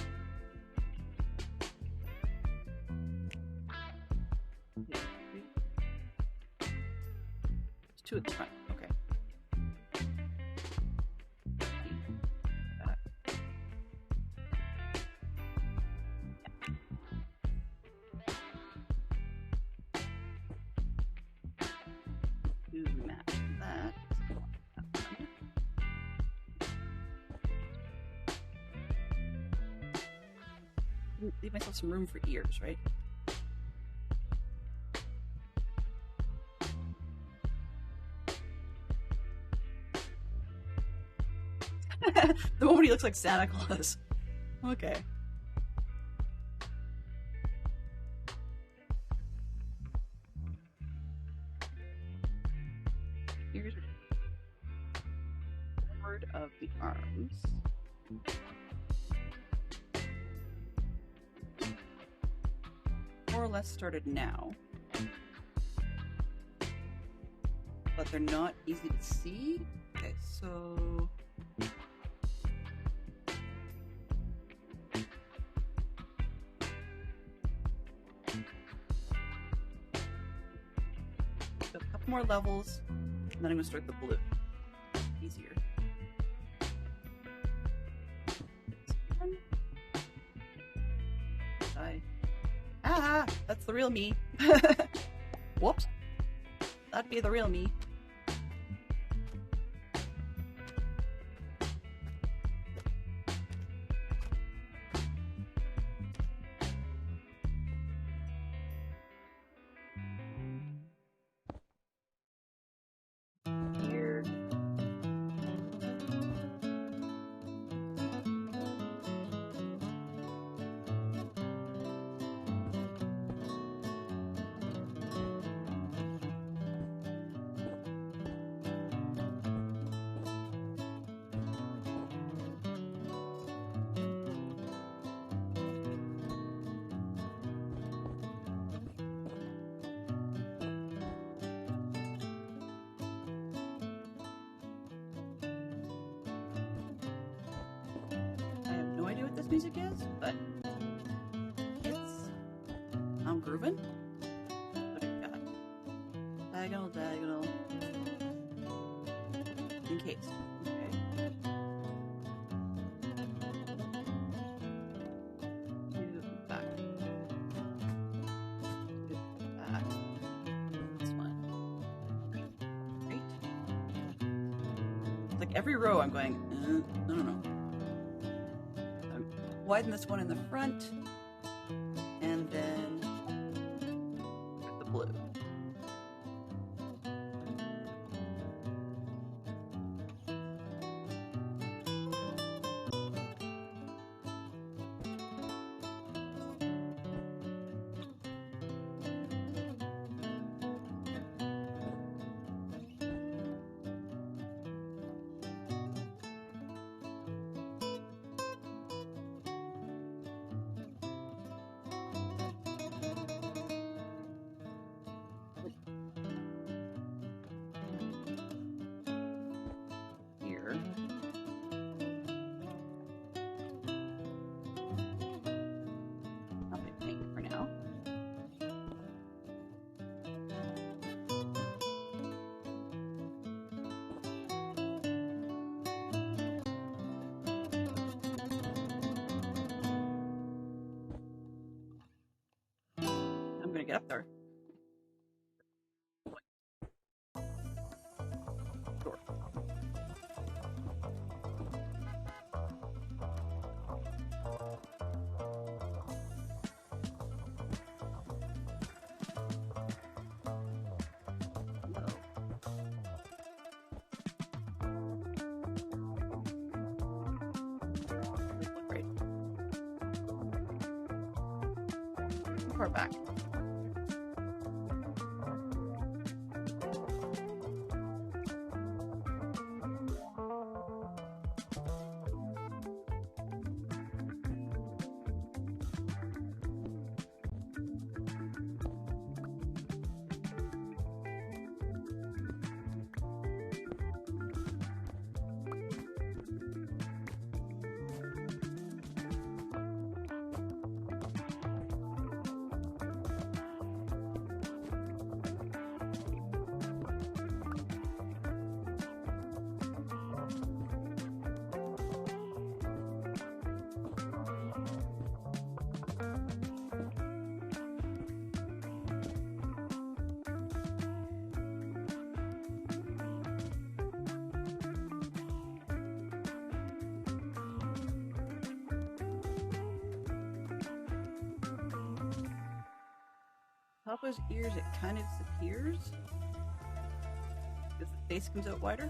E: Yeah, three. There's two at the front. Okay. Back. To match that. Leave myself some room for ears, right? The moment he looks like Santa Claus. Okay. Ears are forward of the arms. More or less started now. But they're not easy to see. Okay, so a couple more levels, and then I'm gonna start the blue. Easier. That's the real me. Whoops. That'd be the real me. music is, but it's I'm grooving. What do we got? Diagonal, diagonal. Encased. Okay. Back. Back. This one. Great. It's like every row I'm going, I don't know. Widen this one in the front, and then the blue. Here. I'll be pink for now. I'm gonna get up there. Sure. Great. How far back? Papa's ears, it kind of disappears. Because the face comes out wider.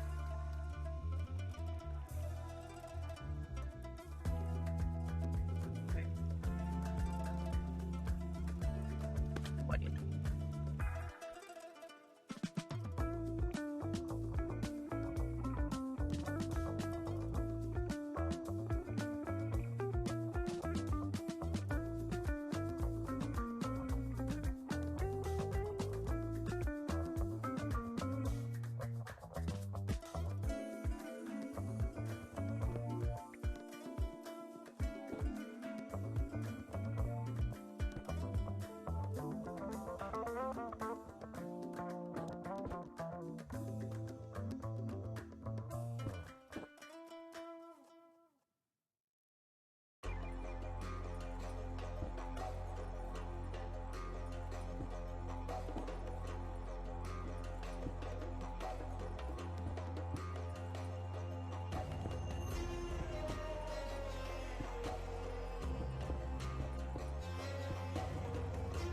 E: Okay. What do you think?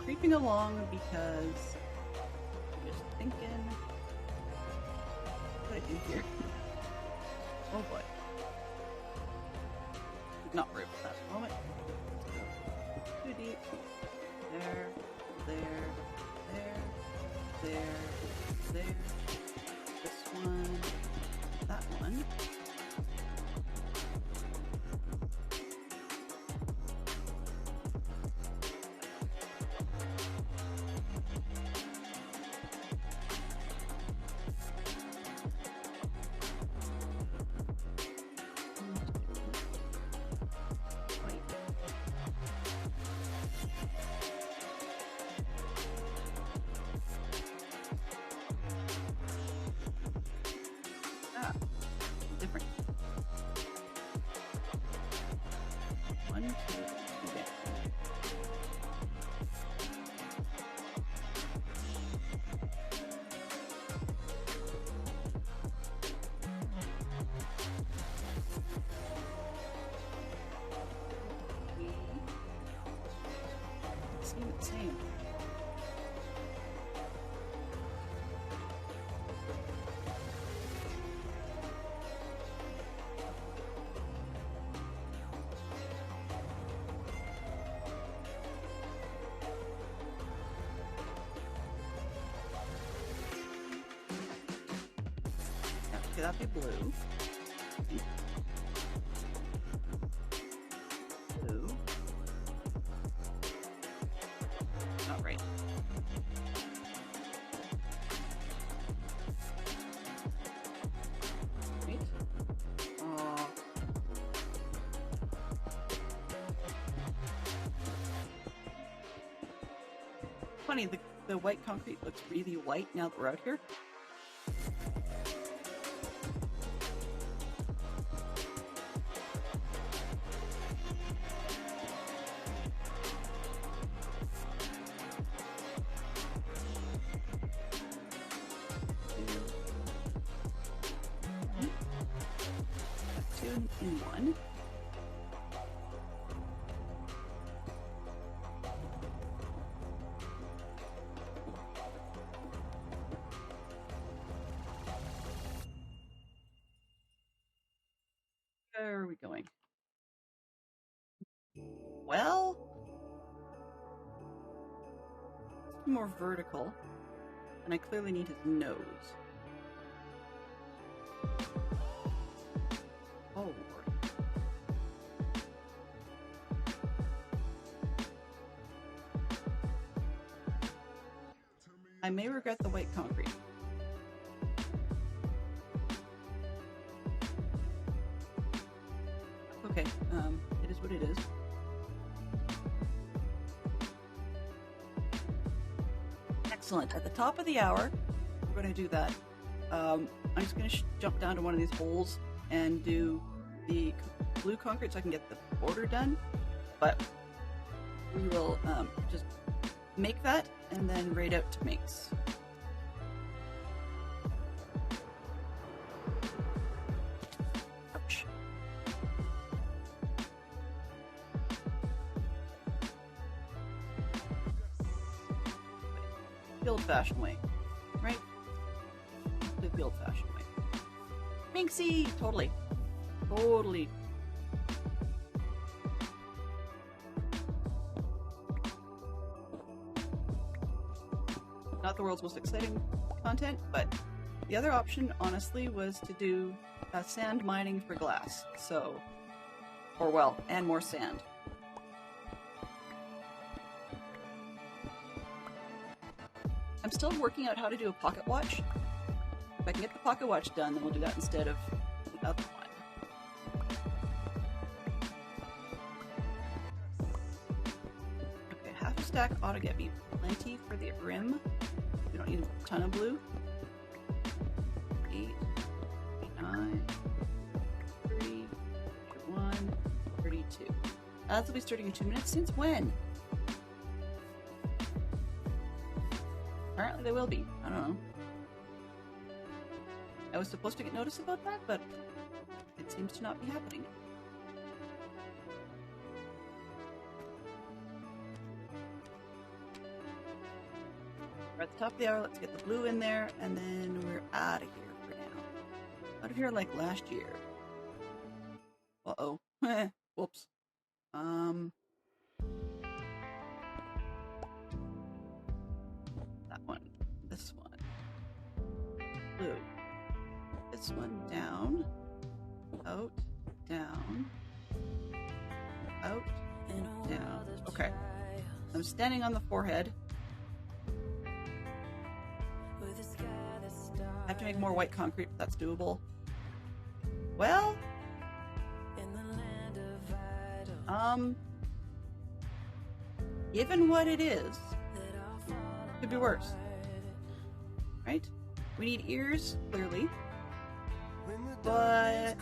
E: Creeping along because I'm just thinking what I do here. Oh boy. Not room at that moment. Too deep. There, there, there, there. This one, that one. White. keeping it the same. Okay, that'd be blue. Blue. Not right. Right. Funny, the white concrete looks really white now that we're out here. Two in one. Where are we going? Well, it's more vertical, and I clearly need his nose. Oh, Lord. I may regret the white concrete. Okay, it is what it is. Excellent. At the top of the hour, we're going to do that. I'm just going to jump down to one of these holes and do the blue concrete so I can get the border done. But we will just make that and then raid out to mates. Ouch. The old-fashioned way, right? The old-fashioned way. Minxie! Totally. Totally. Not the world's most exciting content, but the other option, honestly, was to do sand mining for glass. So, or well, and more sand. I'm still working out how to do a pocket watch. If I can get the pocket watch done, then we'll do that instead of the other one. Okay, half a stack ought to get me plenty for the rim. We don't need a ton of blue. 8, 9, 30, 31, 32. Ads will be starting in 2 minutes. Since when? Apparently they will be. I don't know. I was supposed to get notice about that, but it seems to not be happening. We're at the top of the hour. Let's get the blue in there, and then we're out of here for now. Out of here like last year. Uh-oh. Whoops. That one. This one. Blue. This one down. Out. Down. Out. Down. Okay. I'm standing on the forehead. I have to make more white concrete, but that's doable. Well, given what it is, could be worse, right? We need ears, clearly, but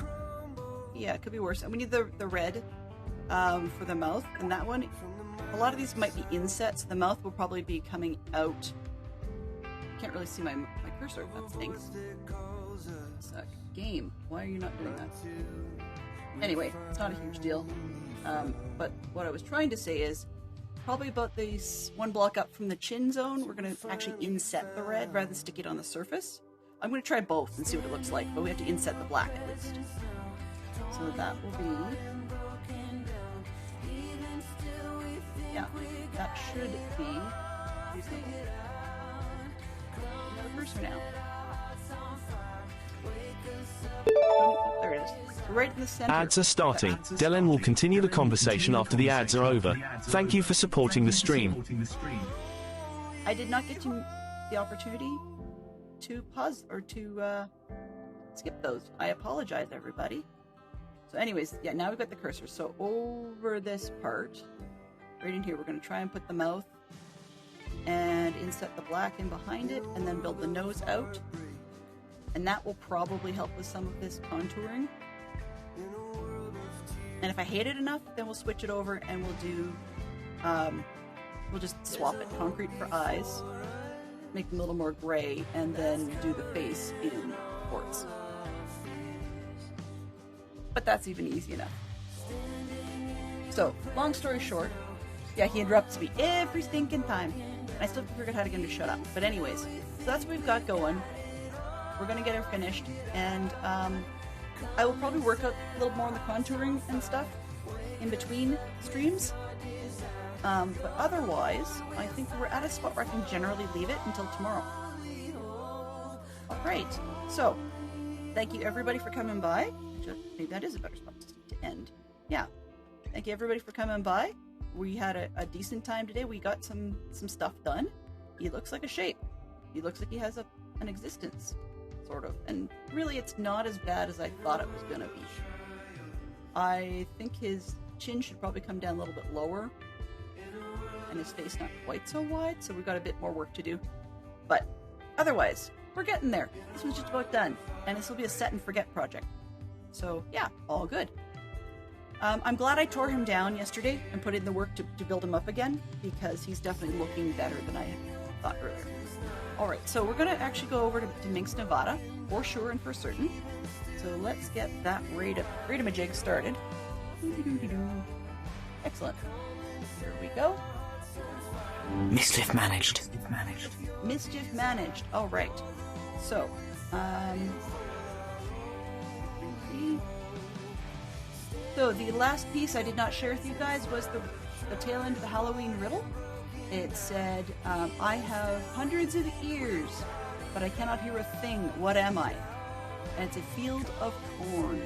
E: yeah, it could be worse. And we need the red for the mouth, and that one, a lot of these might be insets. The mouth will probably be coming out. Can't really see my cursor. That stinks. Suck. Game. Why are you not doing that? Anyway, it's not a huge deal. But what I was trying to say is, probably about this one block up from the chin zone. We're going to actually inset the red rather than stick it on the surface. I'm going to try both and see what it looks like, but we have to inset the black at least. So that will be... yeah, that should be reasonable. Another cursor now. Oh, there it is. Right in the center.
A: Ads are starting. Dylan will continue the conversation after the ads are over. Thank you for supporting the stream.
E: I did not get the opportunity to pause or to skip those. I apologize, everybody. So anyways, yeah, now we've got the cursor. So over this part, right in here, we're going to try and put the mouth and inset the black in behind it and then build the nose out. And that will probably help with some of this contouring. And if I hate it enough, then we'll switch it over and we'll do, we'll just swap it, concrete for eyes, make them a little more gray, and then do the face in quartz. But that's even easy enough. So, long story short, yeah, he interrupts me every stinking time. I still have to figure out how to get him to shut up. But anyways, so that's what we've got going. We're going to get her finished, and I will probably work out a little more on the contouring and stuff in between streams. But otherwise, I think we're at a spot where I can generally leave it until tomorrow. Alright, so thank you everybody for coming by. Maybe that is a better spot to end. Yeah, thank you everybody for coming by. We had a decent time today. We got some stuff done. He looks like a shape. He looks like he has an existence. Sort of, and really it's not as bad as I thought it was going to be. I think his chin should probably come down a little bit lower, and his face not quite so wide, so we've got a bit more work to do. But otherwise, we're getting there. This one's just about done, and this will be a set and forget project. So yeah, all good. I'm glad I tore him down yesterday and put in the work to build him up again, because he's definitely looking better than I thought earlier. Alright, so we're going to actually go over to Minx, Nevada, for sure and for certain. So let's get that raid-a-majig started. Excellent. Here we go.
J: Mischief managed.
E: Mischief managed. Alright. So, so the last piece I did not share with you guys was the tail end of the Halloween riddle. It said, I have hundreds of ears, but I cannot hear a thing. What am I? And it's a field of corn.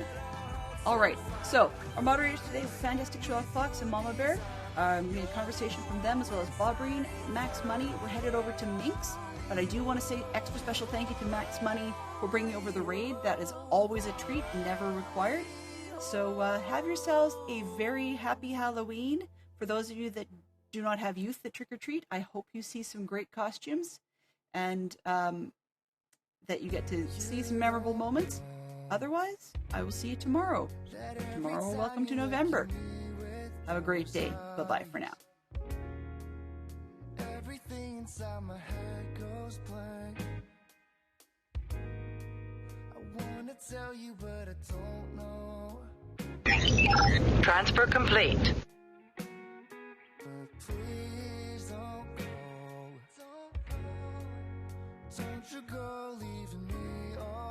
E: Alright, so our moderators today were Fantastic Sherlock Fox and Mama Bear. We had conversation from them as well as Bob Breen, Max Money. We're headed over to Minx, but I do want to say extra special thank you to Max Money for bringing over the raid. That is always a treat, never required. So have yourselves a very happy Halloween. For those of you that do not have youth that trick-or-treat, I hope you see some great costumes and that you get to see some memorable moments. Otherwise, I will see you tomorrow. Tomorrow, welcome to November. Have a great day. Bye-bye for now.
G: Everything inside my head goes blank. I wanna tell you, but I don't know.
J: Transfer complete.
G: Please don't go. Don't you go leaving me all